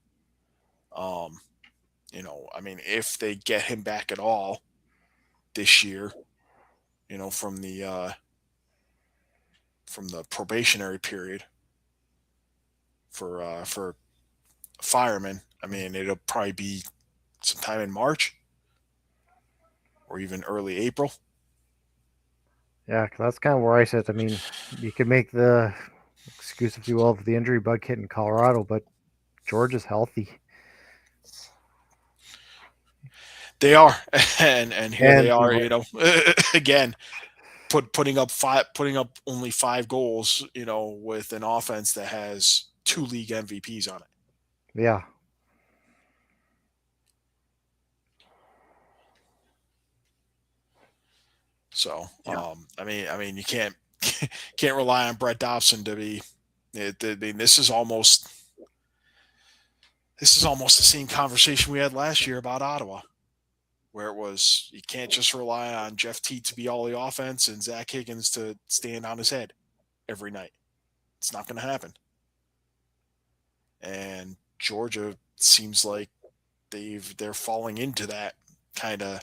Speaker 3: If they get him back at all this year, from the probationary period for firemen, it'll probably be sometime in March or even early April.
Speaker 2: Yeah, 'cause that's kind of where I sit. I mean, you could make the excuse, if you will, of the injury bug hit in Colorado, but George is healthy.
Speaker 3: They are, and here they are. Again, putting up only 5 goals. With an offense that has 2 league MVPs on it.
Speaker 2: Yeah.
Speaker 3: So, you can't rely on Brett Dobson to be. This is almost the same conversation we had last year about Ottawa, where it was you can't just rely on Jeff Teat to be all the offense and Zach Higgins to stand on his head every night. It's not going to happen. And Georgia seems like they're falling into that kind of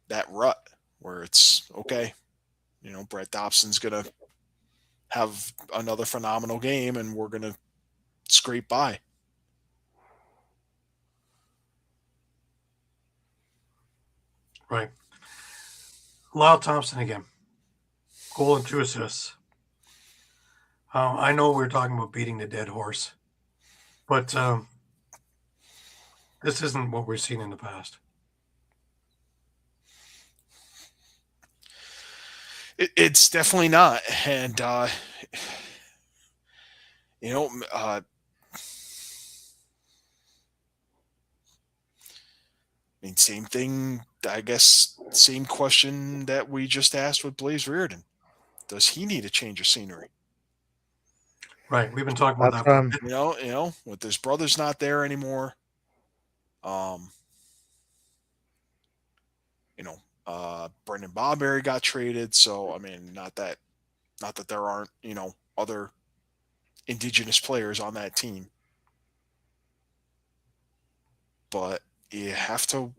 Speaker 3: that rut where it's okay. Brett Dobson's going to have another phenomenal game and we're going to scrape by.
Speaker 1: Right. Lyle Thompson again. Goal and 2 assists. I know we're talking about beating the dead horse, but this isn't what we've seen in the past.
Speaker 3: It's definitely not. And, same thing, I guess, same question that we just asked with Blaze Reardon. Does he need a change of scenery?
Speaker 1: Right. We've been talking about that.
Speaker 3: With his brother's not there anymore. Brendan Bobberry got traded. So, not that there aren't, other Indigenous players on that team. But you have to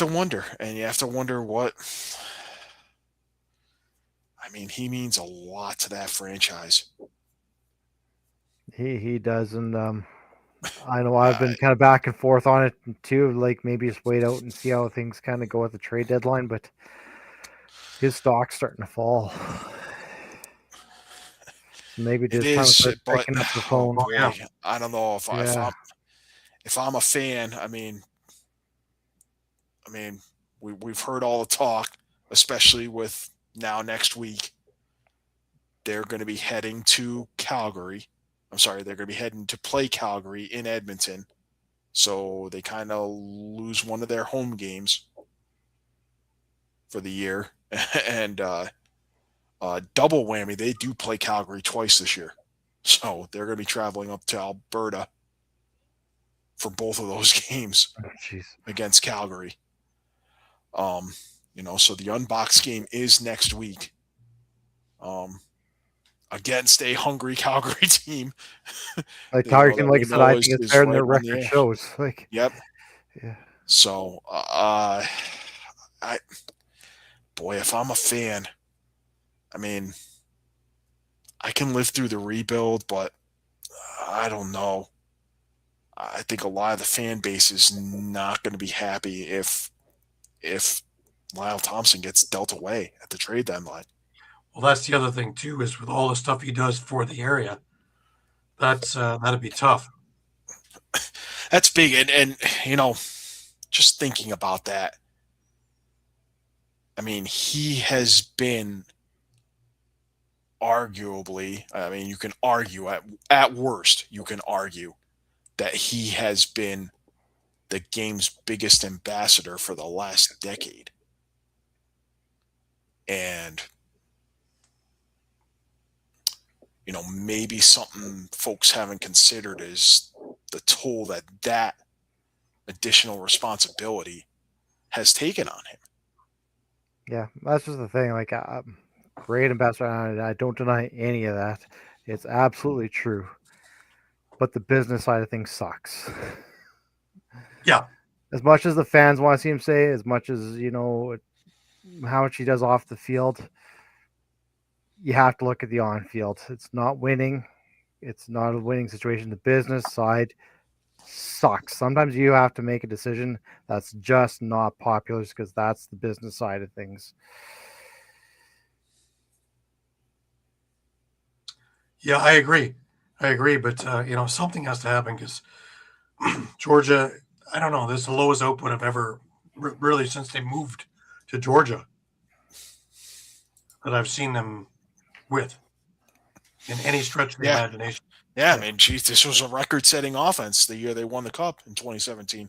Speaker 3: wonder, and you have to wonder what. He means a lot to that franchise.
Speaker 2: He does, and I know I've been kind of back and forth on it too. Like maybe just wait out and see how things kind of go at the trade deadline, but his stock's starting to fall. So maybe just kind of start picking up the phone.
Speaker 3: I don't know if I'm a fan. We've heard all the talk, especially with now next week. They're going to be heading to Calgary. They're going to be heading to play Calgary in Edmonton. So they kind of lose one of their home games for the year. And double whammy, they do play Calgary twice this year. So they're going to be traveling up to Alberta for both of those games against Calgary. So the unboxed game is next week. Against a hungry Calgary team.
Speaker 2: Like Calgary team, like I said, I think it's better than their record shows.
Speaker 3: Yep.
Speaker 2: Yeah.
Speaker 3: So, if I'm a fan, I can live through the rebuild, but I don't know. I think a lot of the fan base is not going to be happy if Lyle Thompson gets dealt away at the trade deadline.
Speaker 1: Well, that's the other thing too, is with all the stuff he does for the area, that'd be tough.
Speaker 3: That's big. And just thinking about that, he has been arguably, you can argue at worst, you can argue that he has been the game's biggest ambassador for the last decade. And maybe something folks haven't considered is the toll that additional responsibility has taken on him.
Speaker 2: Yeah, that's just the thing. Like, great ambassador, and I don't deny any of that. It's absolutely true. But the business side of things sucks.
Speaker 1: Yeah.
Speaker 2: As much as the fans want to see him say, as much as, how much he does off the field, you have to look at the on field. It's not winning. It's not a winning situation. The business side sucks. Sometimes you have to make a decision that's just not popular because that's the business side of things.
Speaker 1: Yeah, I agree. But, something has to happen because Georgia, I don't know, this is the lowest output I've ever really since they moved to Georgia that I've seen them with in any stretch of the imagination.
Speaker 3: Yeah, I mean, geez, this was a record-setting offense the year they won the Cup in 2017.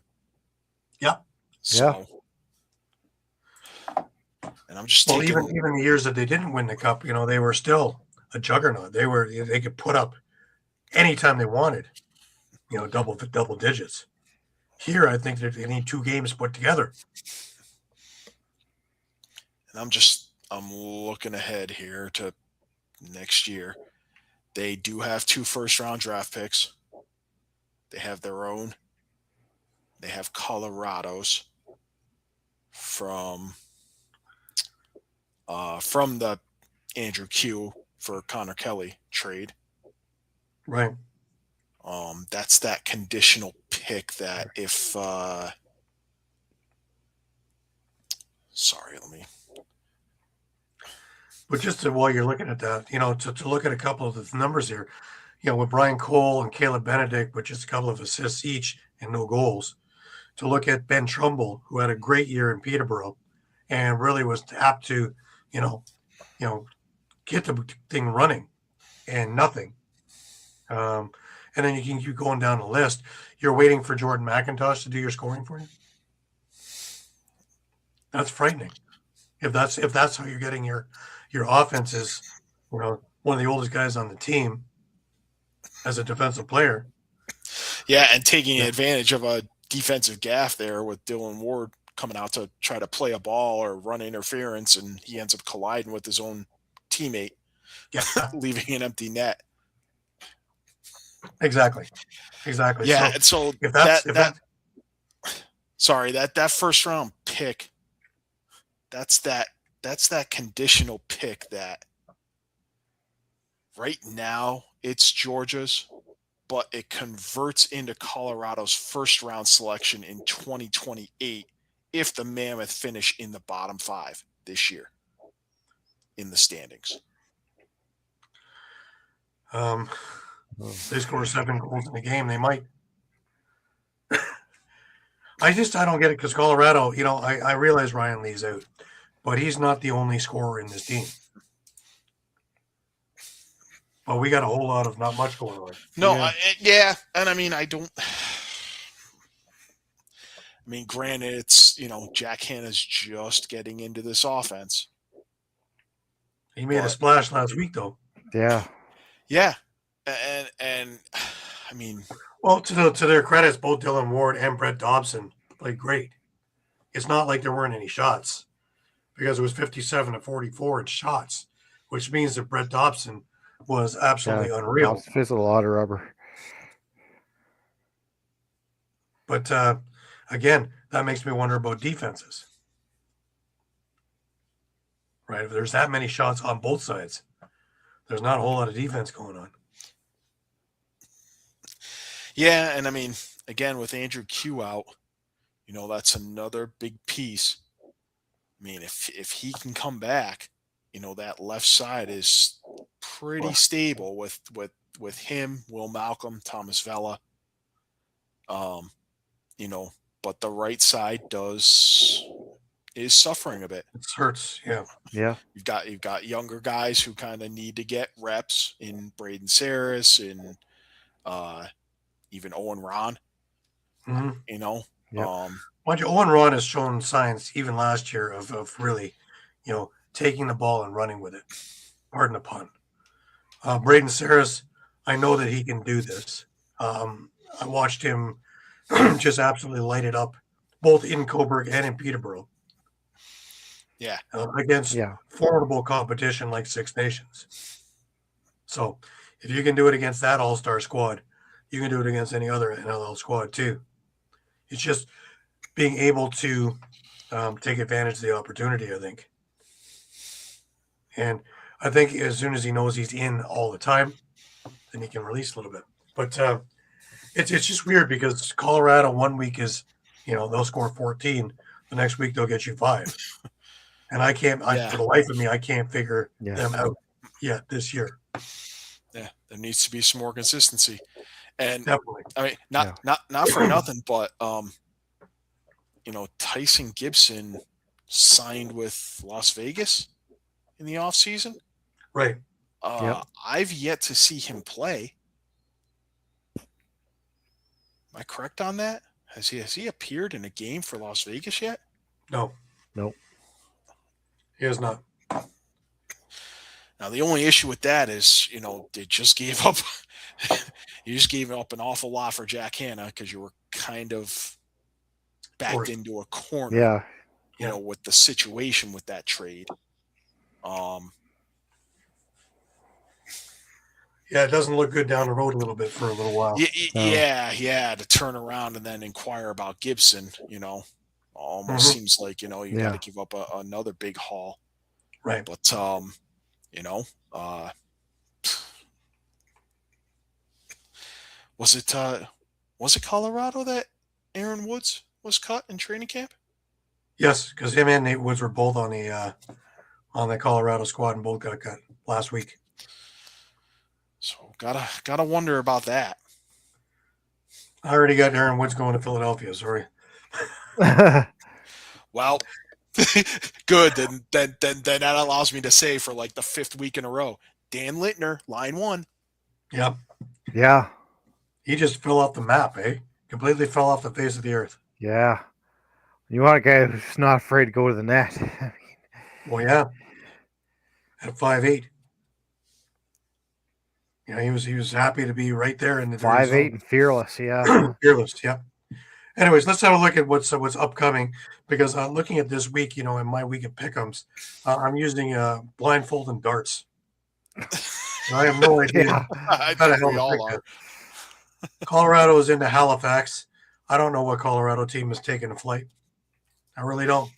Speaker 1: Yeah.
Speaker 3: So, and I'm just taking...
Speaker 1: even the years that they didn't win the Cup, they were still a juggernaut. They could put up anytime they wanted, double digits. Here, I think they need 2 games put together.
Speaker 3: And I'm looking ahead here to next year. They do have 2 first-round draft picks. They have their own. They have Colorado's from the Andrew Q for Connor Kelly trade.
Speaker 1: Right.
Speaker 3: That's that conditional pick that if sorry, let me.
Speaker 1: But just while you're looking at that, to look at a couple of the numbers here, with Brian Cole and Caleb Benedict, with just a couple of assists each and no goals, to look at Ben Trumbull, who had a great year in Peterborough and really was apt to, get the thing running and nothing. And then you can keep going down the list. You're waiting for Jordan McIntosh to do your scoring for you. That's frightening. If that's how you're getting your offense is, one of the oldest guys on the team as a defensive player.
Speaker 3: Yeah, and taking advantage of a defensive gaffe there with Dylan Ward coming out to try to play a ball or run interference, and he ends up colliding with his own teammate, leaving an empty net.
Speaker 1: Exactly.
Speaker 3: Yeah, so that first round pick, that's that conditional pick that right now it's Georgia's, but it converts into Colorado's first round selection in 2028 if the Mammoth finish in the bottom 5 this year in the standings.
Speaker 1: They score 7 goals in a game. They might. I don't get it because Colorado, I realize Ryan Lee's out, but he's not the only scorer in this team. But we got a whole lot of not much going on.
Speaker 3: No, and I mean, granted, it's, Jack Hanna's just getting into this offense.
Speaker 1: He made a splash last week, though.
Speaker 2: Yeah.
Speaker 3: Yeah. And I mean,
Speaker 1: well, to their credits, both Dylan Ward and Brett Dobson played great. It's not like there weren't any shots because it was 57-44 in shots, which means that Brett Dobson was absolutely unreal.
Speaker 2: Fizzed a lot of rubber.
Speaker 1: But again, that makes me wonder about defenses. Right? If there's that many shots on both sides, there's not a whole lot of defense going on.
Speaker 3: Yeah, and I mean, again, with Andrew Q out, that's another big piece. I mean, if he can come back, that left side is pretty stable with him, Will Malcolm, Thomas Vella. But the right side is suffering a bit.
Speaker 1: It hurts, yeah.
Speaker 2: Yeah.
Speaker 3: You've got younger guys who kind of need to get reps in Braden Saris and even Owen Ron.
Speaker 1: Mm-hmm. Mind you, Owen Ron has shown signs even last year of really, taking the ball and running with it. Pardon the pun. Braden Saris, I know that he can do this. I watched him just absolutely lighted up, both in Coburg and in Peterborough.
Speaker 3: Yeah.
Speaker 1: Against formidable competition like Six Nations. So if you can do it against that all-star squad, you can do it against any other NLL squad too. It's just being able to take advantage of the opportunity, I think. And I think as soon as he knows he's in all the time, then he can release a little bit. But it's just weird because Colorado 1 week is, they'll score 14. The next week they'll get you 5. And I can't, for the life of me, I can't figure them out yet this year.
Speaker 3: Yeah, there needs to be some more consistency. And
Speaker 1: definitely,
Speaker 3: I mean, not for nothing, but Tyson Gibson signed with Las Vegas in the offseason.
Speaker 1: Right.
Speaker 3: I've yet to see him play. Am I correct on that? Has he appeared in a game for Las Vegas yet?
Speaker 1: No.
Speaker 2: Nope.
Speaker 1: He has not.
Speaker 3: Now the only issue with that is, they just gave up. You just gave up an awful lot for Jack Hanna because you were kind of backed into a corner.
Speaker 2: Yeah.
Speaker 3: With the situation with that trade.
Speaker 1: Yeah, it doesn't look good down the road a little bit for a little while.
Speaker 3: Yeah. To turn around and then inquire about Gibson, almost seems like, you got to give up another big haul.
Speaker 1: Right.
Speaker 3: But, was it Colorado that Aaron Woods was cut in training camp?
Speaker 1: Yes, because him and Nate Woods were both on the Colorado squad and both got cut last week.
Speaker 3: So gotta wonder about that.
Speaker 1: I already got Aaron Woods going to Philadelphia. Sorry.
Speaker 3: Well, good. Then that allows me to say for like the 5th week in a row, Dan Littner, line 1.
Speaker 1: Yep.
Speaker 2: Yeah.
Speaker 1: He just fell off the map, eh? Completely fell off the face of the earth.
Speaker 2: Yeah. You want a guy who's not afraid to go to the net.
Speaker 1: Well, yeah. At 5'8". He was happy to be right there in the
Speaker 2: 5'8" and fearless, yeah.
Speaker 1: Fearless, yeah. Anyways, let's have a look at what's upcoming, because looking at this week, in my week of pick'ems, I'm using blindfold and darts. I have no idea.
Speaker 3: I think we all are.
Speaker 1: Colorado is into Halifax. I don't know what Colorado team is taking a flight. I really don't.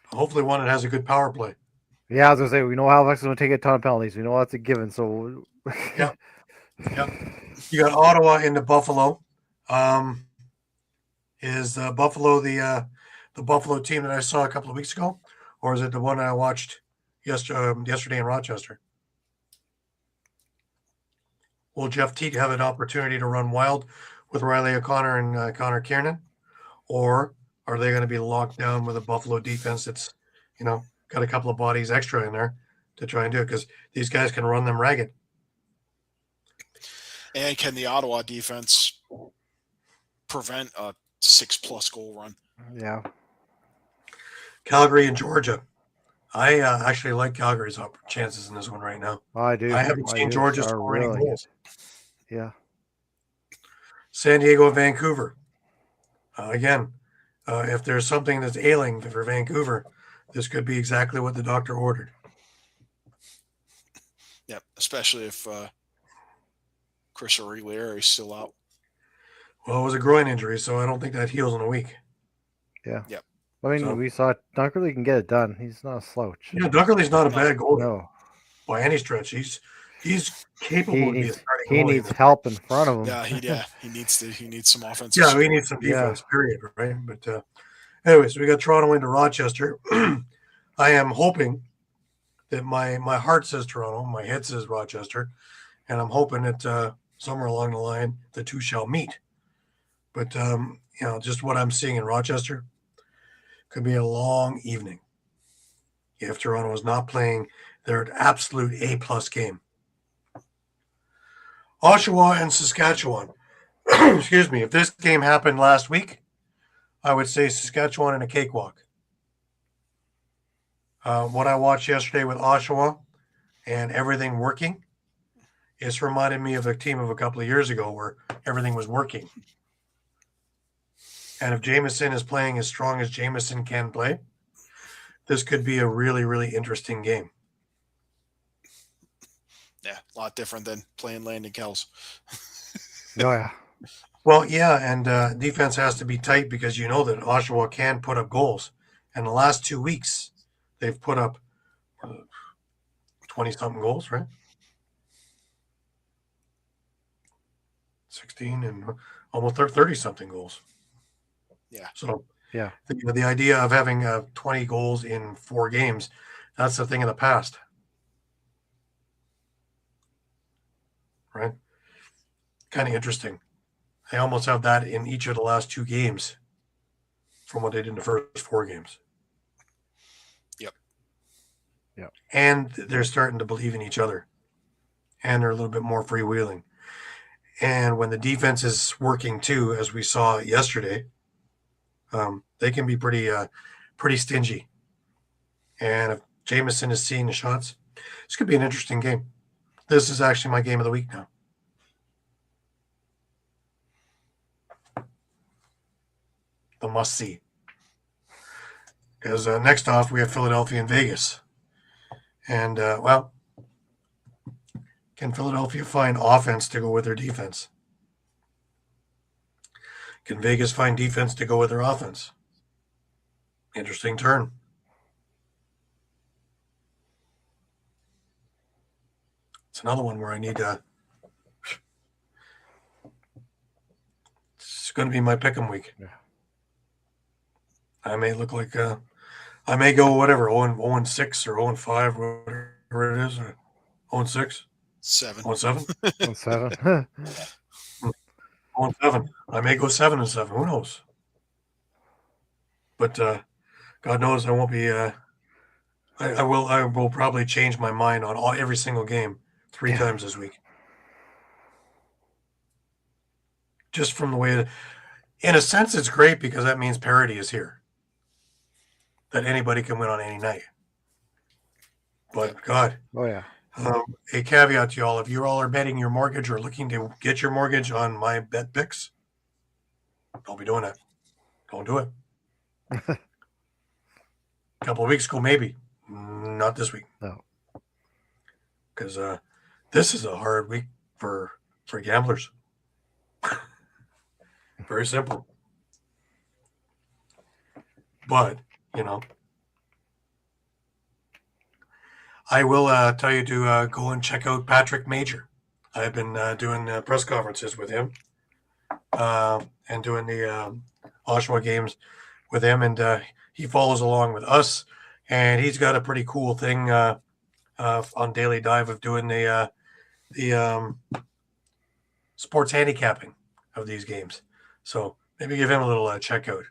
Speaker 1: Hopefully one that has a good power play.
Speaker 2: Yeah, I was going to say, we know Halifax is going to take a ton of penalties. We know that's a given. So,
Speaker 1: yeah. You got Ottawa into Buffalo. Is Buffalo the Buffalo team that I saw a couple of weeks ago, or is it the one I watched yesterday in Rochester? Will Jeff Teat have an opportunity to run wild with Riley O'Connor and Connor Kiernan, or are they going to be locked down with a Buffalo defense that's, got a couple of bodies extra in there to try and do it, because these guys can run them ragged.
Speaker 3: And can the Ottawa defense prevent a 6+ goal run?
Speaker 2: Yeah.
Speaker 1: Calgary and Georgia. I actually like Calgary's chances in this one right now.
Speaker 2: I do.
Speaker 1: I haven't seen Georgia score any goals.
Speaker 2: Yeah.
Speaker 1: San Diego, Vancouver. Again, if there's something that's ailing for Vancouver, this could be exactly what the doctor ordered.
Speaker 3: Yep, especially if Chris Aguilera is still out.
Speaker 1: Well, it was a groin injury, so I don't think that heals in a week.
Speaker 2: Yeah.
Speaker 3: Yep.
Speaker 2: I mean, we saw Dunkerley can get it done. He's not a slouch.
Speaker 1: Yeah, Dunkerley's not a bad goalie.
Speaker 2: No.
Speaker 1: By any stretch. He's capable of being a starting goalie.
Speaker 2: He needs help in front of him.
Speaker 3: Yeah, he needs some offense.
Speaker 1: Yeah, we need some defense, period, right? But anyways, we got Toronto into Rochester. I am hoping that my heart says Toronto, my head says Rochester, and I'm hoping that somewhere along the line the two shall meet. But just what I'm seeing in Rochester could be a long evening if Toronto is not playing their absolute A+ game. Oshawa and Saskatchewan. Excuse me. If this game happened last week, I would say Saskatchewan in a cakewalk. What I watched yesterday with Oshawa and everything working, it's reminded me of a team of a couple of years ago where everything was working. And if Jameson is playing as strong as Jameson can play, this could be a really, really interesting game.
Speaker 3: Yeah, a lot different than playing Landon Kells.
Speaker 2: Oh yeah.
Speaker 1: Well, yeah, and defense has to be tight because you know that Oshawa can put up goals. And the last 2 weeks, they've put up 20-something goals, right? 16 and almost 30-something goals.
Speaker 3: Yeah.
Speaker 1: So
Speaker 2: Yeah.
Speaker 1: the idea of having 20 goals in 4 games, that's a thing of the past. Right? Kind of interesting. They almost have that in each of the last 2 games from what they did in the first 4 games.
Speaker 3: Yep.
Speaker 2: Yep.
Speaker 1: And they're starting to believe in each other. And they're a little bit more freewheeling. And when the defense is working too, as we saw yesterday, they can be pretty stingy. And if Jameson is seeing the shots, this could be an interesting game. This is actually my game of the week now. The must-see. Because next off, we have Philadelphia and Vegas. And, can Philadelphia find offense to go with their defense? Can Vegas find defense to go with their offense? Interesting turn. It's another one where I need to. It's going to be my pick'em week.
Speaker 2: Yeah.
Speaker 1: I may look like I may go whatever 0-6 or 0-5, whatever it is, or 0-6,
Speaker 3: 7.
Speaker 1: 0-7,
Speaker 2: 7.
Speaker 1: 0-7. I may go 7-7. Who knows? But God knows I won't be. I will probably change my mind on every single game 3 times this week. Just from the way, in a sense, it's great because that means parity is here. That anybody can win on any night. But God,
Speaker 2: Oh yeah.
Speaker 1: a caveat to y'all: if you all are betting your mortgage or looking to get your mortgage on my bet picks, don't be doing that. Don't do it. A couple of weeks ago, maybe. Not this week.
Speaker 2: No.
Speaker 1: Because this is a hard week for gamblers. Very simple. But, I will tell you to go and check out Patrick Major. I've been doing press conferences with him and doing the Oshawa games with him, and he follows along with us. And he's got a pretty cool thing on Daily Dive of doing the sports handicapping of these games. So maybe give him a little check out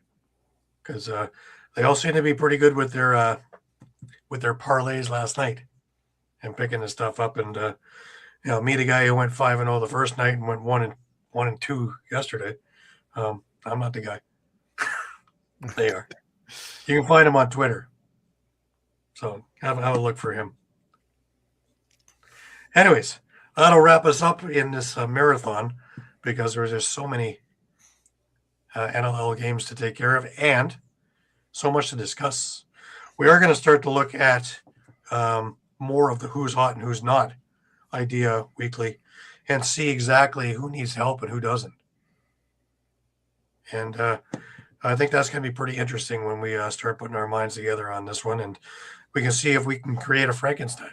Speaker 1: because they all seem to be pretty good with their parlays last night and picking the stuff up. And me, the guy who went 5-0 the first night and went 1-2 yesterday. I'm not the guy. They are. You can find him on Twitter. So have a look for him. Anyways, that'll wrap us up in this marathon because there's just so many NLL games to take care of and so much to discuss. We are going to start to look at more of the who's hot and who's not idea weekly and see exactly who needs help and who doesn't. And I think that's going to be pretty interesting when we start putting our minds together on this one, and we can see if we can create a Frankenstein.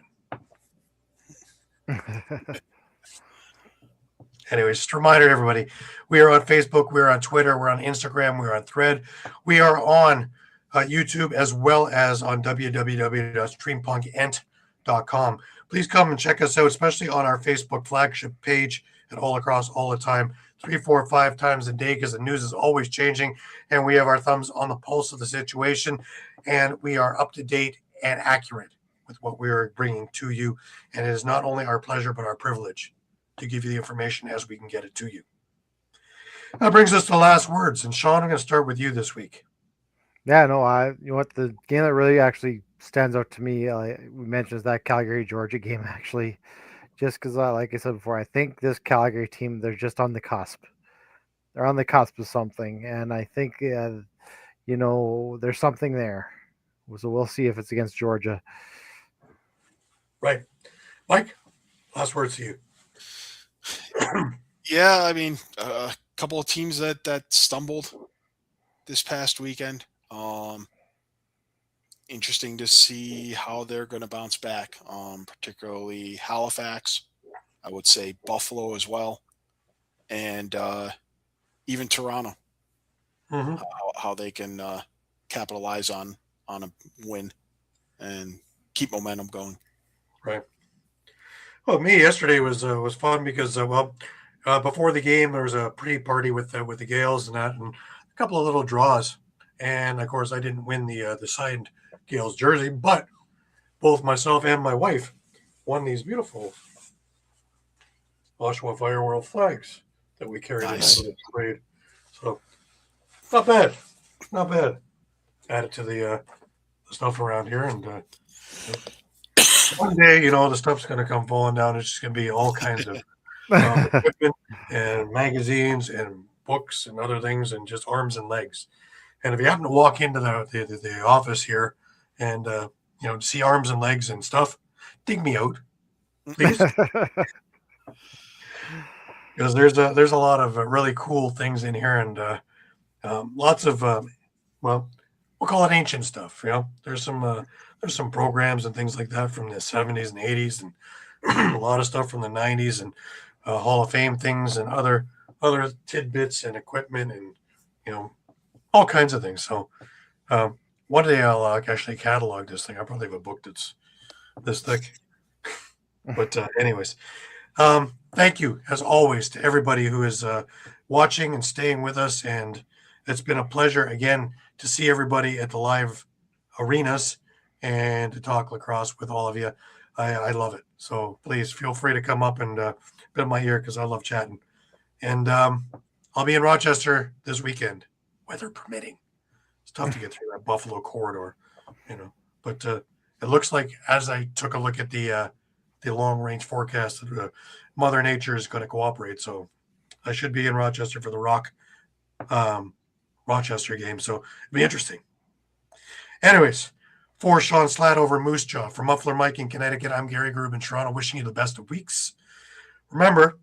Speaker 1: Anyways, just a reminder, everybody, we are on Facebook, we're on Twitter, we're on Instagram, we're on Thread. We are on YouTube as well as on www.streampunkentertainment.com. Please come and check us out, especially on our Facebook flagship page at All Across All the Time, 3, 4, 5 times a day because the news is always changing and we have our thumbs on the pulse of the situation and we are up to date and accurate with what we are bringing to you. And it is not only our pleasure but our privilege to give you the information as we can get it to you. That brings us to the last words. And Shawn, I'm going to start with you this week.
Speaker 2: Yeah, no, you know what, the game that really actually stands out to me, we mentioned, is that Calgary-Georgia game, actually, just because, like I said before, I think this Calgary team, they're just on the cusp. they're on the cusp of something, and I think there's something there. So we'll see if it's against Georgia.
Speaker 1: Right, Mike. Last words to you.
Speaker 3: Yeah, I mean, a couple of teams that stumbled this past weekend. Interesting to see how they're going to bounce back, particularly Halifax. I would say Buffalo as well, and even Toronto.
Speaker 1: Mm-hmm.
Speaker 3: How they can capitalize on a win and keep momentum going.
Speaker 1: Right. Well, me yesterday was fun because before the game there was a pre-party with the Gales and that, and a couple of little draws, and of course I didn't win the signed Gales jersey, but both myself and my wife won these beautiful Oshawa Fire World flags that we carried
Speaker 3: Nice.
Speaker 1: in the parade. So not bad, not bad. Add it to the stuff around here, and one day, the stuff's going to come falling down. It's just going to be all kinds of equipment and magazines and books and other things, and just arms and legs. And if you happen to walk into the office here and see arms and legs and stuff, dig me out, please, because there's a lot of really cool things in here, and lots of we'll call it ancient stuff. There's some programs and things like that from the 70s and 80s, and a lot of stuff from the 90s, and Hall of Fame things and other tidbits and equipment, and all kinds of things. So one day I'll actually catalog this thing. I probably have a book that's this thick. But anyways, thank you as always to everybody who is watching and staying with us, and it's been a pleasure again to see everybody at the live arenas and to talk lacrosse with all of you. I love it. So please feel free to come up and bit in my ear, because I love chatting. And I'll be in Rochester this weekend, weather permitting. It's tough to get through that Buffalo corridor, but it looks like, as I took a look at the long range forecast, Mother Nature is going to cooperate. So I should be in Rochester for the Rock Rochester game. So it'll be interesting. Anyways, for Shawn Slaght over Moose Jaw, from Muffler Mike in Connecticut, I'm Gary Groob in Toronto, wishing you the best of weeks. Remember,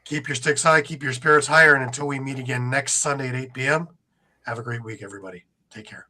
Speaker 1: keep your sticks high, keep your spirits higher, and until we meet again next Sunday at 8 p.m., have a great week, everybody. Take care.